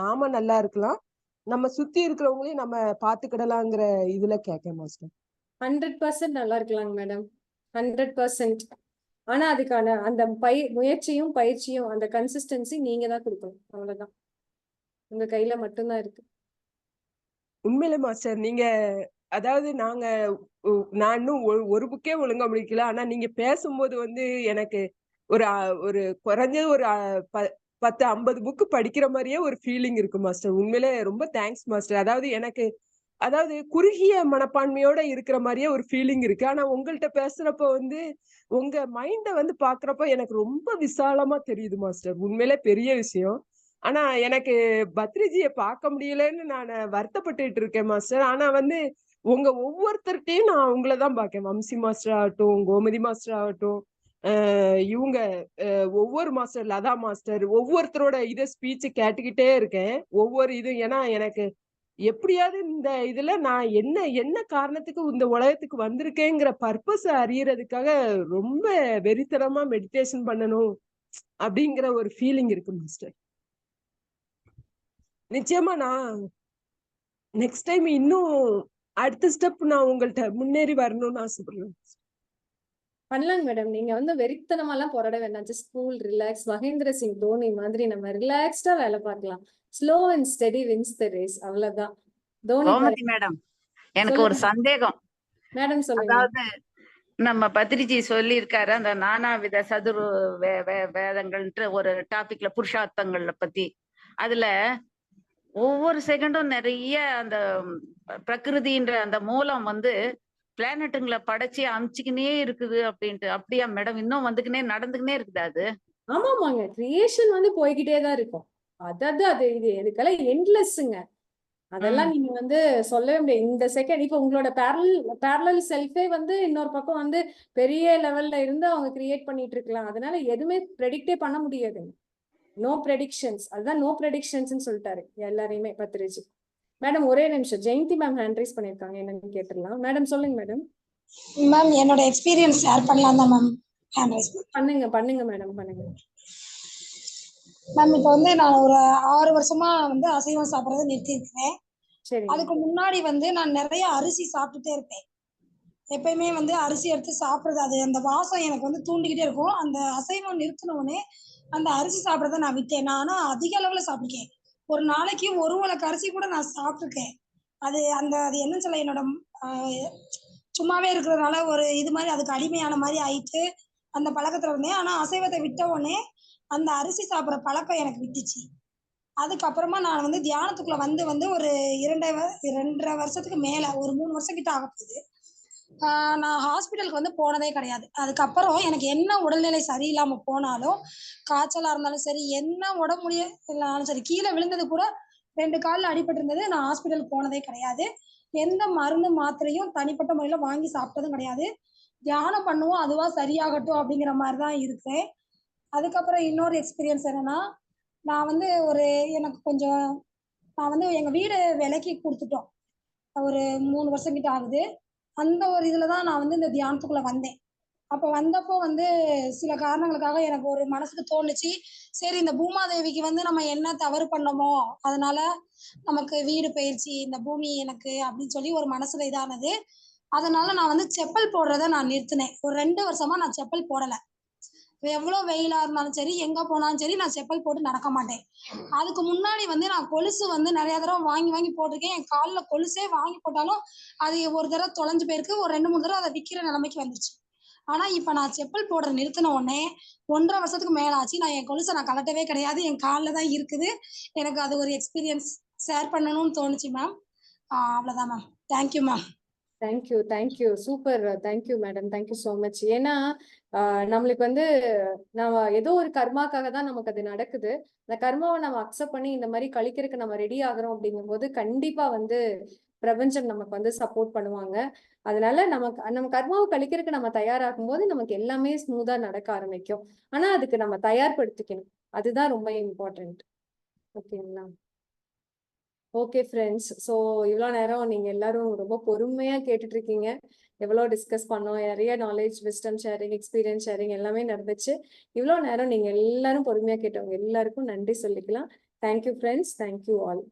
நாம நல்லா இருக்கலாம், நம்ம சுத்தி இருக்கிறவங்களையும் நம்ம பாத்துக்கிடலாங்கிற இதுல கேட்க மாஸ்டர். 100% நல்லா இருக்கலாங்க மேடம். 100%. ஆனா அதுக்கான அந்த முயற்சியும் பயிற்சியும் அந்த கன்சிஸ்டன்சி நீங்க தான் கொடுக்கணும். அவ்வளவுதான். உங்க கையில மட்டும்தான் இருக்கு. உண்மையிலே மாஸ்டர் நீங்க அதாவது நான் இன்னும் ஒரு புக்கே ஒழுங்கா முடிக்கல. ஆனா நீங்க பேசும்போது வந்து எனக்கு ஒரு குறைஞ்சது ஒரு 10-50 புக்கு படிக்கிற மாதிரியே ஒரு ஃபீலிங் இருக்கு மாஸ்டர். உண்மையிலே ரொம்ப தேங்க்ஸ் மாஸ்டர். அதாவது குறுகிய மனப்பான்மையோட இருக்கிற மாதிரியே ஒரு ஃபீலிங் இருக்கு. ஆனா உங்கள்ட்ட பேசுறப்ப வந்து உங்க மைண்ட வந்து பாக்குறப்ப எனக்கு ரொம்ப விசாலமா தெரியுது மாஸ்டர். உண்மையிலே பெரிய விஷயம். ஆனா எனக்கு பத்ரிஜிய பார்க்க முடியலன்னு நான் வருத்தப்பட்டுட்டு இருக்கேன் மாஸ்டர். ஆனா வந்து உங்க ஒவ்வொருத்தர்கிட்டையும் நான் உங்களதான் பார்க்கேன். வம்சி மாஸ்டர் ஆகட்டும், கோமதி மாஸ்டர் ஆகட்டும், இவங்க ஒவ்வொரு மாஸ்டர், லதா மாஸ்டர், ஒவ்வொருத்தரோட ஸ்பீச் கேட்டுக்கிட்டே இருக்கேன். ஒவ்வொரு ஏன்னா எனக்கு எப்படியாவது இந்த இதுல நான் என்ன காரணத்துக்கு இந்த உலகத்துக்கு வந்திருக்கேங்கிற பர்பஸ் அறியறதுக்காக ரொம்ப வெறித்தனமா மெடிடேஷன் பண்ணணும் அப்படிங்கிற ஒரு ஃபீலிங் இருக்கு மாஸ்டர். நிச்சயமா நான் நெக்ஸ்ட் டைம் இன்னும் அடுத்த ஸ்டெப் நான் உங்கள்ட்ட முன்னேறி வரணும்னு ஆசைப்படுறேன். பண்ணலாங்க மேடம். நீங்க வந்து வெறித்தனமா எல்லாம் போராட வேண்டாம். Just cool, relax. Mahendra Singh Dhoni மாதிரி நம்ம ரிலாக்ஸ்டா வேலை பார்க்கலாம். Slow and steady wins the race. அவ்வளவுதான். தோனி கோமதி மேடம், எனக்கு ஒரு சந்தேகம். மேடம் சொல்லுங்க. அதாவது நம்ம பத்ரிஜி சொல்லி இருக்காரு அந்த நானாவித சதுரு வேதங்கள்ன்ற ஒரு டாபிக்ல புருஷார்த்தங்கள்ல பத்தி. அதுல ஒவ்வொரு செகண்டும் நிறைய அந்த பிரகிருதின்ற அந்த மூலம் வந்து பிளானட்டுங்களை படைச்சு அமிச்சுக்கினே இருக்குது அப்படின்ட்டு. அப்படியா மேடம்? இன்னும் வந்துக்கினே நடந்துக்கினே இருக்குது அது? ஆமாமாங்க. கிரியேஷன் வந்து போய்கிட்டே தான் இருக்கும். அது இதுக்கெல்லாம் எண்ட்லெஸ்ஸுங்க. அதெல்லாம் நீங்க வந்து சொல்லவே முடியாது. இந்த செகண்ட் இப்ப உங்களோட பேரலல் செல்ஃபே வந்து இன்னொரு பக்கம் வந்து பெரிய லெவல்ல இருந்து அவங்க கிரியேட் பண்ணிட்டு இருக்கலாம். அதனால எதுவுமே ப்ரெடிக்டே பண்ண முடியாதுங்க. No predictions. அதுதான் நோ ப்ரெடிக்ஷன்ஸ் சொல்லிட்டாரு எல்லாரையுமே பத்ரிஜி. மேடம் ஒரே நிமிஷம், ஜெயந்தி மேம் ஹேண்ட் ரைஸ் பண்ணிருக்காங்க, என்னன்னு கேட்டுடலாம். மேடம் சொல்லுங்க மேடம். மேம் என்னோட எக்ஸ்பீரியன்ஸ் ஷேர் பண்ணலாம் தான் மேம் ஹேண்ட் ரைஸ் பண்ணுங்க மேடம் பண்ணுங்க. மேம் இப்போ வந்து நான் ஒரு 6 வருஷமா வந்து அசைவம் சாப்பிட்றதை நிறுத்திருக்கிறேன். சரி. அதுக்கு முன்னாடி வந்து நான் நிறைய அரிசி சாப்பிட்டுட்டே இருப்பேன். எப்பயுமே வந்து அரிசி எடுத்து சாப்பிட்றது, அது அந்த வாசம் எனக்கு வந்து தூண்டிக்கிட்டே இருக்கும். அந்த அசைவம் நிறுத்தினோடனே அந்த அரிசி சாப்பிட்றத நான் விட்டேன். நான் ஆனால் அதிக அளவில் சாப்பிட்ருக்கேன். ஒரு நாளைக்கு ஒரு உலக்கு அரிசி கூட நான் சாப்பிட்ருக்கேன். அது என்னன்னு சொல்ல, என்னோட சும்மாவே இருக்கிறதுனால ஒரு இது மாதிரி அதுக்கு அடிமையான மாதிரி ஆயிட்டு அந்த பழக்கத்துல இருந்தேன். ஆனா அசைவத்தை விட்ட உடனே அந்த அரிசி சாப்பிட்ற பழக்கம் எனக்கு விட்டுச்சு. அதுக்கப்புறமா நான் வந்து தியானத்துக்குள்ள வந்து வந்து ஒரு 2.5 வருஷத்துக்கு மேல ஒரு 3 வருஷம் கிட்ட ஆகப்போகுது. நான் ஹாஸ்பிட்டலுக்கு வந்து போனதே கிடையாது. அதுக்கப்புறம் எனக்கு என்ன உடல்நிலை சரியில்லாம போனாலும், காய்ச்சலா இருந்தாலும் சரி, என்ன உடம்பு முடியலனாலும் சரி, கீழே விழுந்தது கூட 2 கால்ல அடிபட்டு இருந்தது, நான் ஹாஸ்பிட்டலுக்கு போனதே கிடையாது. எந்த மருந்து மாத்திரையும் தனிப்பட்ட முறையில வாங்கி சாப்பிட்டதும் கிடையாது. தியானம் பண்ணுவோம், அதுவா சரியாகட்டும் அப்படிங்கிற மாதிரி தான் இருக்கேன். அதுக்கப்புறம் இன்னொரு எக்ஸ்பீரியன்ஸ் என்னன்னா, நான் வந்து எனக்கு கொஞ்சம் நான் வந்து எங்க வீடு விலைக்கு கொடுத்துட்டோம். ஒரு 3 வருஷம் கிட்ட ஆகுது. அந்த ஒரு இதுல தான் நான் வந்து இந்த தியானத்துக்குள்ள வந்தேன். அப்ப வந்தப்போ வந்து சில காரணங்களுக்காக எனக்கு ஒரு மனசுக்கு தோணுச்சு, சரி இந்த பூமாதேவிக்கு வந்து நம்ம என்ன தவறு பண்ணோமோ, அதனால நமக்கு வீடு போயிருச்சு, இந்த பூமி எனக்கு அப்படின்னு சொல்லி ஒரு மனசுல இதானது. அதனால நான் வந்து செப்பல் போடுறத நான் நிறுத்தினேன். ஒரு 2 வருஷமா நான் செப்பல் போடல. எவ்வளோ வெயிலா இருந்தாலும் சரி, எங்க போனாலும் சரி, நான் செப்பல் போட்டு நடக்க மாட்டேன். அதுக்கு முன்னாடி வந்து நான் கொலுசு வந்து நிறைய தடவை வாங்கி போட்டிருக்கேன். என் கால்ல கொலுசே வாங்கி போட்டாலும் அது ஒரு தடவை தொலைஞ்சு போயிருக்கு. ஒரு 2-3 தடவை அதை விற்கிற நிலைமைக்கு வந்துருச்சு. ஆனா இப்ப நான் செப்பல் போடுற நிறுத்தின உடனே 1.5 வருஷத்துக்கு மேல ஆச்சு. நான் என் கொலுசை நான் கலட்டவே கிடையாது. என் காலில் தான் இருக்குது. எனக்கு அது ஒரு எக்ஸ்பீரியன்ஸ் ஷேர் பண்ணணும்னு தோணுச்சு மேம். அவ்வளவுதான் ma'am. Thank you ma'am. Thank you. Super. Thank you madam. Thank you so much. ஏன்னா நம்மளுக்கு வந்து நம்ம ஏதோ ஒரு கர்மாக்காக தான் நமக்கு அது நடக்குது. அந்த கர்மாவை நம்ம அக்செப்ட் பண்ணி இந்த மாதிரி கழிக்கிறதுக்கு நம்ம ரெடி ஆகுறோம் அப்படிங்கும்போது கண்டிப்பா வந்து பிரபஞ்சம் நமக்கு வந்து சப்போர்ட் பண்ணுவாங்க. அதனால நம்ம கர்மாவை கழிக்கிறதுக்கு நம்ம தயாராகும் போது நமக்கு எல்லாமே ஸ்மூதா நடக்க ஆரம்பிக்கும். ஆனா அதுக்கு நம்ம தயார்படுத்திக்கணும். அதுதான் ரொம்ப இம்பார்ட்டன்ட். ஓகேங்களா? Okay friends. ஸோ இவ்வளோ நேரம் நீங்க எல்லாரும் ரொம்ப பொறுமையா கேட்டுட்டு இருக்கீங்க. எவ்வளோ டிஸ்கஸ் பண்ணோம், நிறைய knowledge, wisdom sharing, experience sharing எல்லாமே நடந்துச்சு. இவ்வளோ நேரம் நீங்க எல்லாரும் பொறுமையா கேட்டவங்க எல்லாருக்கும் நன்றி சொல்லிக்கலாம். Thank you friends. Thank you all.